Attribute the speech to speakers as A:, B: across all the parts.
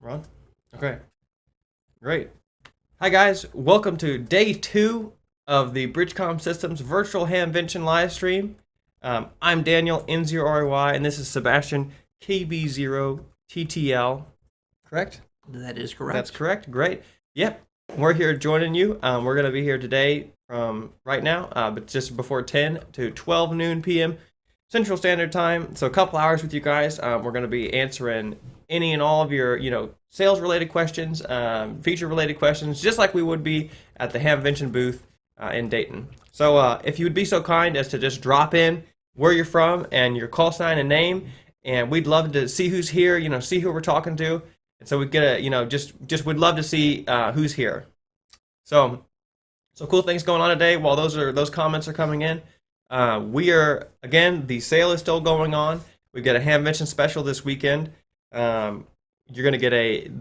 A: Ron? Okay, great. Hi guys, welcome to day 2 of the BridgeCom Systems virtual Hamvention live stream. I'm Daniel, N0RY, and this is Sebastian, KB0TTL. Correct?
B: That is correct.
A: That's correct. Great. Yep. We're here joining you. We're going to be here today from right now, but just before 10 to 12 noon p.m. Central Standard Time. So a couple hours with you guys. We're going to be answering any and all of your, sales-related questions, feature-related questions, just like we would be at the Hamvention booth in Dayton. So if you would be so kind as to just drop in where you're from and your call sign and name, and we'd love to see who's here, see who we're talking to. And so we get a, just would love to see who's here. So cool things going on today. While those comments are coming in, we are again. The sale is still going on. We've got a Hamvention special this weekend. You're gonna get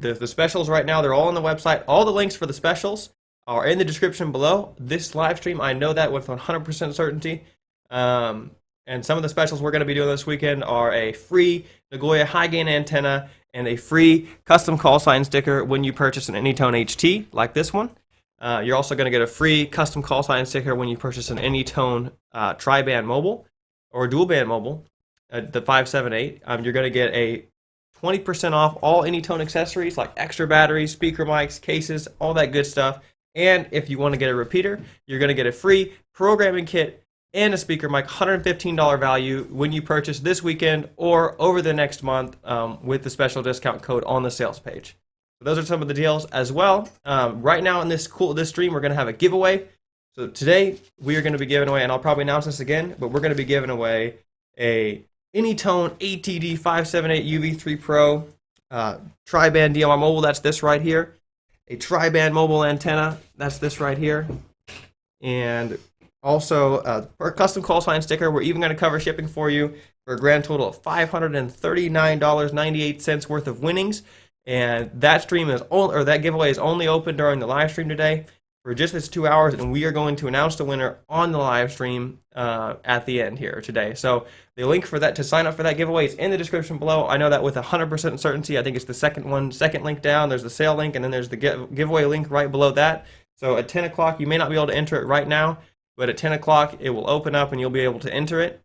A: the specials right now. They're all on the website. All the links for the specials are in the description below. This live stream, I know that with 100% certainty. And some of the specials we're going to be doing this weekend are a free Nagoya high gain antenna and a free custom call sign sticker when you purchase an AnyTone HT like this one. You're also going to get a free custom call sign sticker when you purchase an AnyTone tri-band mobile or dual band mobile, the 578. You're going to get a 20% off all AnyTone accessories like extra batteries, speaker mics, cases, all that good stuff. And if you want to get a repeater, you're going to get a free programming kit and a speaker mic, $115 value when you purchase this weekend or over the next month with the special discount code on the sales page. So those are some of the deals as well. Right now in this stream, we're going to have a giveaway. So today we are going to be giving away, and I'll probably announce this again, but we're going to be giving away a AnyTone ATD 578 UV3 Pro tri-band DMR mobile. That's this right here. A tri-band mobile antenna. That's this right here. And also, a custom call sign sticker. We're even going to cover shipping for you for a grand total of $539.98 worth of winnings. And that that giveaway is only open during the live stream today for just this 2 hours, and we are going to announce the winner on the live stream at the end here today. So the link for that to sign up for that giveaway is in the description below. I know that with 100% certainty. I think it's the second link down. There's the sale link, and then there's the giveaway link right below that. So at 10 o'clock, you may not be able to enter it right now, but at 10 o'clock, it will open up and you'll be able to enter it.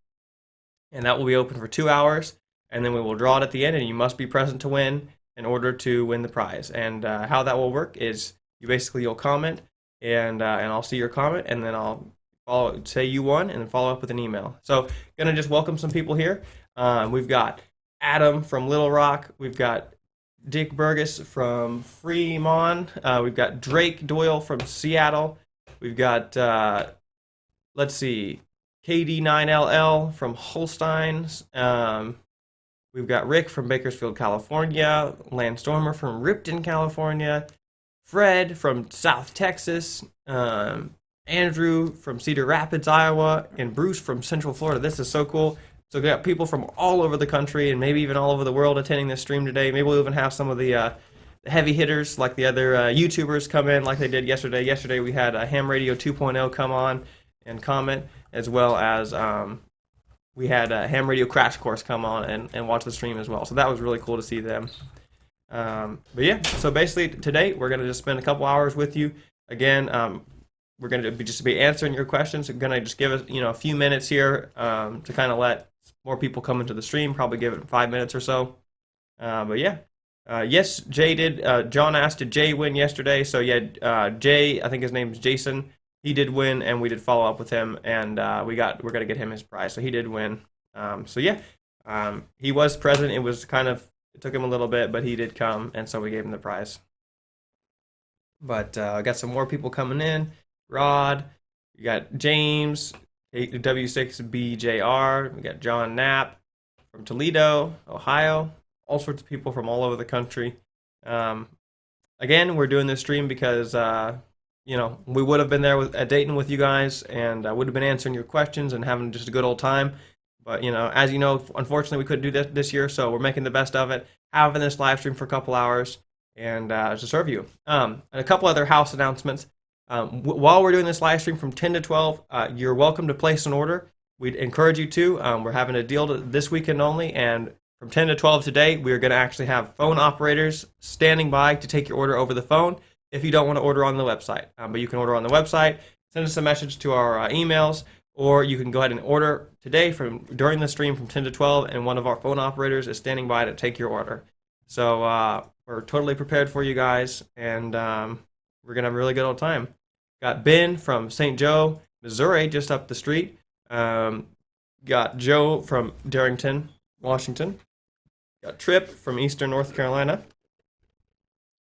A: And that will be open for 2 hours. And then we will draw it at the end, and you must be present to win in order to win the prize. And how that will work is you'll comment, and I'll see your comment, and then I'll say you won, and then follow up with an email. So going to just welcome some people here. We've got Adam from Little Rock. We've got Dick Burgess from Fremont. We've got Drake Doyle from Seattle. We've got... let's see, KD9LL from Holsteins. We've got Rick from Bakersfield, California. Lance Stormer from Ripton, California. Fred from South Texas. Andrew from Cedar Rapids, Iowa. And Bruce from Central Florida. This is so cool. So we got people from all over the country and maybe even all over the world attending this stream today. Maybe we'll even have some of the heavy hitters like the other YouTubers come in like they did yesterday. Yesterday we had Ham Radio 2.0 come on and comment, as well as we had Ham Radio Crash Course come on and watch the stream as well. So that was really cool to see them. But yeah, so basically today we're going to just spend a couple hours with you. Again, we're going to be answering your questions. We're going to just give us a few minutes here to kind of let more people come into the stream, probably give it 5 minutes or so. But yeah. Yes, Jay did. John asked, did Jay win yesterday? So yeah, Jay, I think his name is Jason. He did win, and we did follow up with him, and we're gonna get him his prize. So he did win. So yeah, he was present. It took him a little bit, but he did come, and so we gave him the prize. But I got some more people coming in. Rod, we got James, W6BJR. We got John Knapp from Toledo, Ohio. All sorts of people from all over the country. Again, we're doing this stream because we would have been there at Dayton with you guys, and would have been answering your questions and having just a good old time. But as you know, unfortunately, we couldn't do this year, so we're making the best of it, having this live stream for a couple hours, and to serve you. And a couple other house announcements. While we're doing this live stream from 10 to 12, you're welcome to place an order. We'd encourage you to. We're having a deal this weekend only, and from 10 to 12 today, we're going to actually have phone operators standing by to take your order over the phone if you don't want to order on the website. But you can order on the website, send us a message to our emails, or you can go ahead and order today during the stream from 10 to 12, and one of our phone operators is standing by to take your order. So we're totally prepared for you guys, and we're going to have a really good old time. Got Ben from St. Joe, Missouri, just up the street. Got Joe from Darrington, Washington. Got Tripp from Eastern North Carolina.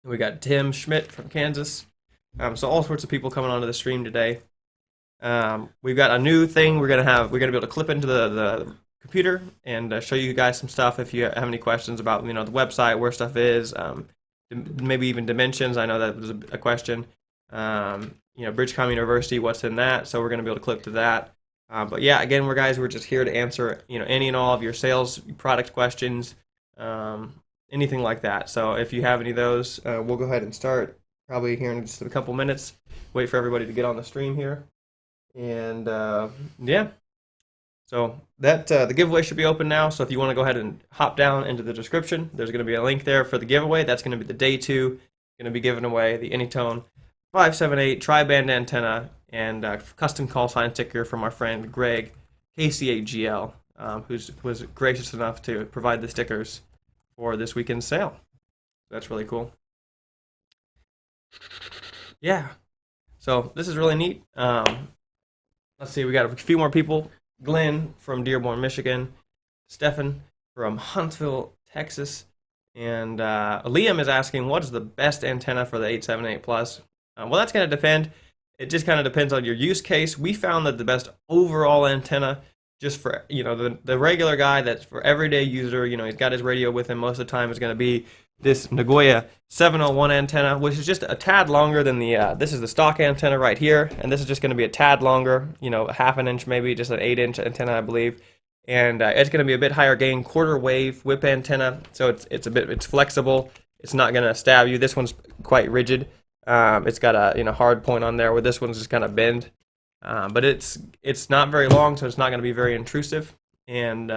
A: We got Tim Schmidt from Kansas. So all sorts of people coming onto the stream today. We've got a new thing we're gonna be able to clip into the computer and show you guys some stuff if you have any questions about the website, where stuff is, maybe even dimensions. I know that was a question. BridgeCom University, what's in that? So we're gonna be able to clip to that. But yeah, again, we're just here to answer any and all of your sales product questions, anything like that. So if you have any of those, we'll go ahead and start probably here in just a couple minutes. Wait for everybody to get on the stream here. And yeah, so that the giveaway should be open now. So if you want to go ahead and hop down into the description, there's going to be a link there for the giveaway. That's going to be the day 2. Going to be giving away the AnyTone 578 tri-band antenna and custom call sign sticker from our friend Greg KC8GL, who was gracious enough to provide the stickers for this weekend's sale. That's really cool. Yeah, so this is really neat. Let's see, we got a few more people. Glenn from Dearborn, Michigan. Stefan from Huntsville, Texas. And Liam is asking, what is the best antenna for the 878 Plus? Well, that's going to depend. It just kind of depends on your use case. We found that the best overall antenna, just for the regular guy, that's for everyday user, he's got his radio with him most of the time, is going to be this Nagoya 701 antenna, which is just a tad longer than this is the stock antenna right here, and this is just going to be a tad longer, a half an inch maybe, just an 8-inch antenna, I believe. And it's going to be a bit higher gain, quarter wave whip antenna, so it's flexible. It's not going to stab you. This one's quite rigid. It's got a hard point on there, where this one's just kind of bend. But it's not very long, so it's not going to be very intrusive, and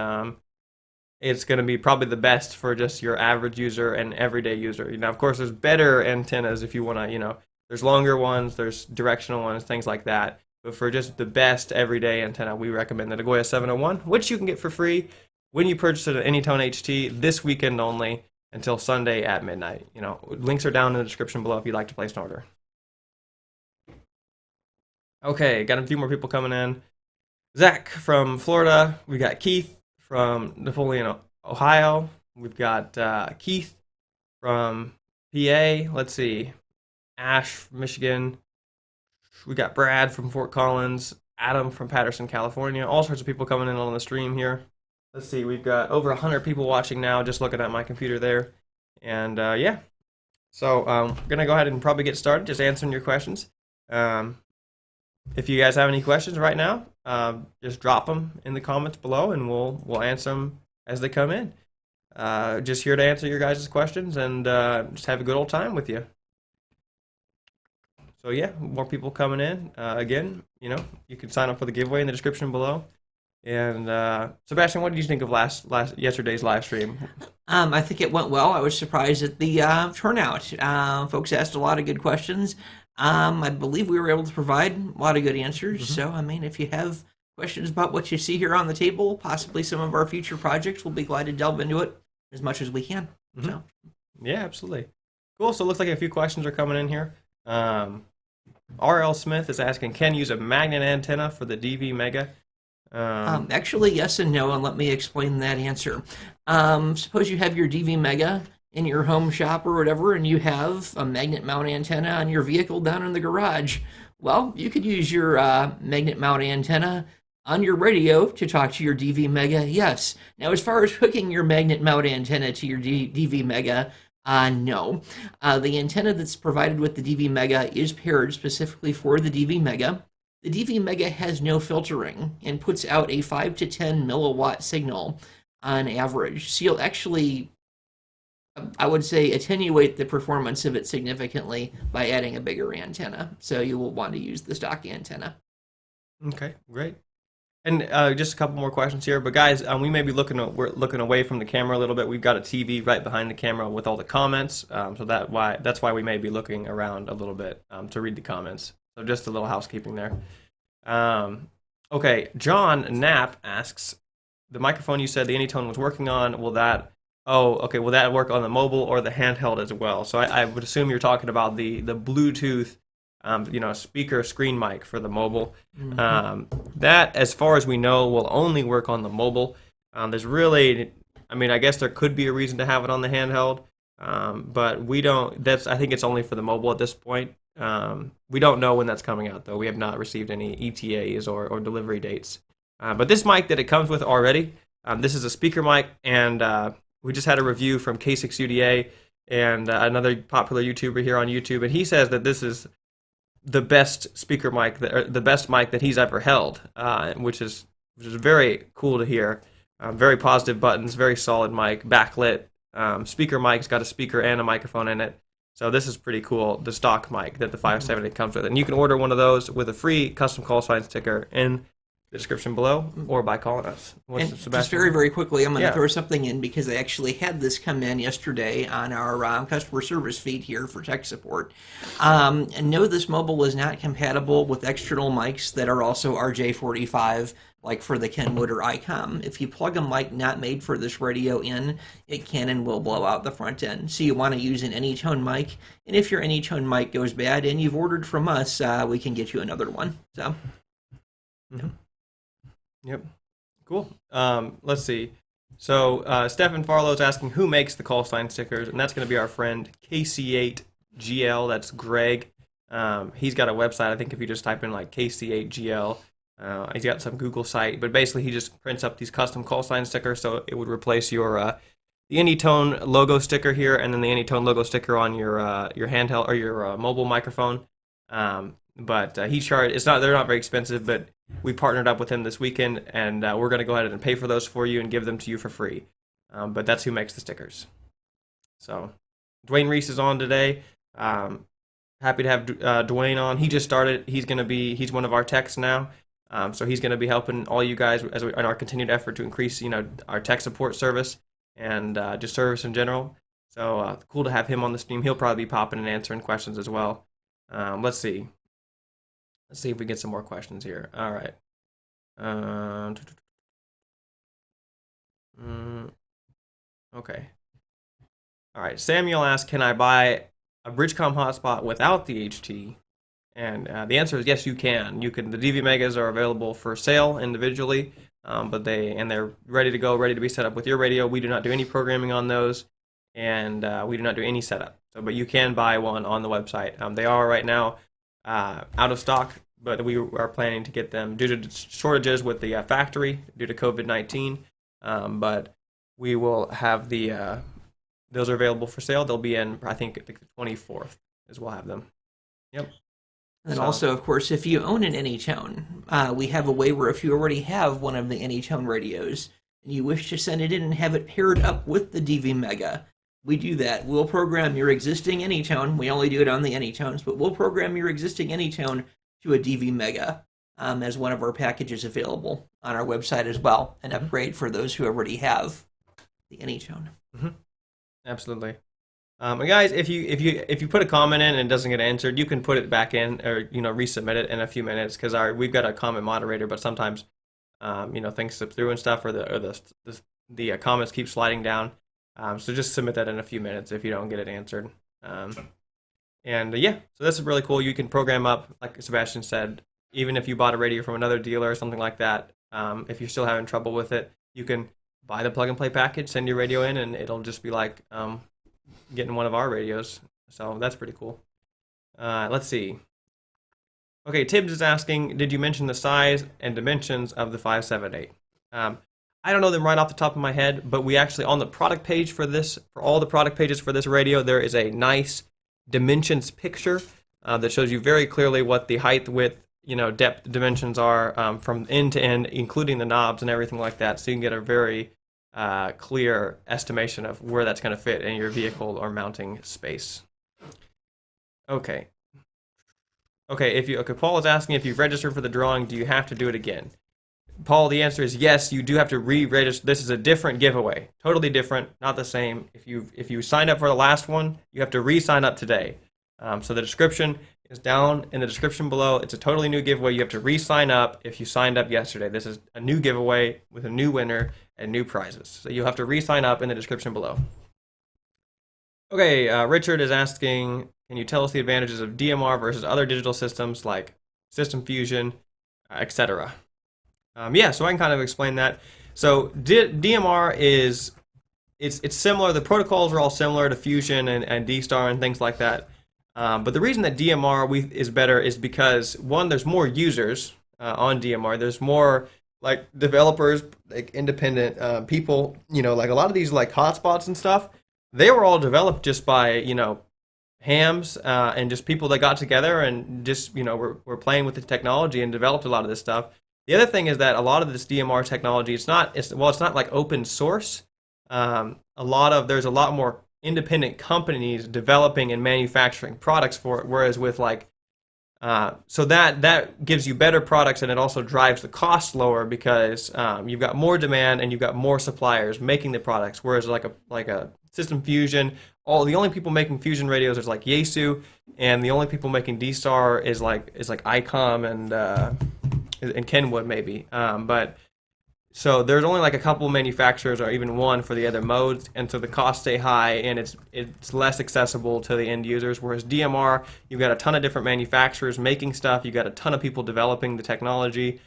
A: it's going to be probably the best for just your average user and everyday user. Of course, there's better antennas if you want to, there's longer ones, there's directional ones, things like that. But for just the best everyday antenna, we recommend the Nagoya 701, which you can get for free when you purchase it at AnyTone HT this weekend only until Sunday at midnight. Links are down in the description below if you'd like to place an order. Okay, got a few more people coming in. Zach from Florida. We got Keith from Napoleon, Ohio. We've got Keith from PA. Let's see. Ash from Michigan. We got Brad from Fort Collins. Adam from Patterson, California. All sorts of people coming in on the stream here. Let's see. We've got over 100 people watching now, just looking at my computer there. And yeah. So I'm going to go ahead and probably get started, just answering your questions. If you guys have any questions right now, just drop them in the comments below, and we'll answer them as they come in. Just here to answer your guys' questions and just have a good old time with you. So yeah, more people coming in. Again, you can sign up for the giveaway in the description below. And Sebastian, what did you think of yesterday's live stream?
B: I think it went well. I was surprised at the turnout. Folks asked a lot of good questions. I believe we were able to provide a lot of good answers. Mm-hmm. So, if you have questions about what you see here on the table, possibly some of our future projects, we'll be glad to delve into it as much as we can. Mm-hmm. So,
A: yeah, absolutely. Cool. So it looks like a few questions are coming in here. R.L. Smith is asking, can you use a magnet antenna for the DV Mega?
B: Actually, yes and no, and let me explain that answer. Suppose you have your DV Mega in your home shop or whatever, and you have a magnet mount antenna on your vehicle down in the garage. Well, you could use your magnet mount antenna on your radio to talk to your DV Mega, yes. Now, as far as hooking your magnet mount antenna to your DV Mega, no. The antenna that's provided with the DV Mega is paired specifically for the DV Mega. The DV Mega has no filtering and puts out a 5 to 10 milliwatt signal on average. So you'll actually, I would say, attenuate the performance of it significantly by adding a bigger antenna. So you will want to use the stock antenna.
A: Okay, great. And just a couple more questions here, but guys, we may be we're looking away from the camera a little bit. We've got a TV right behind the camera with all the comments, so that's why we may be looking around a little bit to read the comments. So just a little housekeeping there. Okay, John Knapp asks, the microphone you said the AnyTone was working on, will that work on the mobile or the handheld as well? So I would assume you're talking about the Bluetooth, speaker screen mic for the mobile. That, as far as we know, will only work on the mobile. There's really, I guess there could be a reason to have it on the handheld, but we don't. I think it's only for the mobile at this point. We don't know when that's coming out, though. We have not received any ETAs or delivery dates. But this mic that it comes with already, this is a speaker mic, and we just had a review from K6UDA and another popular YouTuber here on YouTube, and he says that this is the best speaker mic, the best mic that he's ever held, which is very cool to hear. Very positive buttons, very solid mic, backlit speaker mic. It's got a speaker and a microphone in it. So this is pretty cool, the stock mic that the 570 comes with. And you can order one of those with a free custom call sign sticker in the description below or by calling us.
B: Just very, very quickly, I'm going to throw something in because I actually had this come in yesterday on our customer service feed here for tech support. And no, this mobile is not compatible with external mics that are also RJ45, like for the Kenwood or ICOM. If you plug a mic not made for this radio in, it can and will blow out the front end. So you want to use an AnyTone mic, and if your AnyTone mic goes bad and you've ordered from us, we can get you another one. So.
A: Yep. Cool. Let's see. So Stefan Farlow's asking who makes the call sign stickers, and that's going to be our friend KC8GL. That's Greg. He's got a website. I think if you just type in like KC8GL, he's got some Google site, but basically he just prints up these custom call sign stickers, so it would replace your the AnyTone logo sticker here, and then the AnyTone logo sticker on your handheld or your mobile microphone. But they're not very expensive, but we partnered up with him this weekend, and we're going to go ahead and pay for those for you and give them to you for free. But that's who makes the stickers. So Dwayne Reese is on today. Happy to have Dwayne on. He just started. He's one of our techs now. So he's going to be helping all you guys in our continued effort to increase, our tech support service and just service in general. So cool to have him on the stream. He'll probably be popping and answering questions as well. Let's see. Let's see if we get some more questions here. All right. Okay. All right. Samuel asked, can I buy a BridgeCom hotspot without the HT? And the answer is yes, you can. The DV Megas are available for sale individually, but they're ready to go, ready to be set up with your radio. We do not do any programming on those, and we do not do any setup. But you can buy one on the website. They are right now out of stock, but we are planning to get them due to shortages with the factory due to COVID-19. But we will have those are available for sale. They'll be in, I think the 24th is we'll have them. Yep.
B: And also, of course, if you own an AnyTone, we have a way where if you already have one of the AnyTone radios and you wish to send it in and have it paired up with the DV Mega, we do that. We'll program your existing AnyTone. We only do it on the AnyTones, but we'll program your existing AnyTone to a DV Mega as one of our packages available on our website as well, an upgrade for those who already have the AnyTone.
A: Mm-hmm. Absolutely. And guys, if you put a comment in and it doesn't get answered, you can put it back in or resubmit it in a few minutes because we've got a comment moderator, but sometimes things slip through and stuff, or the comments keep sliding down. So just submit that in a few minutes if you don't get it answered. So this is really cool. You can program up, like Sebastian said, even if you bought a radio from another dealer or something like that. If you're still having trouble with it, you can buy the plug and play package, send your radio in, and it'll just be like getting one of our radios. So that's pretty cool. Let's see. Okay, Tibbs is asking, did you mention the size and dimensions of the 578? I don't know them right off the top of my head, but we actually, on the product page for all the product pages for this radio, there is a nice dimensions picture that shows you very clearly what the height, width, depth dimensions are from end to end, including the knobs and everything like that. So you can get a very clear estimation of where that's going to fit in your vehicle or mounting space. Okay. Paul is asking if you've registered for the drawing, do you have to do it again? Paul, the answer is yes. You do have to re-register. This is a different giveaway, totally different, not the same. If you signed up for the last one, you have to re-sign up today. So the description is down in the description below. It's a totally new giveaway. You have to re-sign up if you signed up yesterday. This is a new giveaway with a new winner and new prizes. So you'll have to re-sign up in the description below. Okay, Richard is asking, can you tell us the advantages of DMR versus other digital systems like System Fusion, etc.? Yeah, so I can kind of explain that. So DMR is it's similar. The protocols are all similar to Fusion and D-Star and things like that. But the reason that DMR is better is because, one, there's more users on DMR. There's more like developers, like independent people. Like a lot of these like hotspots and stuff, they were all developed just by hams and just people that got together and just were playing with the technology and developed a lot of this stuff. The other thing is that a lot of this DMR technology, it's not like open source. There's a lot more independent companies developing and manufacturing products for it, whereas with so that gives you better products, and it also drives the cost lower because you've got more demand and you've got more suppliers making the products, whereas like a System Fusion, the only people making Fusion radios is like Yaesu, and the only people making D-Star is like ICOM and Kenwood maybe, but so there's only like a couple manufacturers or even one for the other modes, and so the costs stay high and it's less accessible to the end users. Whereas DMR, you've got a ton of different manufacturers making stuff, you've got a ton of people developing the technology,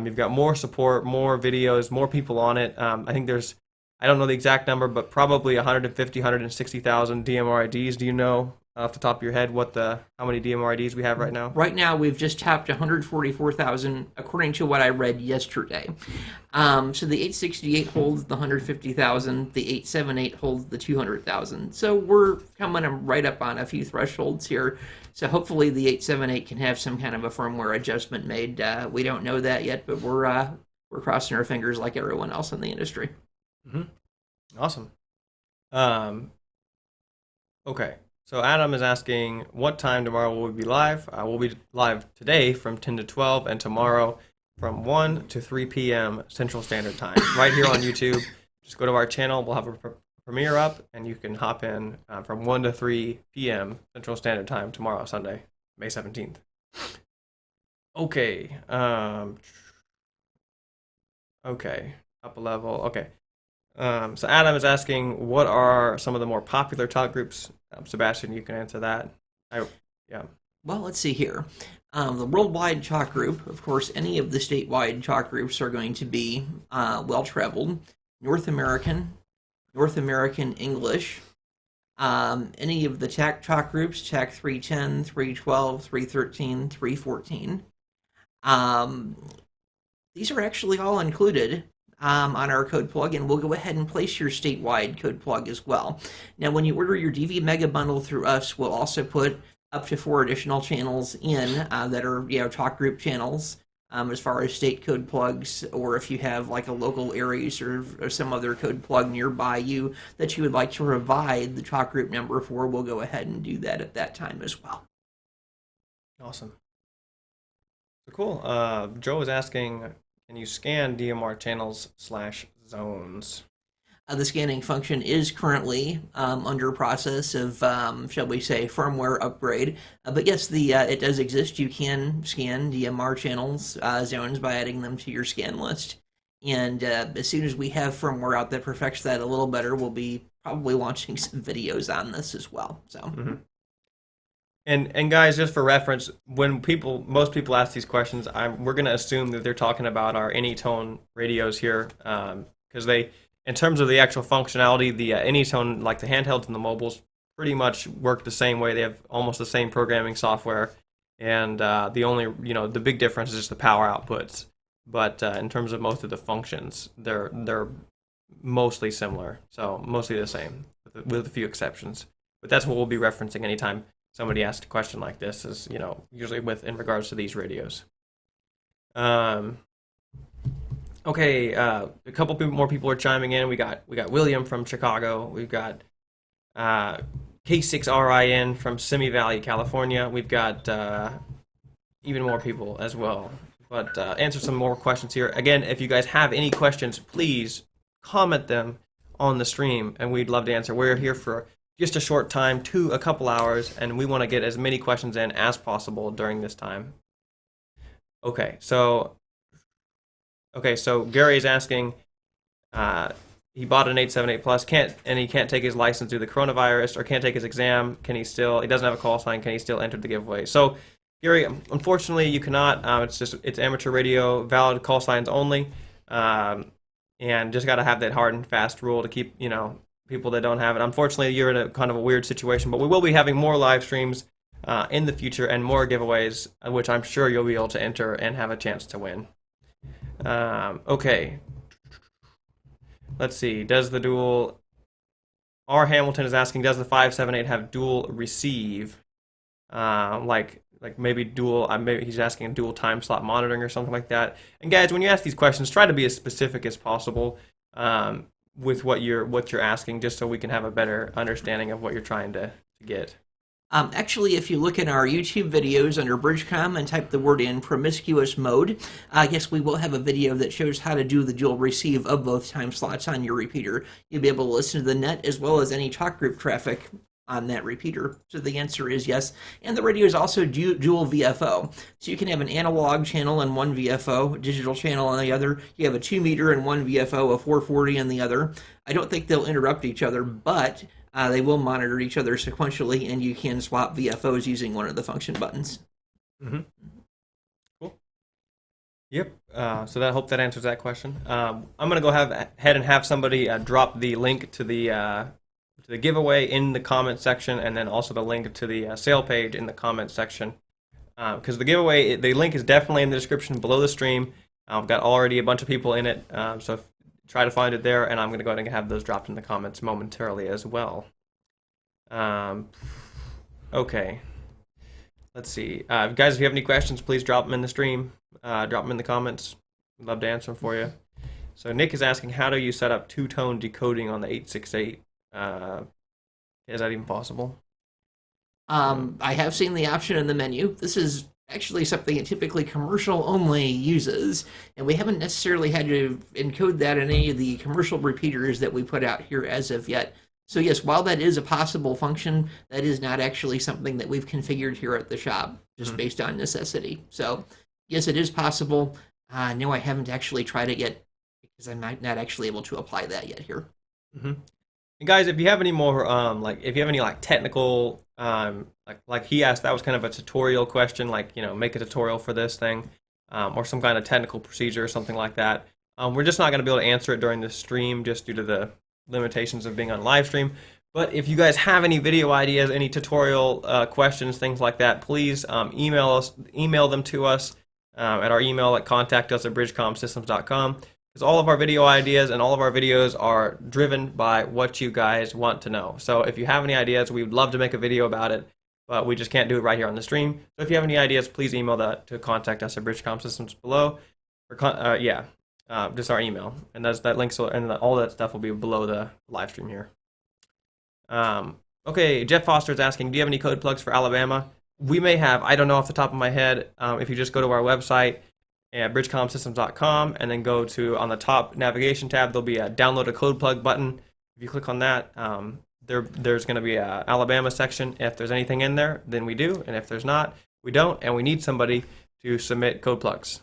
A: you've got more support, more videos, more people on it. I think I don't know the exact number, but probably 150, 160,000 DMR IDs. Do you know off the top of your head how many DMR IDs we have right now?
B: Right now, we've just tapped 144,000, according to what I read yesterday. So the 868 holds the 150,000, the 878 holds the 200,000. So we're coming right up on a few thresholds here. So hopefully the 878 can have some kind of a firmware adjustment made. We don't know that yet, but we're crossing our fingers like everyone else in the industry.
A: Mm-hmm. Awesome. Okay. So Adam is asking, what time tomorrow will we be live? We'll be live today from 10 to 12 and tomorrow from 1 to 3 p.m. Central Standard Time, right here on YouTube. Just go to our channel. We'll have a premiere up, and you can hop in from 1 to 3 p.m. Central Standard Time tomorrow, Sunday, May 17th. Okay. Okay. Up a level. Okay. So Adam is asking, what are some of the more popular talk groups? Sebastian, you can answer that. Yeah.
B: Well, let's see here. The worldwide talk group, of course, any of the statewide talk groups are going to be well-traveled. North American English, any of the TAC talk groups, TAC 310, 312, 313, 314. These are actually all included on our code plug, and we'll go ahead and place your statewide code plug as well. Now, when you order your DV Mega Bundle through us, we'll also put up to 4 additional channels in that are talk group channels as far as state code plugs, or if you have like a local Aries or some other code plug nearby you that you would like to provide the talk group number for, we'll go ahead and do that at that time as well.
A: Awesome. So cool. Joe is asking, can you scan DMR channels /zones?
B: The scanning function is currently under process of, shall we say, firmware upgrade. But yes, it does exist. You can scan DMR channels zones by adding them to your scan list. And as soon as we have firmware out that perfects that a little better, we'll be probably launching some videos on this as well. So.
A: Mm-hmm. And guys, just for reference, when most people ask these questions, we're going to assume that they're talking about our AnyTone radios here, because in terms of the actual functionality, the AnyTone, like the handhelds and the mobiles, pretty much work the same way. They have almost the same programming software, and the only the big difference is just the power outputs. But in terms of most of the functions, they're mostly similar, so mostly the same with a few exceptions. But that's what we'll be referencing anytime somebody asks a question like this, is usually in regards to these radios. Okay, a couple more people are chiming in. We got William from Chicago. We've got K6RIN from Simi Valley, California. We've got even more people as well. but answer some more questions here. Again, if you guys have any questions, please comment them on the stream, and we'd love to answer. We're here for just a short time, a couple hours, and we want to get as many questions in as possible during this time. Okay, so Gary is asking, he bought an 878 Plus, he can't take his license due to the coronavirus, or can't take his exam. He doesn't have a call sign, can he still enter the giveaway? So, Gary, unfortunately, you cannot. It's amateur radio, valid call signs only, and just got to have that hard and fast rule to keep, people that don't have it. Unfortunately, you're in a kind of a weird situation, but we will be having more live streams in the future and more giveaways, which I'm sure you'll be able to enter and have a chance to win. Okay. Let's see. R. Hamilton is asking, does the 578 have dual receive? Like maybe dual, maybe he's asking dual time slot monitoring or something like that. And guys, when you ask these questions, try to be as specific as possible with what you're asking, just so we can have a better understanding of what you're trying to get.
B: Actually, if you look in our YouTube videos under BridgeCom and type the word in promiscuous mode, yes, we will have a video that shows how to do the dual receive of both time slots on your repeater. You'll be able to listen to the net as well as any talk group traffic on that repeater. So the answer is yes. And the radio is also dual VFO. So you can have an analog channel and one VFO, digital channel on the other. You have a 2 meter and one VFO, a 440 on the other. I don't think they'll interrupt each other, but they will monitor each other sequentially, and you can swap VFOs using one of the function buttons.
A: Mm-hmm. Cool. Yep. So I hope that answers that question. I'm going to go ahead and have somebody drop the link to the giveaway in the comment section, and then also the link to the sale page in the comment section. Because the giveaway, the link is definitely in the description below the stream. I've got already a bunch of people in it, so try to find it there, and I'm going to go ahead and have those dropped in the comments momentarily as well. Okay. Let's see. Guys, if you have any questions, please drop them in the stream. Drop them in the comments. We'd love to answer them for you. So Nick is asking, how do you set up two-tone decoding on the 868? Is that even possible?
B: I have seen the option in the menu. This is actually something that typically commercial only uses, and we haven't necessarily had to encode that in any of the commercial repeaters that we put out here as of yet. So yes, while that is a possible function, that is not actually something that we've configured here at the shop, just based on necessity. So yes, it is possible. No, I haven't actually tried it yet, because I'm not actually able to apply that yet here.
A: Mm-hmm. And guys, if you have any more, if you have any technical, like he asked, that was kind of a tutorial question, make a tutorial for this thing, or some kind of technical procedure or something like that. We're just not going to be able to answer it during the stream, just due to the limitations of being on live stream. But if you guys have any video ideas, any tutorial questions, things like that, please email them to us at our email at contactus@bridgecomsystems.com. Because all of our video ideas and all of our videos are driven by what you guys want to know. So if you have any ideas, we would love to make a video about it, but we just can't do it right here on the stream. So if you have any ideas, please email that to contactus@bridgecomsystems below, or just our email, and that link, and all that stuff will be below the live stream here. Okay, Jeff Foster is asking, do you have any code plugs for Alabama? We may have. I don't know off the top of my head. If you just go to our website at bridgecomsystems.com, and then go to, on the top navigation tab, there'll be a download a code plug button. If you click on that, there's going to be a Alabama section. If there's anything in there, then we do, and if there's not, we don't, and we need somebody to submit code plugs.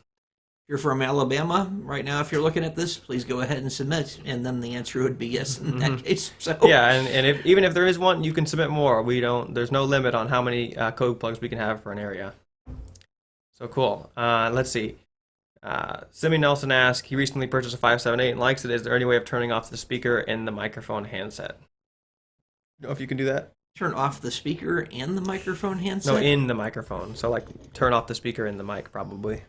B: If you're from Alabama right now, if you're looking at this, please go ahead and submit, and then the answer would be yes in that case. So
A: yeah, and even if there is one, you can submit more. There's no limit on how many code plugs we can have for an area. So cool. Let's see. Simi Nelson asks, he recently purchased a 578 and likes it. Is there any way of turning off the speaker in the microphone handset? Know if you can do that?
B: Turn off the speaker and the microphone handset?
A: No, in the microphone. So turn off the speaker in the mic, probably.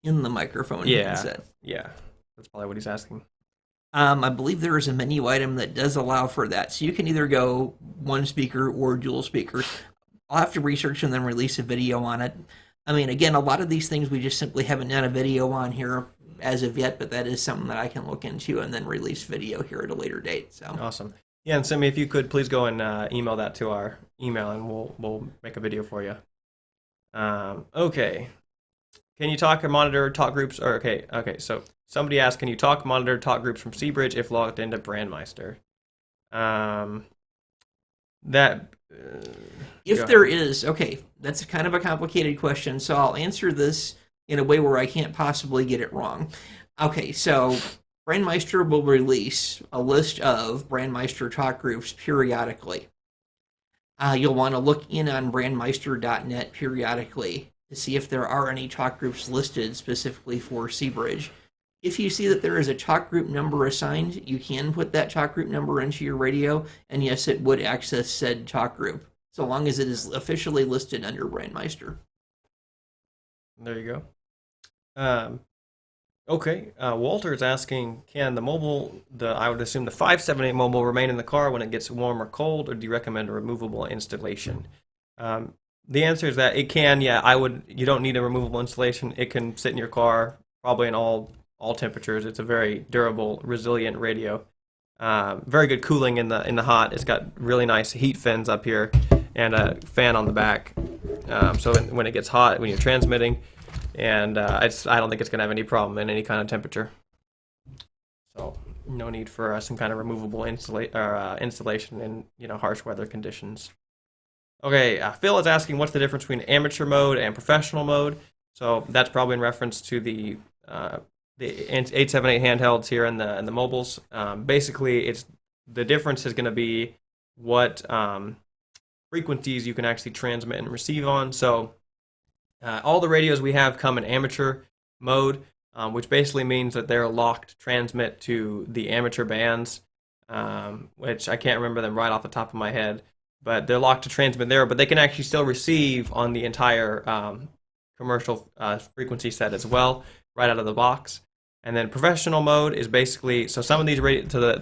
B: In the microphone handset.
A: Yeah, that's probably what he's asking.
B: I believe there is a menu item that does allow for that. So you can either go one speaker or dual speaker. I'll have to research and then release a video on it. I mean, again, a lot of these things we just simply haven't done a video on here as of yet, but that is something that I can look into and then release video here at a later date. So
A: awesome. Yeah, and Simi, if you could, please go and email that to our email, and we'll make a video for you. Okay. can you talk or monitor talk groups? Or okay. So somebody asked, can you talk, monitor talk groups from Seabridge if logged into Brandmeister? That.
B: If there is, okay, that's kind of a complicated question, so I'll answer this in a way where I can't possibly get it wrong. Okay, so Brandmeister will release a list of Brandmeister talk groups periodically. You'll want to look in on brandmeister.net periodically to see if there are any talk groups listed specifically for Seabridge. If you see that there is a talk group number assigned, you can put that talk group number into your radio, and yes, it would access said talk group, so long as it is officially listed under Brandmeister.
A: There you go. Okay, Walter is asking, can the mobile, I would assume the 578 mobile, remain in the car when it gets warm or cold, or do you recommend a removable installation? The answer is that it can, yeah, you don't need a removable installation. It can sit in your car, probably in all temperatures. It's a very durable, resilient radio. Very good cooling in the hot. It's got really nice heat fins up here and a fan on the back. So when it gets hot, when you're transmitting, and I don't think it's going to have any problem in any kind of temperature. So no need for some kind of removable installation in harsh weather conditions. Okay, Phil is asking what's the difference between amateur mode and professional mode. So that's probably in reference to the 878 handhelds here and the mobiles. Basically, the difference is going to be what frequencies you can actually transmit and receive on. So all the radios we have come in amateur mode, which basically means that they're locked to transmit to the amateur bands, which I can't remember them right off the top of my head, but they're locked to transmit there, but they can actually still receive on the entire commercial frequency set as well, right out of the box. And then professional mode is basically, so some of these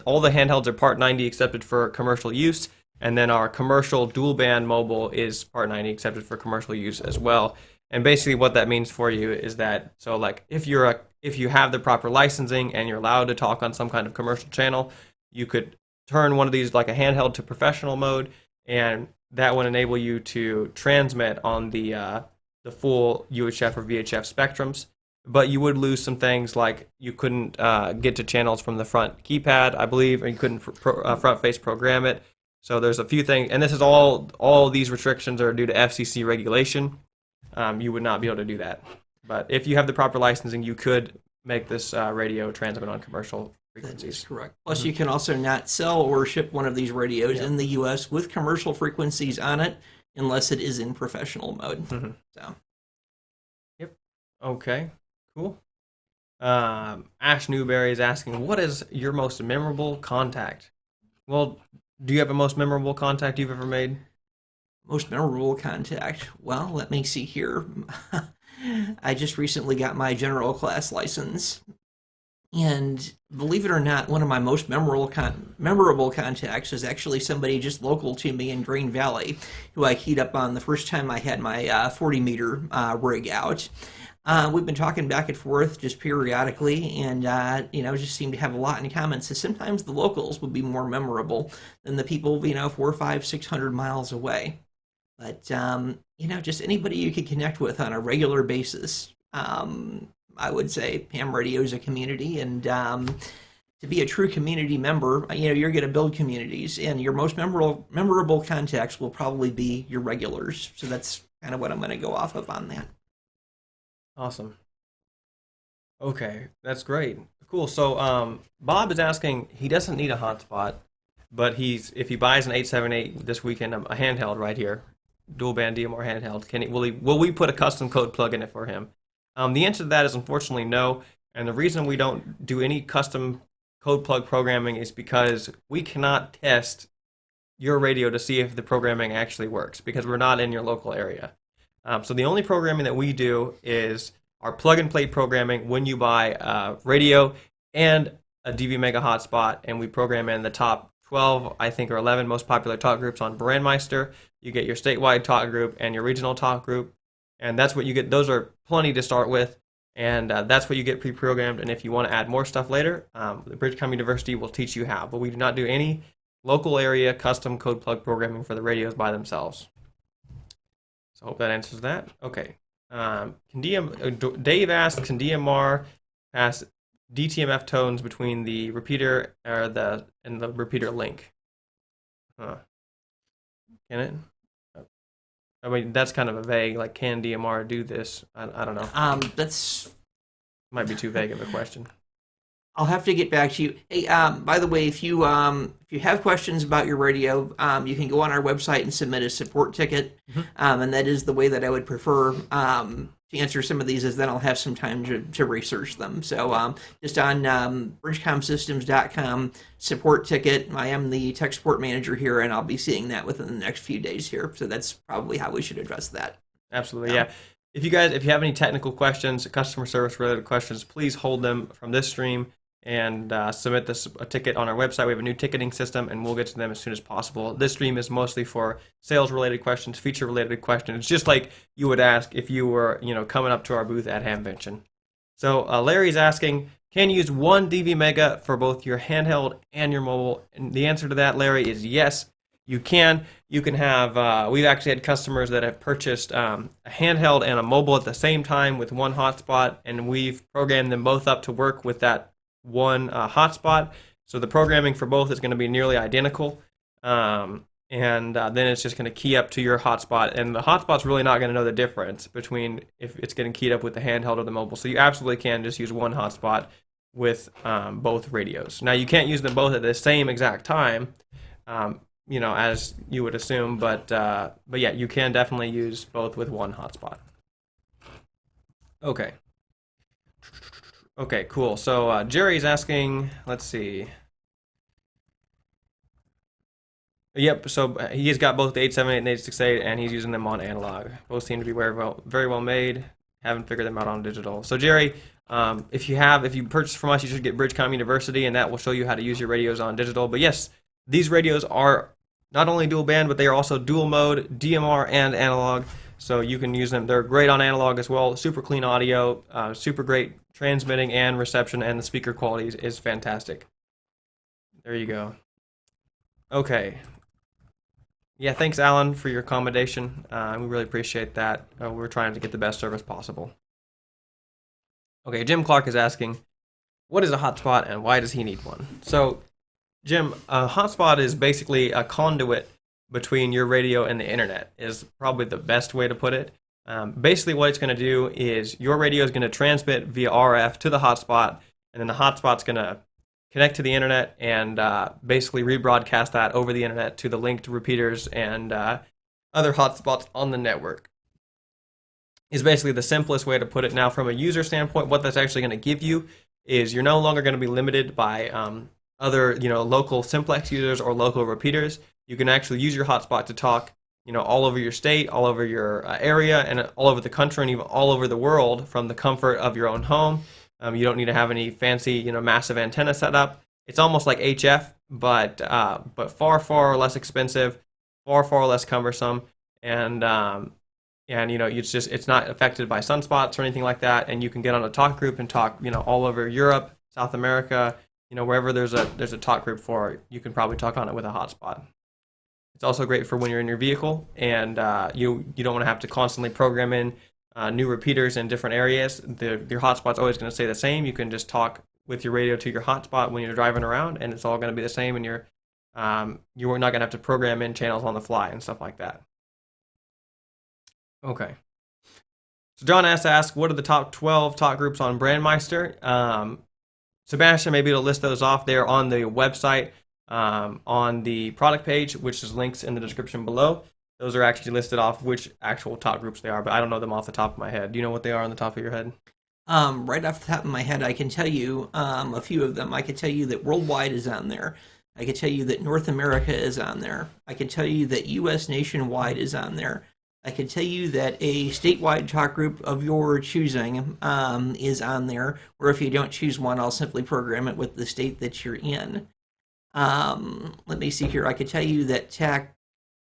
A: all the handhelds are Part 90 accepted for commercial use, and then our commercial dual band mobile is Part 90 accepted for commercial use as well. And basically what that means for you is that, so like if you have the proper licensing and you're allowed to talk on some kind of commercial channel, you could turn one of these like a handheld to professional mode, and that would enable you to transmit on the full UHF or VHF spectrums. But you would lose some things, like you couldn't get to channels from the front keypad, I believe, or you couldn't front-face program it. So there's a few things, and this is all these restrictions are due to FCC regulation. You would not be able to do that. But if you have the proper licensing, you could make this radio transmit on commercial frequencies.
B: That's correct. Plus, you can also not sell or ship one of these radios in the U.S. with commercial frequencies on it, unless it is in professional mode. So.
A: Yep. Okay. Cool. Ash Newberry is asking, what is your most memorable contact? Well, do you have a most memorable contact you've ever made?
B: Most memorable contact? Well, let me see here. I just recently got my general class license. And believe it or not, one of my most memorable contacts is actually somebody just local to me in Green Valley, who I keyed up on the first time I had my 40-meter rig out. We've been talking back and forth just periodically, and just seem to have a lot in common. So sometimes the locals would be more memorable than the people 400, 500, 600 miles away. But just anybody you could connect with on a regular basis. I would say ham radio is a community, and to be a true community member, you're going to build communities, and your most memorable contacts will probably be your regulars. So that's kind of what I'm going to go off of on that.
A: Awesome. Okay, that's great. Cool. So Bob is asking, he doesn't need a hotspot, but if he buys an 878 this weekend, a handheld right here, dual band DMR handheld, will we put a custom code plug in it for him? The answer to that is unfortunately no, and the reason we don't do any custom code plug programming is because we cannot test your radio to see if the programming actually works, because we're not in your local area. So the only programming that we do is our plug-and-play programming when you buy a radio and a DV Mega hotspot, and we program in the top 12, I think, or 11 most popular talk groups on Brandmeister. You get your statewide talk group and your regional talk group, and that's what you get. Those are plenty to start with, and that's what you get pre-programmed. And if you want to add more stuff later, the BridgeCom University will teach you how, but we do not do any local area custom code plug programming for the radios by themselves. So I hope that answers that. Okay. Dave asks, can DMR pass DTMF tones between the repeater and the repeater link? Can it? I mean, that's kind of a vague, like, can DMR do this? I don't know.
B: That's
A: Might be too vague of a question.
B: I'll have to get back to you. Hey, by the way, if you have questions about your radio, you can go on our website and submit a support ticket, and that is the way that I would prefer to answer some of these, is then I'll have some time to research them. So just on BridgeComSystems.com support ticket. I am the tech support manager here, and I'll be seeing that within the next few days here. So that's probably how we should address that.
A: Absolutely, yeah. If you have any technical questions, customer service related questions, please hold them from this stream and submit a ticket on our website. We have a new ticketing system, and we'll get to them as soon as possible. This stream is mostly for sales-related questions, feature-related questions. It's just like you would ask if you were, coming up to our booth at Hamvention. So Larry's asking, can you use one DV Mega for both your handheld and your mobile? And the answer to that, Larry, is yes, you can. You can have, we've actually had customers that have purchased a handheld and a mobile at the same time with one hotspot, and we've programmed them both up to work with that one hotspot. So the programming for both is going to be nearly identical, and then it's just going to key up to your hotspot, and the hotspot's really not going to know the difference between if it's getting keyed up with the handheld or the mobile. So you absolutely can just use one hotspot with both radios. Now you can't use them both at the same exact time, as you would assume, but yeah, you can definitely use both with one hotspot. Okay, cool. So Jerry's asking, let's see. Yep, so he's got both the 878 and 868, and he's using them on analog. Both seem to be very well made. Haven't figured them out on digital. So Jerry, if you purchase from us, you should get BridgeCom University, and that will show you how to use your radios on digital. But yes, these radios are not only dual band, but they are also dual mode, DMR and analog. So you can use them. They're great on analog as well. Super clean audio, super great transmitting and reception, and the speaker quality is fantastic. There you go. Okay. Yeah, thanks, Alan, for your accommodation. We really appreciate that. We're trying to get the best service possible. Okay, Jim Clark is asking, what is a hotspot and why does he need one? So, Jim, a hotspot is basically a conduit between your radio and the internet, is probably the best way to put it. Basically what it's going to do is your radio is going to transmit via RF to the hotspot, and then the hotspot's going to connect to the internet and basically rebroadcast that over the internet to the linked repeaters and other hotspots on the network. Is basically the simplest way to put it. Now, from a user standpoint, what that's actually going to give you is you're no longer going to be limited by other local simplex users or local repeaters. You can actually use your hotspot to talk all over your state, all over your area, and all over the country, and even all over the world from the comfort of your own home. You don't need to have any fancy, massive antenna set up. It's almost like HF, but far less expensive, far less cumbersome, and it's not affected by sunspots or anything like that. And you can get on a talk group and talk, all over Europe, South America, wherever there's a talk group for it, you can probably talk on it with a hotspot. It's also great for when you're in your vehicle and you don't want to have to constantly program in new repeaters in different areas. Your hotspot's always going to stay the same. You can just talk with your radio to your hotspot when you're driving around, and it's all going to be the same, and you're not going to have to program in channels on the fly and stuff like that. Okay. So John S. asks, what are the top 12 talk groups on Brandmeister? Sebastian may be able to list those off there on the website, on the product page, which is links in the description below. Those are actually listed off which actual talk groups they are, but I don't know them off the top of my head. Do you know what they are on the top of your head?
B: Right off the top of my head, I can tell you a few of them. I can tell you that Worldwide is on there. I can tell you that North America is on there. I can tell you that U.S. Nationwide is on there. I can tell you that a statewide talk group of your choosing is on there, or if you don't choose one, I'll simply program it with the state that you're in. Let me see here. I can tell you that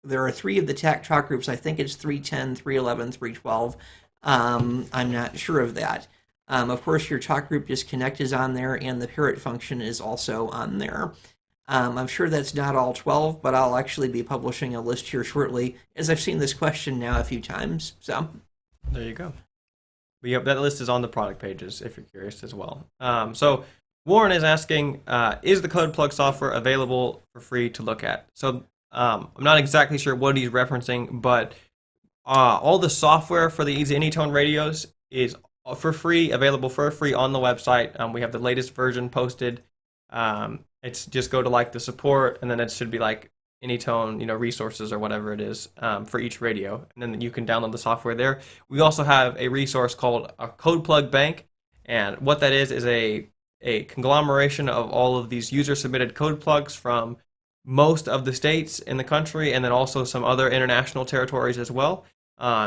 B: there are 3 of the TAC talk groups. I think it's 310, 311, 312. I'm not sure of that. Of course, your talk group disconnect is on there, and the parrot function is also on there. I'm sure that's not all 12, but I'll actually be publishing a list here shortly, as I've seen this question now a few times. So
A: there you go. But yep, that list is on the product pages if you're curious as well. So Warren is asking, is the code plug software available for free to look at? So I'm not exactly sure what he's referencing, but all the software for these AnyTone radios is for free, available for free on the website. We have the latest version posted. It's just go to like the support, and then it should be like AnyTone, resources or whatever it is for each radio, and then you can download the software there. We also have a resource called a Code Plug Bank, and what that is a conglomeration of all of these user-submitted code plugs from most of the states in the country, and then also some other international territories as well,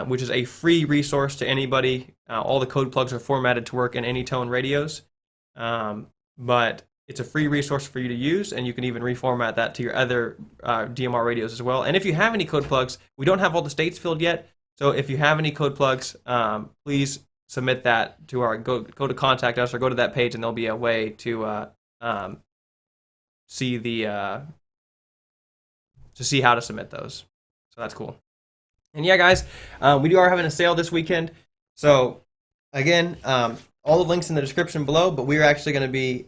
A: which is a free resource to anybody. All the code plugs are formatted to work in AnyTone radios, but it's a free resource for you to use, and you can even reformat that to your other DMR radios as well. And if you have any code plugs, we don't have all the states filled yet, so if you have any code plugs, please submit that to our go to contact us or go to that page, and there'll be a way to see how to submit those. So that's cool. And yeah, guys, we are having a sale this weekend. So again, all the links in the description below, but we're actually going to be,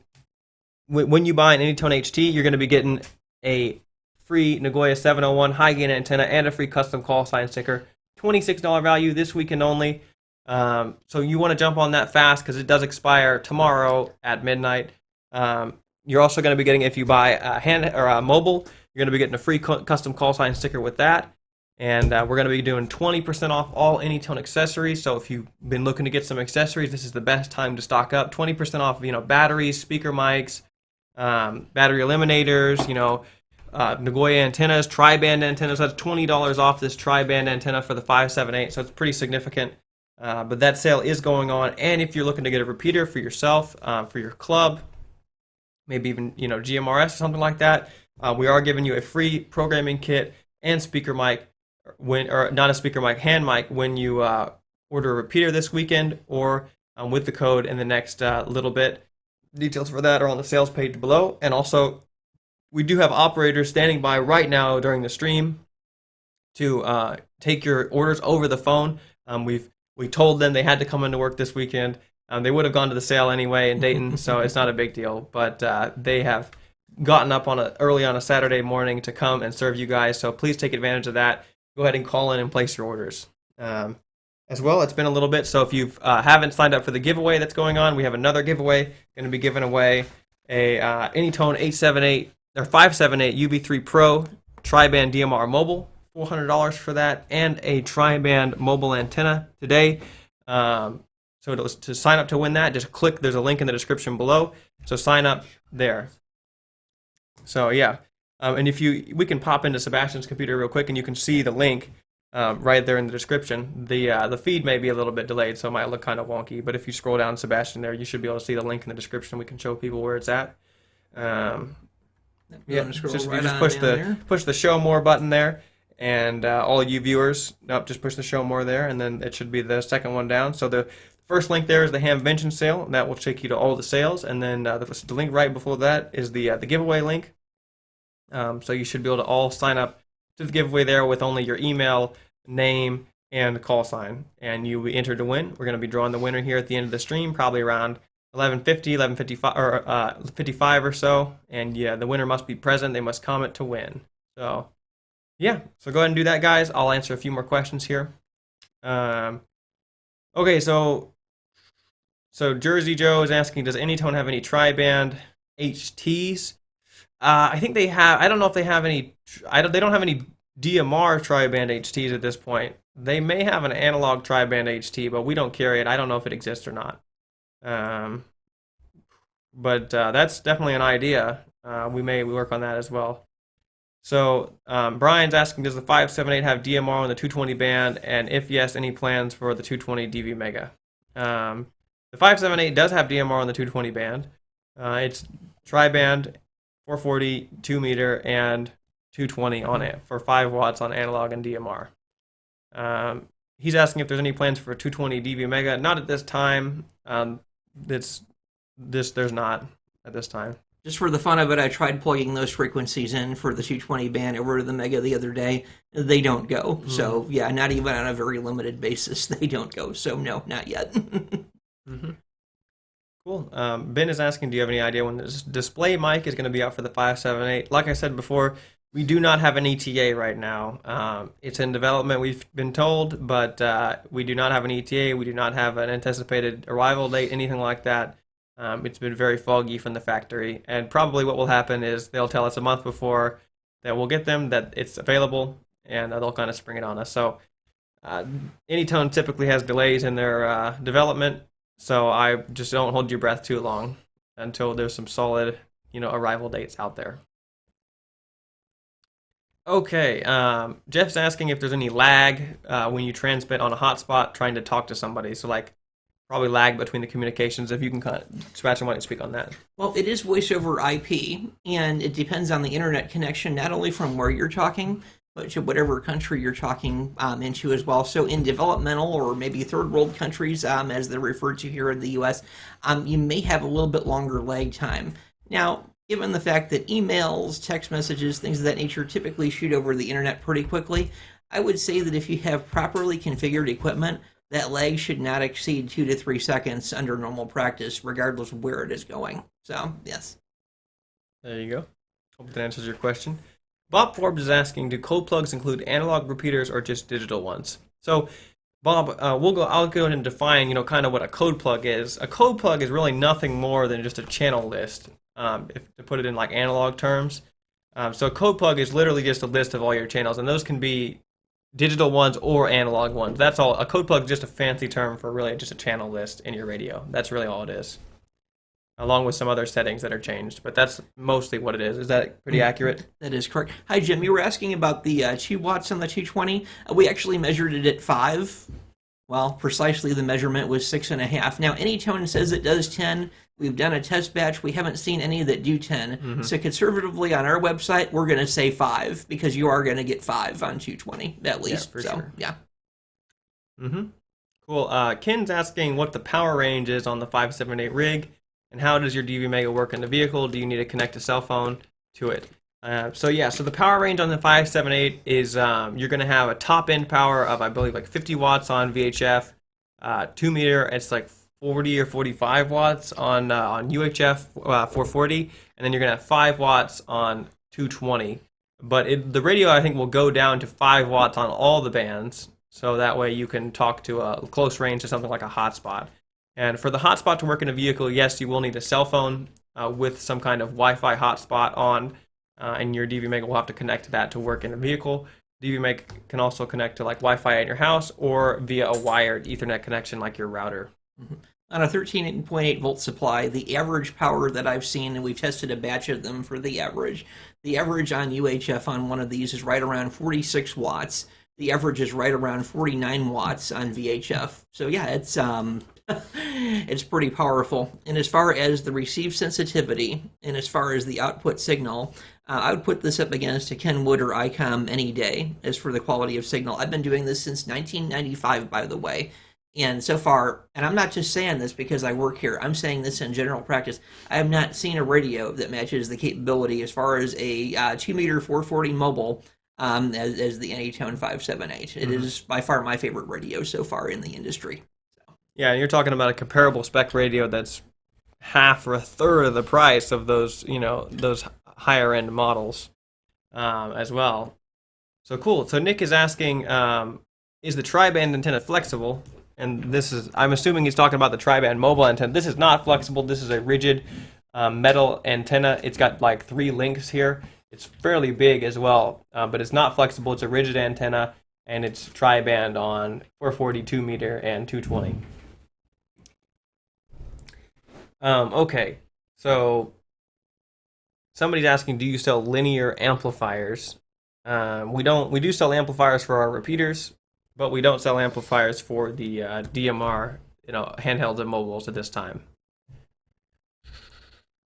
A: when you buy an AnyTone HT, you're going to be getting a free Nagoya 701 high gain antenna and a free custom call sign sticker. $26 value this weekend only. So you want to jump on that fast because it does expire tomorrow at midnight. You're also going to be getting, if you buy a hand or a mobile, you're going to be getting a free custom call sign sticker with that. And we're going to be doing 20% off all AnyTone accessories. So if you've been looking to get some accessories, this is the best time to stock up. 20% off, batteries, speaker mics, battery eliminators, Nagoya antennas, tri-band antennas. That's $20 off this tri-band antenna for the 578. So it's pretty significant. But that sale is going on. And if you're looking to get a repeater for yourself, for your club, maybe even GMRS or something like that, we are giving you a free programming kit and speaker mic, or not a speaker mic, hand mic, when you order a repeater this weekend or with the code in the next little bit. Details for that are on the sales page below. And also, we do have operators standing by right now during the stream to take your orders over the phone. We told them they had to come into work this weekend. They would have gone to the sale anyway in Dayton, so it's not a big deal. But they have gotten up early on a Saturday morning to come and serve you guys. So please take advantage of that. Go ahead and call in and place your orders. As well, it's been a little bit, so if you haven't signed up for the giveaway that's going on, we have another giveaway. Going to be giving away a AnyTone 878 or 578 UV3 Pro tri-band DMR mobile, $400 for that, and a tri-band mobile antenna today. So to sign up to win that, just click. There's a link in the description below. So sign up there. So yeah, and we can pop into Sebastian's computer real quick, and you can see the link. Right there in the description. The feed may be a little bit delayed, so it might look kind of wonky, but if you scroll down Sebastian there, you should be able to see the link in the description. We can show people where it's at. Just push the show more button there, and all you viewers, just push the show more there, and then it should be the second one down. So the first link there is the Hamvention Sale, and that will take you to all the sales, and then the link right before that is the giveaway link. So you should be able to all sign up to the giveaway there with only your email, name, and call sign, and you will be entered to win. We're going to be drawing the winner here at the end of the stream, probably around 11:55 or 55 or so. And yeah, the winner must be present. They must comment to win. So yeah, so go ahead and do that, guys. I'll answer a few more questions here. Okay, so Jersey Joe is asking, does AnyTone have any tri-band HTs? I think they have. I don't know if they have any. They don't have any DMR tri-band HTs at this point. They may have an analog tri-band HT, but we don't carry it. I don't know if it exists or not. But that's definitely an idea. We may work on that as well. So Brian's asking, does the 578 have DMR on the 220 band? And if yes, any plans for the 220 DV Mega? The 578 does have DMR on the 220 band. It's tri-band, 440, 2 meter, and 220 on it for 5 watts on analog and DMR. He's asking if there's any plans for 220 DV Mega. Not at this time. There's not at this time.
B: Just for the fun of it, I tried plugging those frequencies in for the 220 band over to the Mega the other day. They don't go. So, yeah, not even on a very limited basis, they don't go. So, no, not yet.
A: Cool. Ben is asking, do you have any idea when this display mic is going to be out for the 578? Like I said before, we do not have an ETA right now. It's in development, we've been told, but we do not have an ETA. We do not have an anticipated arrival date, anything like that. It's been very foggy from the factory, and probably what will happen is they'll tell us a month before that we'll get them, that it's available, and they'll kind of spring it on us. So AnyTone typically has delays in their development, so I just don't hold your breath too long until there's some solid, arrival dates out there. Okay, Jeff's asking if there's any lag when you transmit on a hotspot trying to talk to somebody. So like probably lag between the communications, if you can kind of scratch and want to speak on that.
B: Well, it is voice over IP, and it depends on the internet connection, not only from where you're talking, but to whatever country you're talking into as well. So in developmental or maybe third world countries, as they're referred to here in the US, you may have a little bit longer lag time. Now, given the fact that emails, text messages, things of that nature typically shoot over the internet pretty quickly, I would say that if you have properly configured equipment, that lag should not exceed 2 to 3 seconds under normal practice, regardless of where it is going. So, yes.
A: There you go. Hope that answers your question. Bob Forbes is asking, do code plugs include analog repeaters or just digital ones? So, Bob, I'll go ahead and define, kind of what a code plug is. A code plug is really nothing more than just a channel list, if to put it in like analog terms. So a code plug is literally just a list of all your channels, and those can be digital ones or analog ones. That's all. A code plug is just a fancy term for really just a channel list in your radio. That's really all it is, along with some other settings that are changed. But that's mostly what it is. Is that pretty accurate?
B: That is correct. Hi, Jim. You were asking about the 2 watts on the 220. We actually measured it at 5. Well, precisely the measurement was 6.5. Now, AnyTone says it does 10. We've done a test batch. We haven't seen any that do 10. So conservatively on our website, we're going to say 5 because you are going to get 5 on 220 at least.
A: Yeah, for
B: so,
A: sure.
B: Yeah.
A: Cool. Ken's asking what the power range is on the 578 rig, and how does your DV Mega work in the vehicle? Do you need to connect a cell phone to it? So the power range on the 578 is you're going to have a top end power of, I believe, like 50 watts on VHF, 2 meter. It's like 40 or 45 watts on UHF 440, and then you're going to have 5 watts on 220. But the radio, I think, will go down to 5 watts on all the bands, so that way you can talk to a close range to something like a hotspot. And for the hotspot to work in a vehicle, yes, you will need a cell phone with some kind of Wi-Fi hotspot on. And your DV Mega will have to connect to that to work in a vehicle. DV Mega can also connect to like Wi-Fi at your house or via a wired Ethernet connection like your router.
B: On a 13.8 volt supply, the average power that I've seen, and we've tested a batch of them for the average on UHF on one of these is right around 46 watts. The average is right around 49 watts on VHF. So yeah, it's it's pretty powerful. And as far as the receive sensitivity and as far as the output signal, I would put this up against a Kenwood or ICOM any day as for the quality of signal. I've been doing this since 1995, by the way. And so far, and I'm not just saying this because I work here, I'm saying this in general practice, I have not seen a radio that matches the capability as far as a 2 meter 440 mobile as the AnyTone 578. It is by far my favorite radio so far in the industry.
A: Yeah, and you're talking about a comparable spec radio that's half or a third of the price of those, those higher end models as well. So cool. So Nick is asking, is the tri-band antenna flexible? And this is, I'm assuming he's talking about the tri-band mobile antenna. This is not flexible. This is a rigid metal antenna. It's got like 3 links here. It's fairly big as well, but it's not flexible. It's a rigid antenna, and it's tri-band on 440, 2 meter, and 220. Okay, so somebody's asking, do you sell linear amplifiers? We don't. We do sell amplifiers for our repeaters, but we don't sell amplifiers for the DMR, handhelds and mobiles at this time.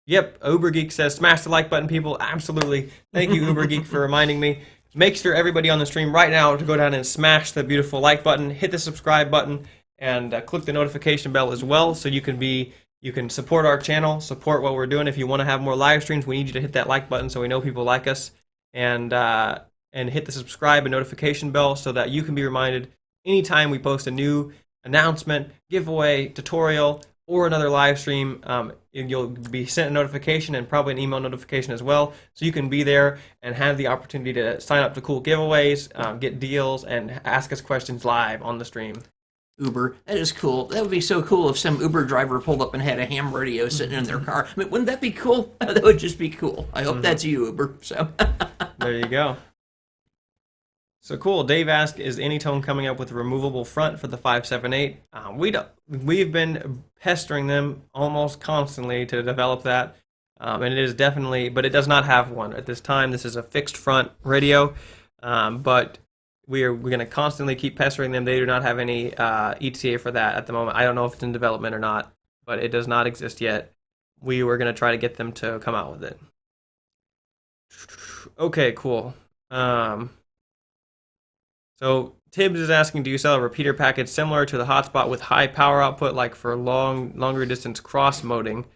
A: Yep, Uber Geek says, smash the like button, people. Absolutely. Thank you, Uber Geek, for reminding me. Make sure everybody on the stream right now to go down and smash the beautiful like button, hit the subscribe button, and click the notification bell as well, so you can be You can support our channel, support what we're doing. If you want to have more live streams, we need you to hit that like button so we know people like us, and hit the subscribe and notification bell so that you can be reminded anytime we post a new announcement, giveaway, tutorial, or another live stream. You'll be sent a notification and probably an email notification as well, so you can be there and have the opportunity to sign up to cool giveaways, get deals, and ask us questions live on the stream.
B: Uber, that is cool. That would be so cool if some Uber driver pulled up and had a ham radio sitting in their car. I mean, wouldn't that be cool? That would just be cool. I hope that's you, Uber. So
A: there you go. So cool. Dave asked, is AnyTone coming up with a removable front for the 578? We've been pestering them almost constantly to develop that, and it is definitely, but it does not have one at this time. This is a fixed front radio, but we're going to constantly keep pestering them. They do not have any ETA for that at the moment. I don't know if it's in development or not, but it does not exist yet. We were going to try to get them to come out with it. Okay, cool. So Tibbs is asking, do you sell a repeater package similar to the Hotspot with high power output, like for longer distance cross moding?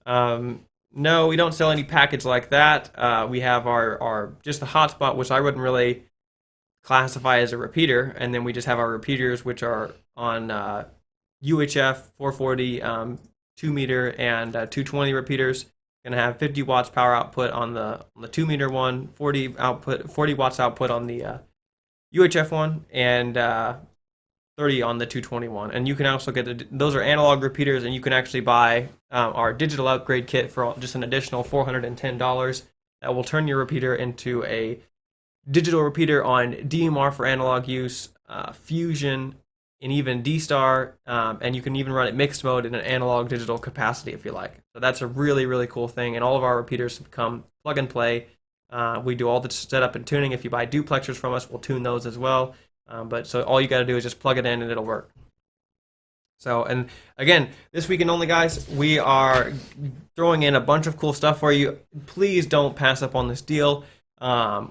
A: No, we don't sell any package like that. We have our just the Hotspot, which I wouldn't really classify as a repeater, and then we just have our repeaters, which are on UHF 440, 2 meter, and 220 repeaters. Going to have 50 watts power output on the 2 meter one, 40 watts output on the UHF one, and 30 on the 221. And you can also get those are analog repeaters, and you can actually buy our digital upgrade kit for just an additional $410. That will turn your repeater into a digital repeater on DMR for analog use, Fusion, and even D-Star, and you can even run it mixed mode in an analog digital capacity if you like. So that's a really, really cool thing, and all of our repeaters come plug and play. We do all the setup and tuning. If you buy duplexers from us, we'll tune those as well. But so all you got to do is just plug it in and it'll work. So, and again, this weekend only, guys, we are throwing in a bunch of cool stuff for you. Please don't pass up on this deal.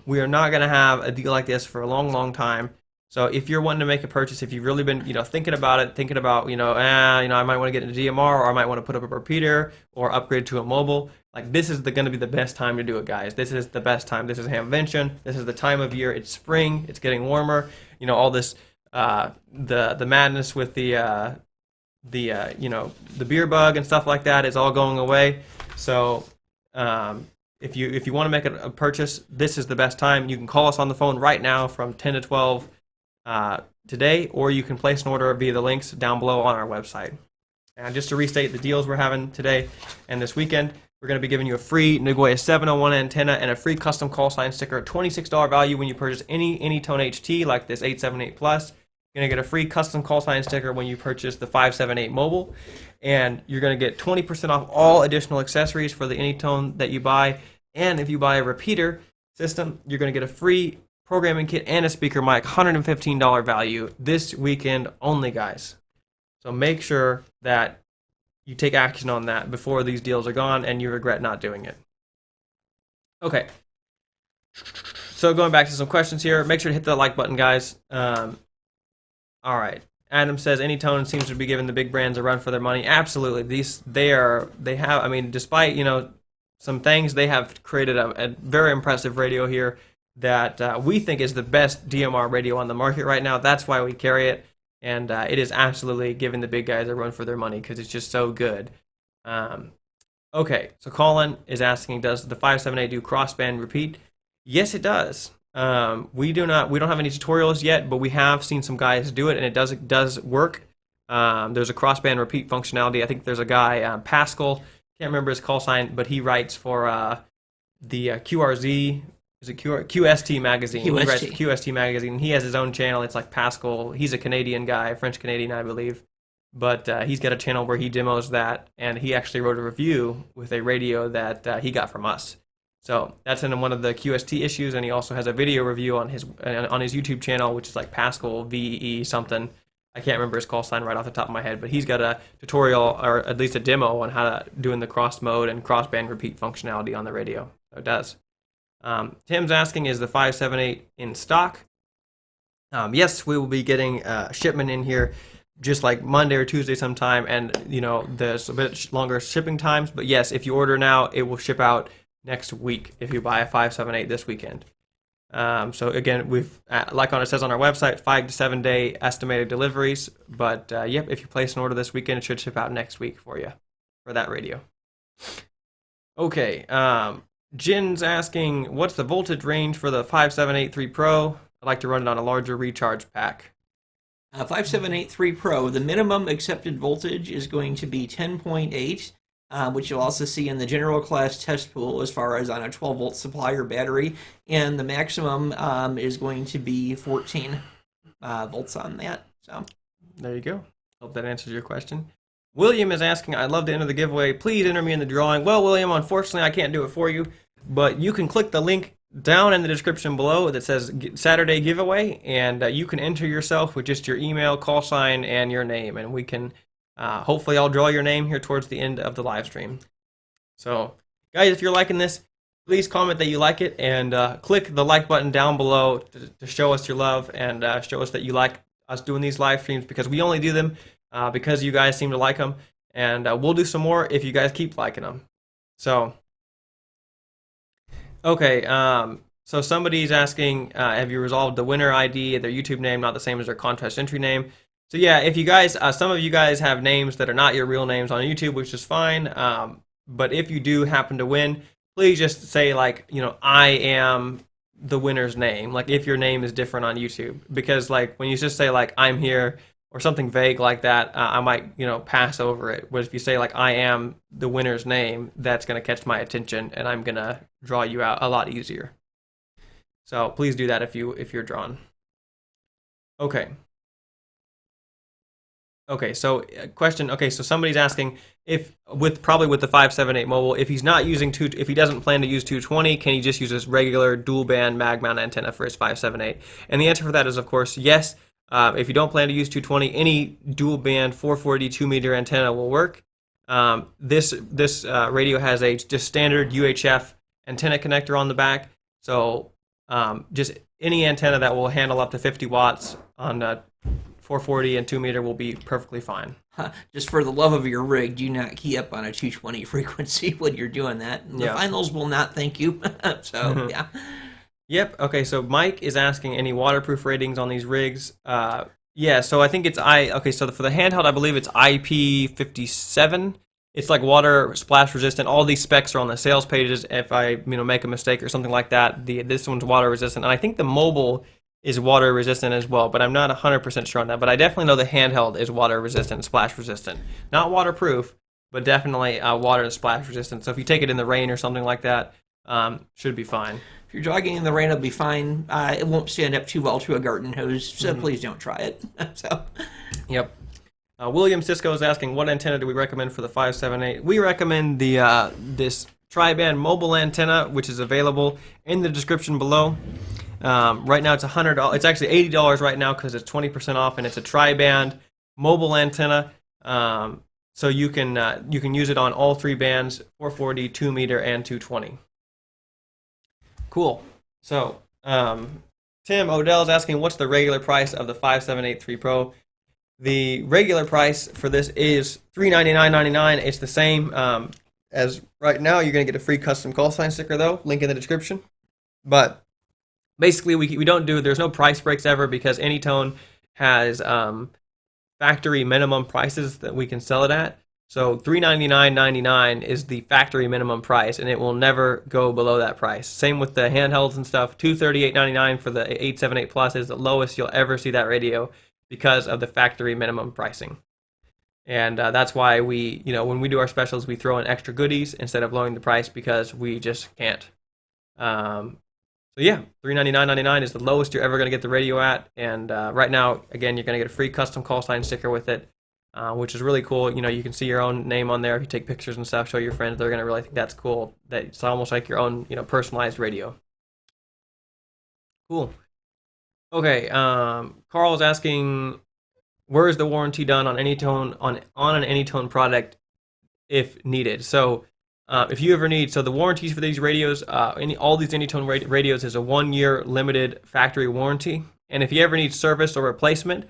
A: We are not going to have a deal like this for a long, long time. So if you're wanting to make a purchase, if you've really been, thinking about it, I might want to get into DMR, or I might want to put up a repeater or upgrade to a mobile, like this is going to be the best time to do it, guys. This is the best time. This is Hamvention. This is the time of year. It's spring. It's getting warmer. All this, the madness with the beer bug and stuff like that is all going away. So, if you want to make a purchase, this is the best time. You can call us on the phone right now from 10 to 12 today, or you can place an order via the links down below on our website. And just to restate the deals we're having today and this weekend, we're going to be giving you a free Nagoya 701 antenna and a free custom call sign sticker, a $26 value when you purchase any AnyTone HT like this 878 Plus. You're going to get a free custom call sign sticker when you purchase the 578 mobile, and you're going to get 20% off all additional accessories for the AnyTone that you buy. And if you buy a repeater system, you're going to get a free programming kit and a speaker mic, $115 value this weekend only, guys. So make sure that you take action on that before these deals are gone and you regret not doing it. Okay. So going back to some questions here, make sure to hit the like button, guys. All right. Adam says AnyTone seems to be giving the big brands a run for their money. Absolutely. Despite, some things, they have created a very impressive radio here that we think is the best DMR radio on the market right now. That's why we carry it. And it is absolutely giving the big guys a run for their money because it's just so good. Okay, so Colin is asking, does the 578 do crossband repeat? Yes, it does. We don't have any tutorials yet, but we have seen some guys do it, and it does work. There's a crossband repeat functionality. I think there's a guy, Pascal, can't remember his call sign, but he writes for the QRZ. Is it QST magazine?
B: QST.
A: He writes for QST magazine. He has his own channel. It's like Pascal. He's a Canadian guy, French Canadian, I believe. But he's got a channel where he demos that, and he actually wrote a review with a radio that he got from us. So that's in one of the QST issues, and he also has a video review on his YouTube channel, which is like Pascal VE something. I can't remember his call sign right off the top of my head, but he's got a tutorial, or at least a demo, on how to doing the cross mode and crossband repeat functionality on the radio. So it does. Tim's asking, is the 578 in stock? Yes, we will be getting a shipment in here just like Monday or Tuesday sometime, and there's a bit longer shipping times. But yes, if you order now, it will ship out next week if you buy a 578 this weekend. So again, we've like it says on our website, 5 to 7 day estimated deliveries. But yep, if you place an order this weekend, it should ship out next week for you for that radio. Okay, Jin's asking, what's the voltage range for the 5783 Pro? I'd like to run it on a larger recharge pack.
B: 5783 Pro, the minimum accepted voltage is going to be 10.8, which you'll also see in the general class test pool as far as on a 12-volt supply or battery, and the maximum is going to be 14 volts on that. So
A: there you go. Hope that answers your question. William is asking, I'd love to enter the giveaway. Please enter me in the drawing. Well, William, unfortunately, I can't do it for you, but you can click the link down in the description below that says Saturday giveaway, and you can enter yourself with just your email, call sign, and your name, and we can hopefully I'll draw your name here towards the end of the live stream. So guys, if you're liking this, please comment that you like it, and click the like button down below to show us your love, and show us that you like us doing these live streams, because we only do them because you guys seem to like them, and we'll do some more if you guys keep liking them. So okay, so somebody's asking, have you resolved the winner ID, their YouTube name not the same as their contest entry name? So yeah, if you guys, some of you guys have names that are not your real names on YouTube, which is fine. But if you do happen to win, please just say like, I am the winner's name. Like if your name is different on YouTube, because like when you just say like I'm here or something vague like that, I might pass over it. But if you say like I am the winner's name, that's gonna catch my attention, and I'm gonna draw you out a lot easier. So please do that if you're drawn. Okay. Okay, so question. Okay, so somebody's asking if probably with the 578 mobile, if he's not using if he doesn't plan to use 220, can he just use his regular dual band mag mount antenna for his 578? And the answer for that is of course yes. If you don't plan to use 220, any dual band 440 2-meter antenna will work. This radio has a just standard UHF antenna connector on the back, so just any antenna that will handle up to 50 watts on 440 and 2-meter will be perfectly fine.
B: Just for the love of your rig, do not key up on a 220 frequency when you're doing that. The finals will not thank you. So, yeah.
A: Yep. Okay, so Mike is asking any waterproof ratings on these rigs. Yeah, so I think it's so for the handheld, I believe it's IP57. It's like water splash resistant. All these specs are on the sales pages. If I make a mistake or something like that, this one's water resistant, and I think the mobile is water resistant as well, but I'm not 100% sure on that. But I definitely know the handheld is water resistant, splash resistant. Not waterproof, but definitely water and splash resistant. So if you take it in the rain or something like that, should be fine.
B: If you're jogging in the rain, it'll be fine. It won't stand up too well to a garden hose, so please don't try it. So,
A: yep. William Cisco is asking, what antenna do we recommend for the 578? We recommend the this tri-band mobile antenna, which is available in the description below. Right now it's $100. It's actually $80 right now because it's 20% off, and it's a tri-band mobile antenna. So you can use it on all three bands: 440, 2-meter, and 220. Cool. So Tim Odell is asking, what's the regular price of the 5783 Pro? The regular price for this is $399.99. It's the same as right now. You're going to get a free custom call sign sticker though. Link in the description. But basically, we don't there's no price breaks ever, because AnyTone has factory minimum prices that we can sell it at. So $399.99 is the factory minimum price, and it will never go below that price. Same with the handhelds and stuff. $238.99 for the 878 Plus is the lowest you'll ever see that radio, because of the factory minimum pricing. And that's why we, when we do our specials, we throw in extra goodies instead of lowering the price, because we just can't. So yeah, $399.99 is the lowest you're ever going to get the radio at. And right now, again, you're going to get a free custom call sign sticker with it, which is really cool. You can see your own name on there. If you take pictures and stuff, show your friends, they're going to really think that's cool. That it's almost like your own, personalized radio. Cool. Okay, Carl is asking, where is the warranty done on AnyTone on an AnyTone product if needed? So if you ever need, so the warranties for these radios, all these AnyTone radios is a 1-year limited factory warranty. And if you ever need service or replacement,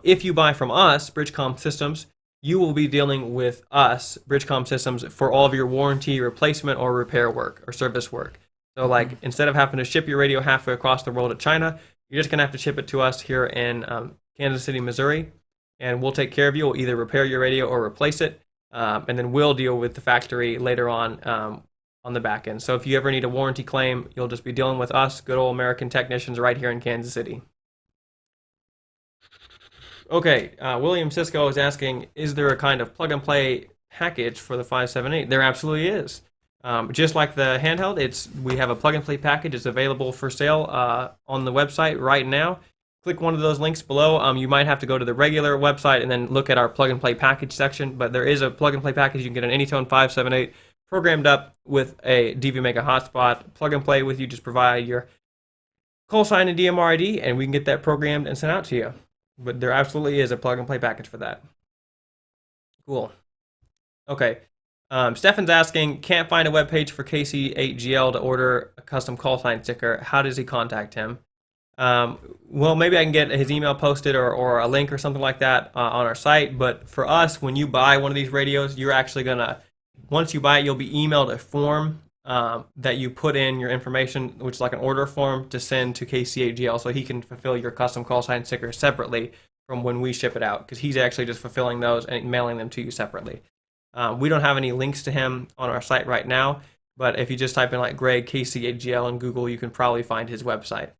A: If you buy from us, BridgeCom Systems, you will be dealing with us, BridgeCom Systems, for all of your warranty, replacement, or repair work or service work. So like instead of having to ship your radio halfway across the world to China, you're just going to have to ship it to us here in Kansas City, Missouri, and we'll take care of you. We'll either repair your radio or replace it, and then we'll deal with the factory later on the back end. So if you ever need a warranty claim, you'll just be dealing with us, good old American technicians right here in Kansas City. Okay, William Cisco is asking, is there a kind of plug-and-play package for the 578? There absolutely is. Just like the handheld, we have a plug-and-play package. It's available for sale on the website right now. Click one of those links below. You might have to go to the regular website and then look at our plug-and-play package section, but there is a plug-and-play package. You can get an AnyTone 578 programmed up with a DV Mega hotspot. Plug and play with you. Just provide your call sign and DMR ID, and we can get that programmed and sent out to you. But there absolutely is a plug and play package for that. Cool. Okay. Stefan's asking, can't find a web page for KC8GL to order a custom call sign sticker. How does he contact him? Well, maybe I can get his email posted or a link or something like that on our site. But for us, when you buy one of these radios, you're actually going to, once you buy it, you'll be emailed a form that you put in your information, which is like an order form to send to KC8GL, so he can fulfill your custom call sign sticker separately from when we ship it out, because he's actually just fulfilling those and mailing them to you separately. We don't have any links to him on our site right now, but if you just type in like Greg KC8GL in Google, you can probably find his website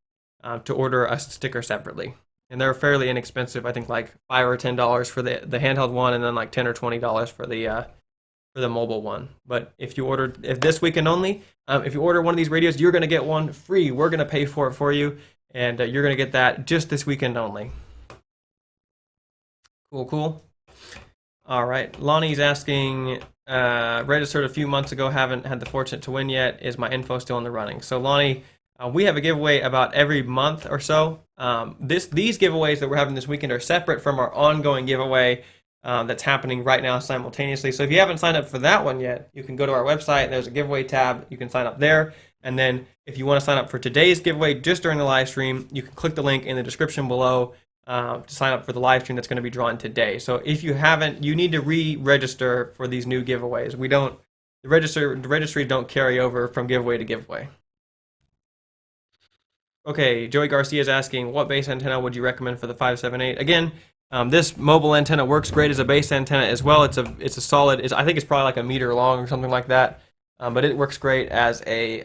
A: to order a sticker separately. And they're fairly inexpensive. I think like $5 or $10 for the handheld one, and then like $10 or $20 for the mobile one. But if this weekend only, if you order one of these radios, you're going to get one free. We're going to pay for it for you, and you're going to get that just this weekend only. Cool. All right. Lonnie's asking, registered a few months ago, haven't had the fortune to win yet. Is my info still in the running? So Lonnie, we have a giveaway about every month or so. These giveaways that we're having this weekend are separate from our ongoing giveaway that's happening right now simultaneously. So if you haven't signed up for that one yet, you can go to our website. There's a giveaway tab. You can sign up there. And then if you want to sign up for today's giveaway just during the live stream, you can click the link in the description below to sign up for the live stream that's going to be drawn today. So if you haven't, you need to re-register for these new giveaways. The registry don't carry over from giveaway to giveaway. Okay, Joey Garcia is asking, what base antenna would you recommend for the 578? Again, this mobile antenna works great as a base antenna as well. It's a solid. I think it's probably like a meter long or something like that, but it works great as a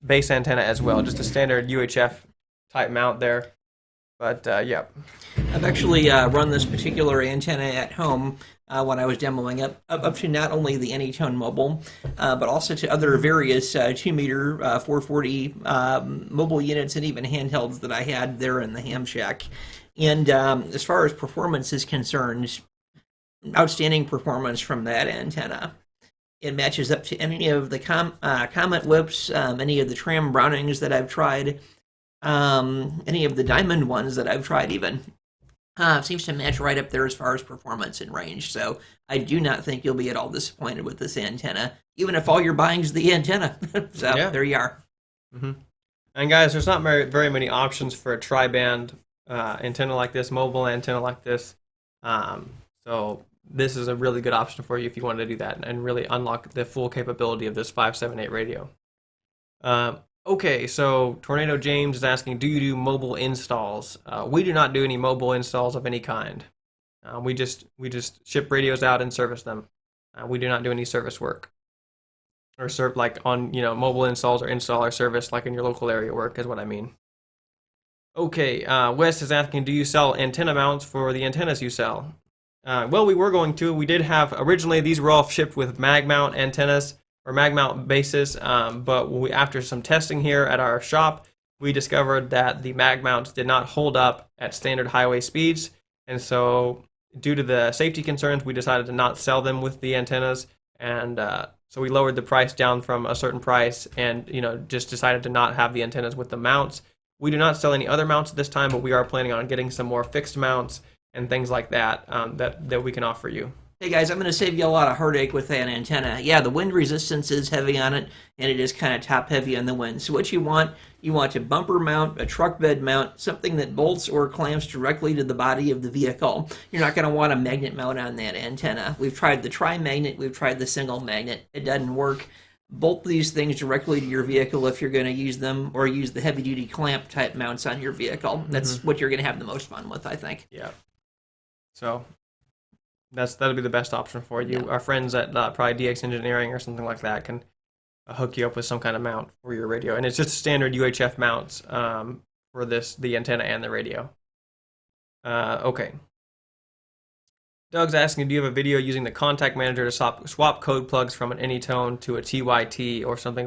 A: base antenna as well. Just a standard UHF type mount there. But yeah,
B: I've actually run this particular antenna at home when I was demoing up to not only the AnyTone mobile, but also to other various 2-meter 440 mobile units and even handhelds that I had there in the ham shack. And as far as performance is concerned, outstanding performance from that antenna. It matches up to any of the Comet Whips, any of the Tram Brownings that I've tried, any of the Diamond ones that I've tried even. Seems to match right up there as far as performance and range. So I do not think you'll be at all disappointed with this antenna, even if all you're buying is the antenna. So yeah. There you are.
A: Mm-hmm. And guys, there's not very many options for a tri-band antenna like this, mobile antenna like this. So this is a really good option for you if you want to do that and really unlock the full capability of this 578 radio. Okay, so Tornado James is asking, do you do mobile installs? We do not do any mobile installs of any kind. We just ship radios out and service them. We do not do any service work or serve like on mobile installs or installer service like in your local area work is what I mean. Okay, Wes is asking, do you sell antenna mounts for the antennas you sell? Well, we were going to. We did have originally these were all shipped with mag mount antennas or mag mount bases, but after some testing here at our shop, we discovered that the mag mounts did not hold up at standard highway speeds, and so due to the safety concerns, we decided to not sell them with the antennas, and so we lowered the price down from a certain price, and just decided to not have the antennas with the mounts. We do not sell any other mounts at this time, but we are planning on getting some more fixed mounts and things like that that we can offer you.
B: Hey guys, I'm going to save you a lot of heartache with that antenna. Yeah, the wind resistance is heavy on it, and it is kind of top heavy on the wind. So what you want a bumper mount, a truck bed mount, something that bolts or clamps directly to the body of the vehicle. You're not going to want a magnet mount on that antenna. We've tried the tri-magnet, we've tried the single magnet. It doesn't work. Bolt these things directly to your vehicle if you're going to use them, or use the heavy-duty clamp type mounts on your vehicle. That's what you're going to have the most fun with, I think.
A: Yeah. So that'll be the best option for you.
B: Yeah.
A: Our friends at probably DX Engineering or something like that can hook you up with some kind of mount for your radio, and it's just standard UHF mounts for the antenna and the radio. Okay. Doug's asking, do you have a video using the contact manager to swap code plugs from an AnyTone to a TYT or something?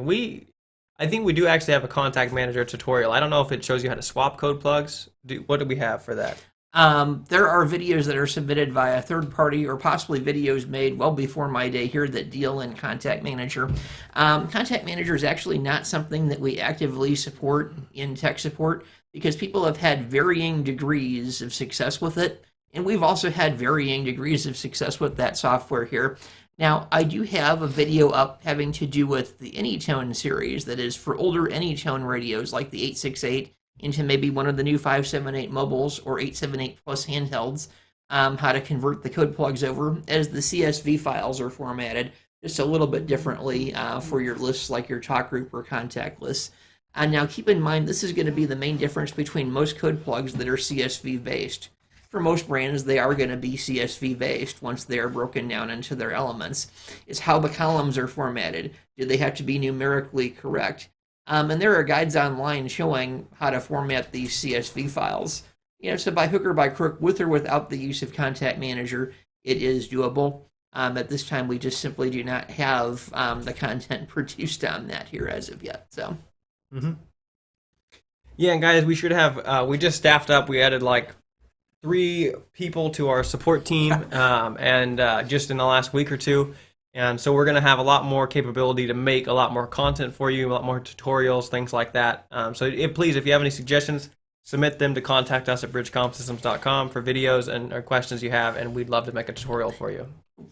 A: I think we do actually have a contact manager tutorial. I don't know if it shows you how to swap code plugs. What do we have for that?
B: There are videos that are submitted via third party, or possibly videos made well before my day here, that deal in Contact Manager. Contact Manager is actually not something that we actively support in tech support, because people have had varying degrees of success with it, and we've also had varying degrees of success with that software here. Now, I do have a video up having to do with the AnyTone series that is for older AnyTone radios like the 868 into maybe one of the new 578 mobiles or 878 plus handhelds, how to convert the code plugs over as the CSV files are formatted just a little bit differently for your lists like your talk group or contact lists. And now keep in mind, this is going to be the main difference between most code plugs that are CSV based. For most brands, they are going to be CSV based once they are broken down into their elements. It's how the columns are formatted. Do they have to be numerically correct? And there are guides online showing how to format these CSV files. So by hook or by crook, with or without the use of Contact Manager, it is doable. At this time, we just simply do not have the content produced on that here as of yet. So.
A: Yeah, and guys, we should have. We just staffed up. We added like 3 people to our support team, and just in the last week or two. And so we're going to have a lot more capability to make a lot more content for you, a lot more tutorials, things like that. Please, if you have any suggestions, submit them to contact us at bridgecomsystems.com for videos or questions you have, and we'd love to make a tutorial for you.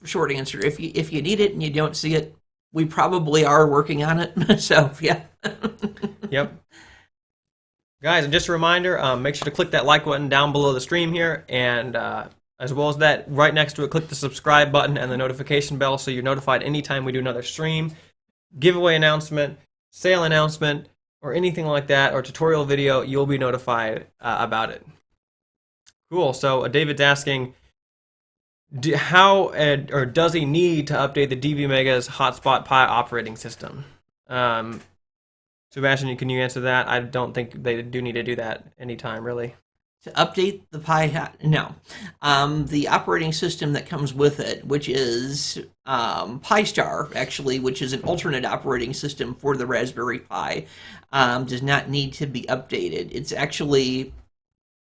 B: Short answer, if you need it and you don't see it, we probably are working on it. So, yeah.
A: Yep. Guys, and just a reminder, make sure to click that like button down below the stream here, and as well as that, right next to it, click the subscribe button and the notification bell so you're notified anytime we do another stream, giveaway announcement, sale announcement, or anything like that, or tutorial video. You'll be notified about it. Cool. So David's asking, how or does he need to update the DV Mega's Hotspot Pi operating system? Sebastian, can you answer that? I don't think they do need to do that anytime, really.
B: To update the Pi Hat, no. The operating system that comes with it, which is Pi-Star, actually, which is an alternate operating system for the Raspberry Pi, does not need to be updated. It's actually,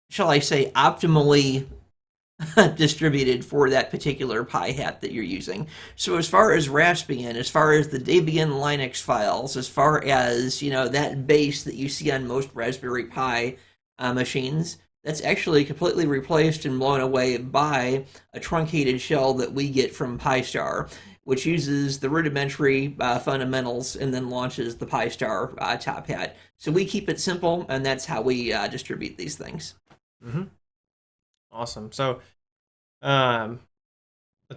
B: shall I say, optimally distributed for that particular Pi Hat that you're using. So as far as Raspbian, as far as the Debian Linux files, as far as, that base that you see on most Raspberry Pi machines, that's actually completely replaced and blown away by a truncated shell that we get from Pi-Star, which uses the rudimentary fundamentals and then launches the Pi-Star top hat. So we keep it simple, and that's how we distribute these things.
A: Awesome. So, let's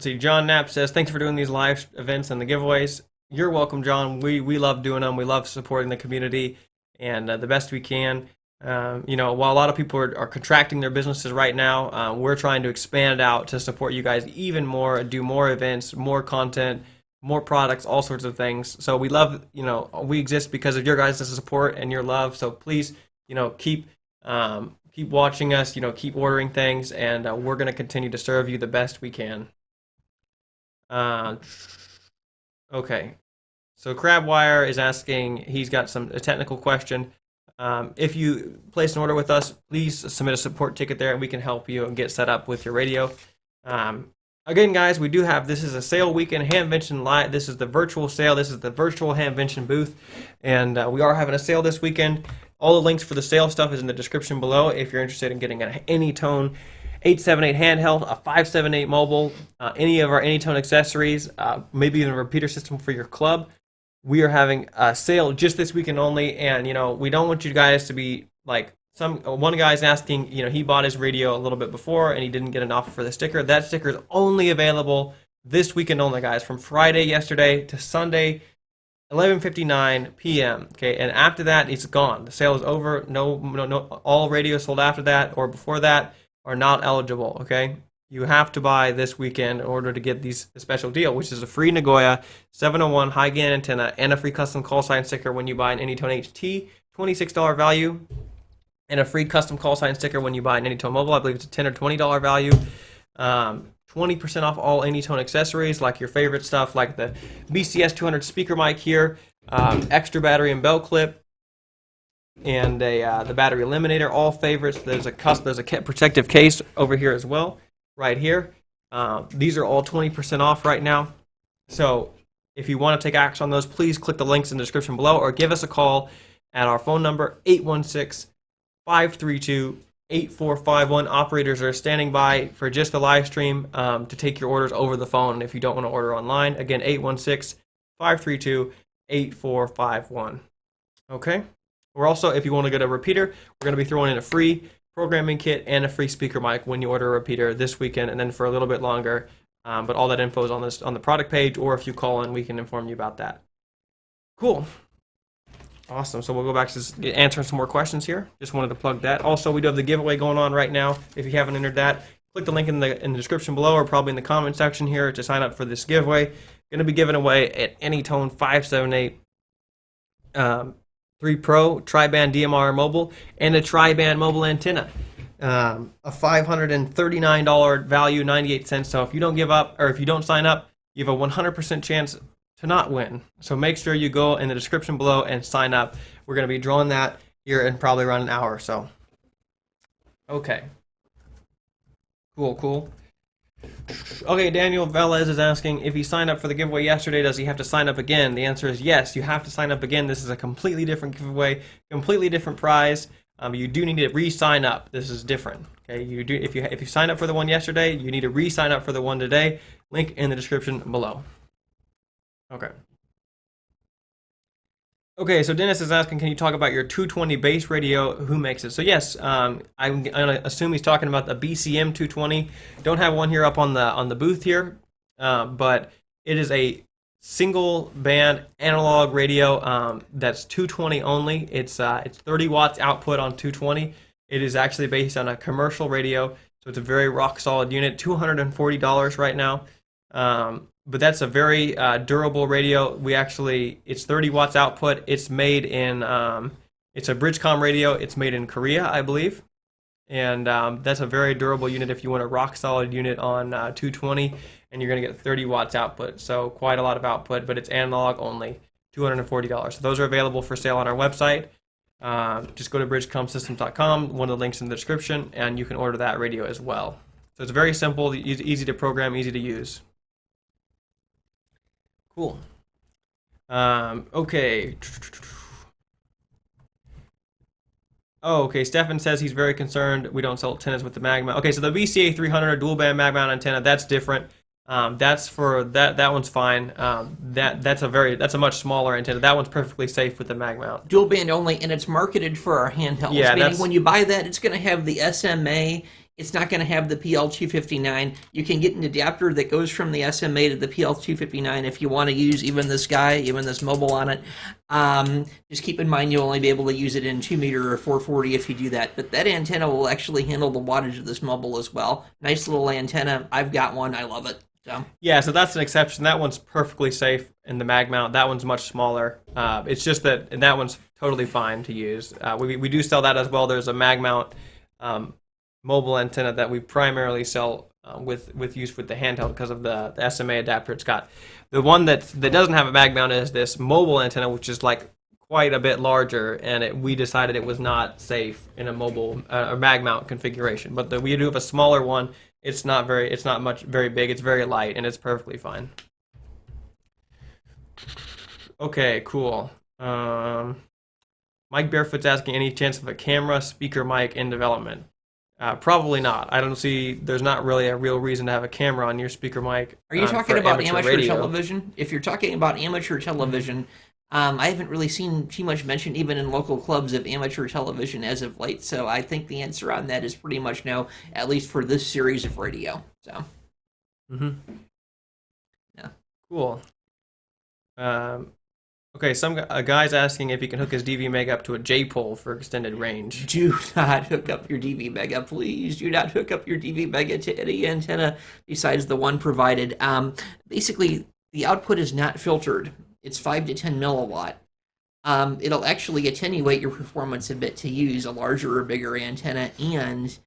A: see. John Knapp says, thanks for doing these live events and the giveaways. You're welcome, John. We love doing them. We love supporting the community, and the best we can. While a lot of people are contracting their businesses right now, we're trying to expand out to support you guys even more, do more events, more content, more products, all sorts of things. So we love, we exist because of your guys' support and your love. So please, keep watching us, keep ordering things, and we're going to continue to serve you the best we can. Okay. So Crabwire is asking, he's got a technical question. If you place an order with us, please submit a support ticket there, and we can help you and get set up with your radio. Again, guys, we do have, this is a sale weekend, Hamvention Live. This is the virtual sale. This is the virtual Hamvention booth, and we are having a sale this weekend. All the links for the sale stuff is in the description below if you're interested in getting an AnyTone 878 handheld, a 578 mobile, any of our AnyTone accessories, maybe even a repeater system for your club. We are having a sale just this weekend only, and we don't want you guys to be like one guy's asking, he bought his radio a little bit before and he didn't get an offer for the sticker. That sticker is only available this weekend only, guys, from Friday yesterday to Sunday 11:59 p.m. Okay, and after that it's gone. The sale is over. No, all radios sold after that or before that are not eligible. Okay, you have to buy this weekend in order to get the special deal, which is a free Nagoya 701 high gain antenna and a free custom call sign sticker when you buy an AnyTone HT, $26 value, and a free custom call sign sticker when you buy an AnyTone mobile. I believe it's a $10 or $20 value. 20% off all AnyTone accessories, like your favorite stuff, like the BCS 200 speaker mic here, extra battery and belt clip, and the battery eliminator, all favorites. There's a protective case over here as well, right here. These are all 20% off right now. So if you want to take action on those, please click the links in the description below or give us a call at our phone number, 816-532-8451. Operators are standing by for just the live stream to take your orders over the phone if you don't want to order online. Again, 816-532-8451. Okay? We're also, if you want to get a repeater, we're going to be throwing in a free programming kit and a free speaker mic when you order a repeater this weekend and then for a little bit longer. But all that info is on the product page, or if you call in, we can inform you about that. Cool. Awesome. So we'll go back to answering some more questions here. Just wanted to plug that. Also, we do have the giveaway going on right now. If you haven't entered that, click the link in the description below or probably in the comment section here to sign up for this giveaway. Going to be giving away an AnyTone 578 3 Pro tri-band DMR mobile and a tri-band mobile antenna. A $539 value, 98 cents. So if you don't give up, or if you don't sign up, you have a 100% chance to not win. So make sure you go in the description below and sign up. We're going to be drawing that here in probably around an hour or so. Okay. Cool. Okay, Daniel Velez is asking, if he signed up for the giveaway yesterday, does he have to sign up again? The answer is yes, you have to sign up again. This is a completely different giveaway, completely different prize. You do need to re-sign up. This is different. Okay, you do if you signed up for the one yesterday, you need to re-sign up for the one today. Link in the description below. Okay, so Dennis is asking, can you talk about your 220 base radio? Who makes it? So yes, I'm gonna assume he's talking about the BCM 220. Don't have one here up on the booth here, but it is a single band analog radio that's 220 only. It's 30 watts output on 220. It is actually based on a commercial radio, so it's a very rock solid unit. $240 right now. But that's a very durable radio. It's 30 watts output. It's made in, it's a BridgeCom radio. It's made in Korea, I believe. And that's a very durable unit if you want a rock solid unit on 220, and you're going to get 30 watts output. So quite a lot of output, but it's analog only, $240. So those are available for sale on our website. Just go to bridgecomsystems.com, one of the links in the description, and you can order that radio as well. So it's very simple, easy to program, easy to use. Cool. Okay. Oh, okay. Stefan says he's very concerned we don't sell antennas with the mag mount. Okay, so the BCA 300 dual band mag mount antenna, that's different. That's for that one's fine. That's a much smaller antenna. That one's perfectly safe with the mag mount.
B: Dual band only, and it's marketed for our handhelds.
A: Yeah,
B: meaning when you buy that, it's going to have the SMA. It's not going to have the PL259. You can get an adapter that goes from the SMA to the PL259 if you want to use even this guy, even this mobile on it. Just keep in mind you'll only be able to use it in 2 meter or 440 if you do that. But that antenna will actually handle the wattage of this mobile as well. Nice little antenna. I've got one. I love it. So. Yeah,
A: so that's an exception. That one's perfectly safe in the mag mount. That one's much smaller. It's just that that one's totally fine to use. We do sell that as well. There's a mag mount mobile antenna that we primarily sell with use with the handheld because of the SMA adapter it's got. The one that doesn't have a mag mount is this mobile antenna, which is like quite a bit larger, and we decided it was not safe in a mobile mag mount configuration. But we do have a smaller one. It's not very big. It's very light, and it's perfectly fine. Okay, cool. Mike Barefoot's asking, any chance of a camera speaker mic in development? Probably not. I don't see. There's not really a real reason to have a camera on your speaker mic.
B: Are you talking
A: for
B: about amateur
A: radio.
B: television? If you're talking about amateur television, I haven't really seen too much mention, even in local clubs, of amateur television as of late. So I think the answer on that is pretty much no, at least for this series of radio. So. Yeah.
A: Cool. Okay, some guy's asking if he can hook his DV Mega up to a J pole for extended range.
B: Do not hook up your DV Mega, please. Do not hook up your DV Mega to any antenna besides the one provided. Basically, the output is not filtered. It's 5 to 10 milliwatt. It'll actually attenuate your performance a bit to use a larger or bigger antenna, and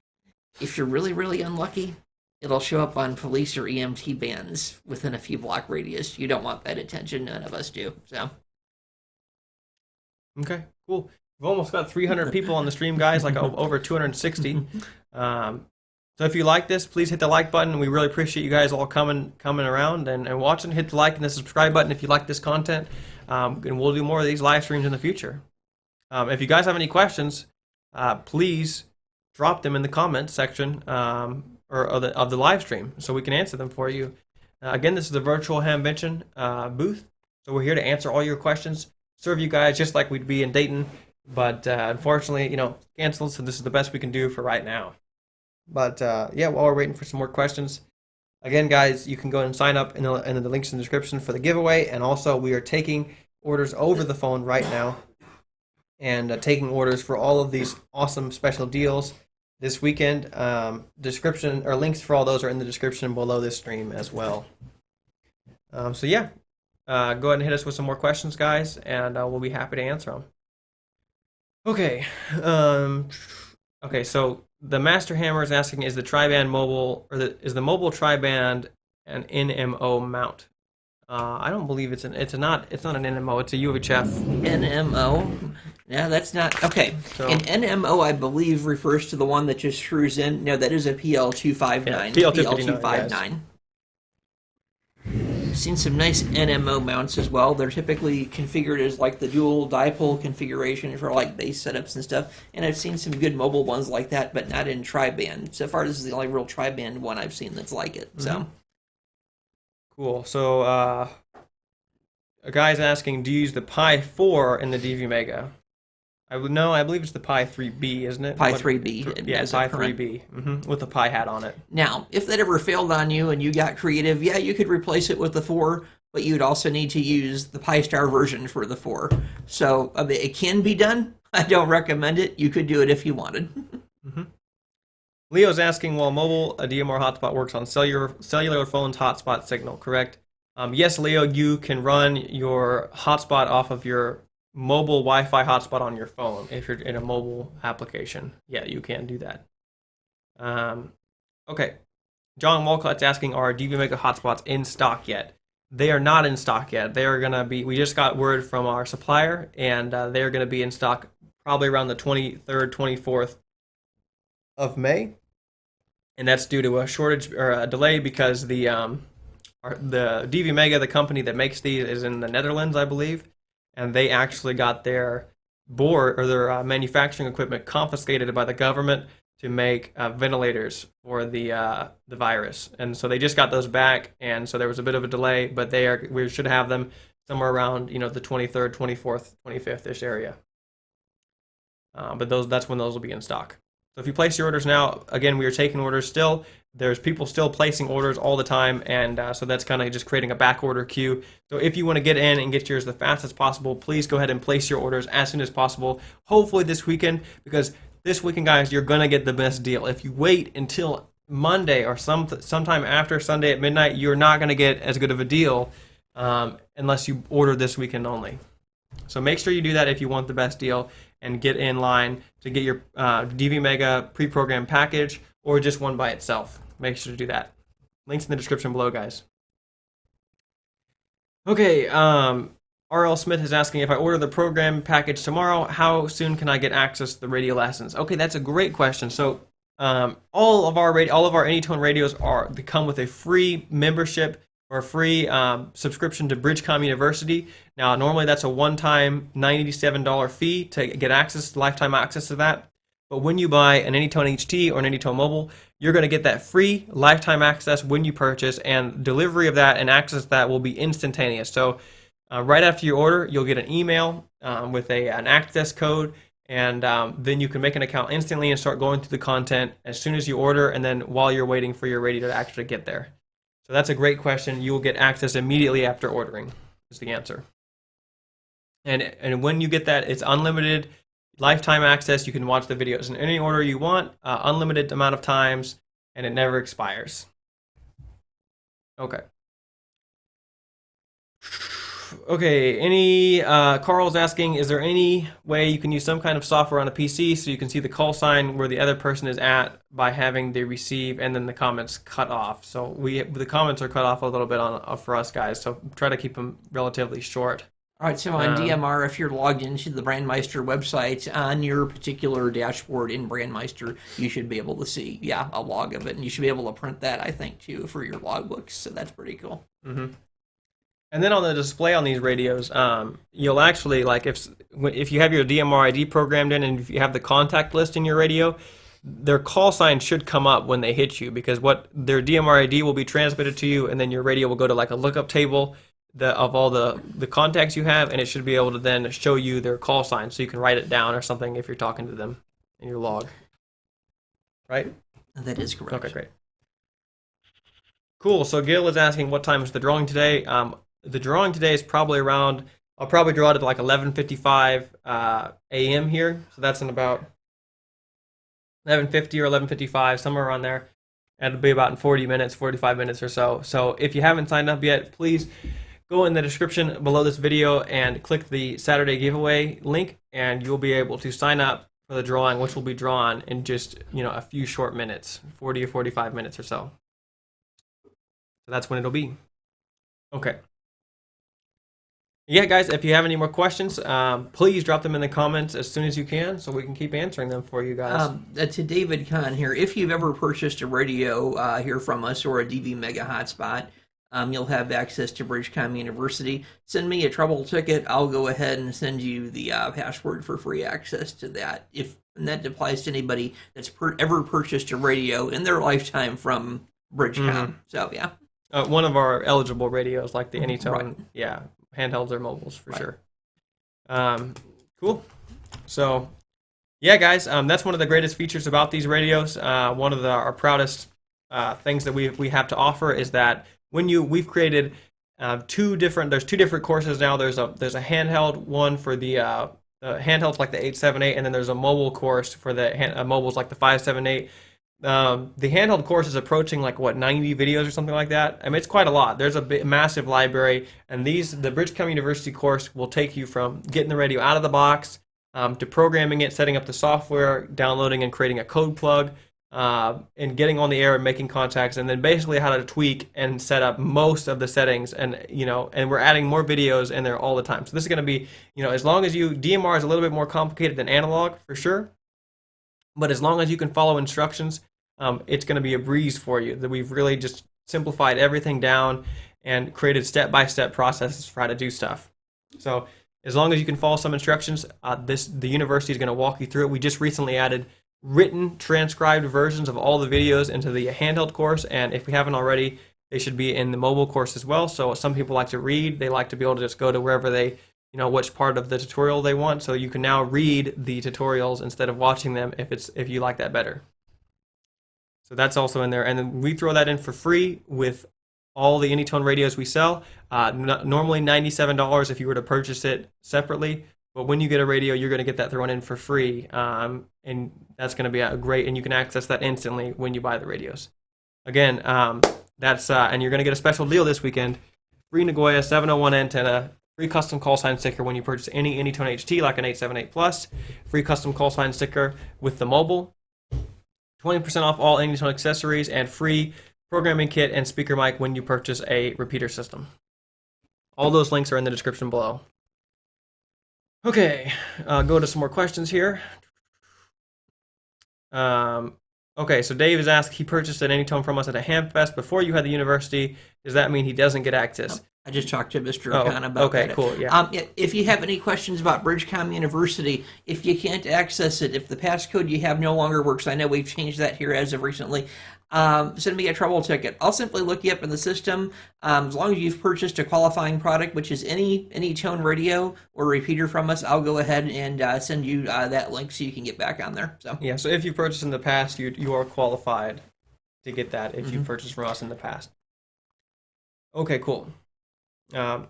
B: if you're really, really unlucky, it'll show up on police or EMT bands within a few block radius. You don't want that attention. None of us do. So.
A: Okay, cool. We've almost got 300 people on the stream, guys, like over 260. So if you like this, please hit the like button. We really appreciate you guys all coming around and watching. Hit the like and the subscribe button if you like this content. And we'll do more of these live streams in the future. If you guys have any questions, please drop them in the comments section of the live stream so we can answer them for you. Again, this is the virtual Hamvention booth. So we're here to answer all your questions, serve you guys just like we'd be in Dayton. But unfortunately, canceled, so this is the best we can do for right now. But yeah, while we're waiting for some more questions, again, guys, you can go and sign up in the links in the description for the giveaway. And also, we are taking orders over the phone right now and taking orders for all of these awesome special deals this weekend. Description or links for all those are in the description below this stream as well. So yeah, go ahead and hit us with some more questions, guys, and we'll be happy to answer them. Okay. Okay, so the Master Hammer is asking, is the tri-band mobile, or is the mobile tri-band an NMO mount? I don't believe it's not an NMO, it's a UHF.
B: NMO? No, that's not. Okay.
A: So,
B: An NMO, I believe, refers to the one that just screws in. No, that is a PL259.
A: Yeah, PL259.
B: Yes. Seen some nice NMO mounts as well. They're typically configured as like the dual dipole configuration for like base setups and stuff. And I've seen some good mobile ones like that, but not in tri-band. So far, this is the only real tri-band one I've seen that's like it. So.
A: Cool. So a guy's asking, do you use the Pi 4 in the DV Mega? I believe it's the Pi 3B, isn't it?
B: Pi 3B.
A: Yeah, Pi 3B, with the Pi hat on it.
B: Now, if that ever failed on you and you got creative, yeah, you could replace it with the 4, but you'd also need to use the Pi Star version for the 4. So it can be done. I don't recommend it. You could do it if you wanted.
A: Leo's asking, while mobile, a DMR hotspot works on cellular phone's hotspot signal, correct? Yes, Leo, you can run your hotspot off of your mobile Wi-Fi hotspot on your phone if you're in a mobile application. Yeah, you can do that. Okay. John Walcott's asking, are DV Mega hotspots in stock yet? They are not in stock yet. They are going to be, we just got word from our supplier, and they're going to be in stock probably around the 23rd, 24th of May. And that's due to a shortage or a delay because the DV Mega, the company that makes these, is in the Netherlands, I believe. And they actually got their board or their manufacturing equipment confiscated by the government to make ventilators for the virus. And so they just got those back, and so there was a bit of a delay, but we should have them somewhere around the 23rd, 24th, 25th-ish area. But that's when those will be in stock. So if you place your orders now, again, we are taking orders still. There's people still placing orders all the time, and so that's kind of just creating a back order queue. So if you want to get in and get yours the fastest as possible, please go ahead and place your orders as soon as possible. Hopefully this weekend, because this weekend, guys, you're going to get the best deal. If you wait until Monday or sometime after Sunday at midnight, you're not going to get as good of a deal unless you order this weekend only. So make sure you do that if you want the best deal and get in line to get your DV Mega pre-programmed package or just one by itself. Make sure to do that. Links in the description below, guys. Okay, R.L. Smith is asking, if I order the program package tomorrow, how soon can I get access to the radio lessons? Okay, that's a great question. So all of our AnyTone radios come with a free membership or a free subscription to BridgeCom University. Now, normally that's a one-time $97 fee to get lifetime access to that. But when you buy an AnyTone HT or an AnyTone Mobile, you're going to get that free lifetime access when you purchase, and delivery of that and access to that will be instantaneous. So right after you order, you'll get an email with an access code, and then you can make an account instantly and start going through the content as soon as you order, and then while you're waiting for your radio to actually get there. So that's a great question. You will get access immediately after ordering, is the answer. And when you get that, it's unlimited lifetime access. You can watch the videos in any order you want, unlimited amount of times, and it never expires. Okay. Okay, Carl's asking, is there any way you can use some kind of software on a PC so you can see the call sign where the other person is at by having the receive and then the comments cut off? So the comments are cut off a little bit for us guys, so try to keep them relatively short.
B: All right, so on DMR, if you're logged into the Brandmeister website, on your particular dashboard in Brandmeister, you should be able to see, a log of it, and you should be able to print that, I think, too, for your logbooks, so that's pretty cool.
A: Mm-hmm. And then on the display on these radios, you'll actually, like, if you have your DMR ID programmed in and if you have the contact list in your radio, their call sign should come up when they hit you, because what their DMR ID will be transmitted to you, and then your radio will go to like a lookup table of all the contacts you have, and it should be able to then show you their call sign so you can write it down or something if you're talking to them in your log. Right?
B: That is correct.
A: Okay, great. Cool. So Gil is asking what time is the drawing today. The drawing today is probably around, I'll probably draw it at like 11:55 a.m. here. So that's in about 11:50 or 11:55, somewhere around there. And it'll be about in 40 minutes, 45 minutes or so. So if you haven't signed up yet, please go in the description below this video and click the Saturday giveaway link, and you'll be able to sign up for the drawing, which will be drawn in just a few short minutes, 40 or 45 minutes or so. So that's when it'll be. Okay. Yeah, guys, if you have any more questions, please drop them in the comments as soon as you can so we can keep answering them for you guys.
B: To David Kahn here, if you've ever purchased a radio here from us or a DV Mega Hotspot, you'll have access to BridgeCom University. Send me a trouble ticket. I'll go ahead and send you the password for free access to that. And that applies to anybody that's ever purchased a radio in their lifetime from BridgeCom. Mm-hmm. So, yeah.
A: One of our eligible radios, like the AnyTone,
B: right.
A: Yeah. Handhelds or mobiles for sure. Cool. So yeah, guys, that's one of the greatest features about these radios. One of our proudest things that we have to offer is that we've created there's two different courses now. There's a handheld one for the handhelds like the 878, and then there's a mobile course for the mobiles like the 578. The handheld course is approaching like 90 videos or something like that. I mean, it's quite a lot. There's a massive library, and the BridgeCom University course will take you from getting the radio out of the box to programming it, setting up the software, downloading and creating a code plug, and getting on the air and making contacts, and then basically how to tweak and set up most of the settings. And and we're adding more videos in there all the time. So this is going to be, as long as DMR is a little bit more complicated than analog for sure. But as long as you can follow instructions, it's going to be a breeze for you. That we've really just simplified everything down and created step-by-step processes for how to do stuff. So as long as you can follow some instructions, the university is going to walk you through it. We just recently added written, transcribed versions of all the videos into the handheld course, and if we haven't already, they should be in the mobile course as well. So some people like to read. They like to be able to just go to wherever they which part of the tutorial they want, so you can now read the tutorials instead of watching them if you like that better. So that's also in there, and then we throw that in for free with all the AnyTone radios we sell. Normally $97 if you were to purchase it separately, but when you get a radio, you're going to get that thrown in for free, and that's going to be great, and you can access that instantly when you buy the radios. Again, that's and you're going to get a special deal this weekend: free Nagoya 701 antenna. Free custom call sign sticker when you purchase any AnyTone HT like an 878 Plus. Free custom call sign sticker with the mobile. 20% off all AnyTone accessories, and free programming kit and speaker mic when you purchase a repeater system. All those links are in the description below. Okay, go to some more questions here. Okay, so Dave has asked, he purchased an AnyTone from us at a Hamfest before you had the university. Does that mean he doesn't get access?
B: I just talked to Mr.
A: Oh,
B: Khan about
A: okay,
B: that.
A: cool, yeah.
B: If you have any questions about BridgeCom University, if you can't access it, if the passcode you have no longer works, I know we've changed that here as of recently, send me a trouble ticket. I'll simply look you up in the system. As long as you've purchased a qualifying product, which is any tone radio or repeater from us, I'll go ahead and send you that link so you can get back on there. So
A: Yeah, so if you purchased in the past, you are qualified to get that if you purchased from us in the past. Okay, cool. All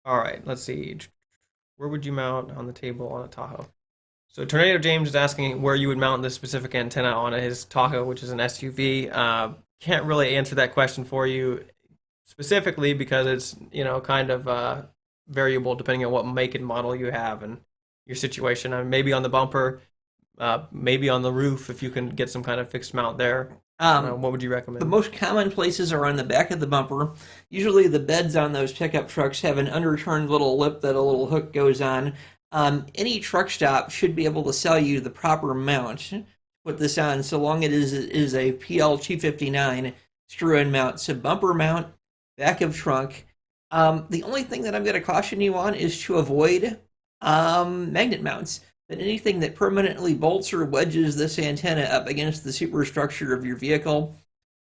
A: right, let's see. Where would you mount on the table on a Tahoe? So Tornado James is asking where you would mount this specific antenna on his Tahoe, which is an SUV. Can't really answer that question for you specifically because it's kind of variable depending on what make and model you have and your situation. Maybe on the bumper, maybe on the roof if you can get some kind of fixed mount there. What would you recommend?
B: The most common places are on the back of the bumper. Usually the beds on those pickup trucks have an underturned little lip that a little hook goes on. Any truck stop should be able to sell you the proper mount to put this on, so long it is a PL259 screw-in mount. So bumper mount, back of trunk. The only thing that I'm going to caution you on is to avoid magnet mounts. But anything that permanently bolts or wedges this antenna up against the superstructure of your vehicle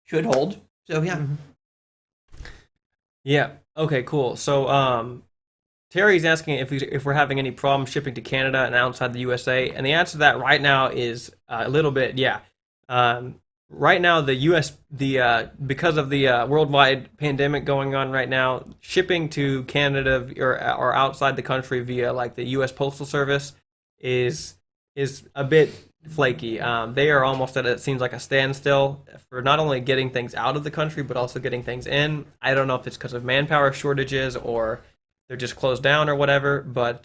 B: should hold. So yeah.
A: Yeah. Okay. Cool. So Terry's asking if we're having any problem shipping to Canada and outside the USA, and the answer to that right now is a little bit yeah. Right now, because of the worldwide pandemic going on right now, shipping to Canada or outside the country via like the U.S. Postal Service is a bit flaky. They are almost at it seems like a standstill for not only getting things out of the country but also getting things in. I don't know if it's because of manpower shortages or they're just closed down or whatever. But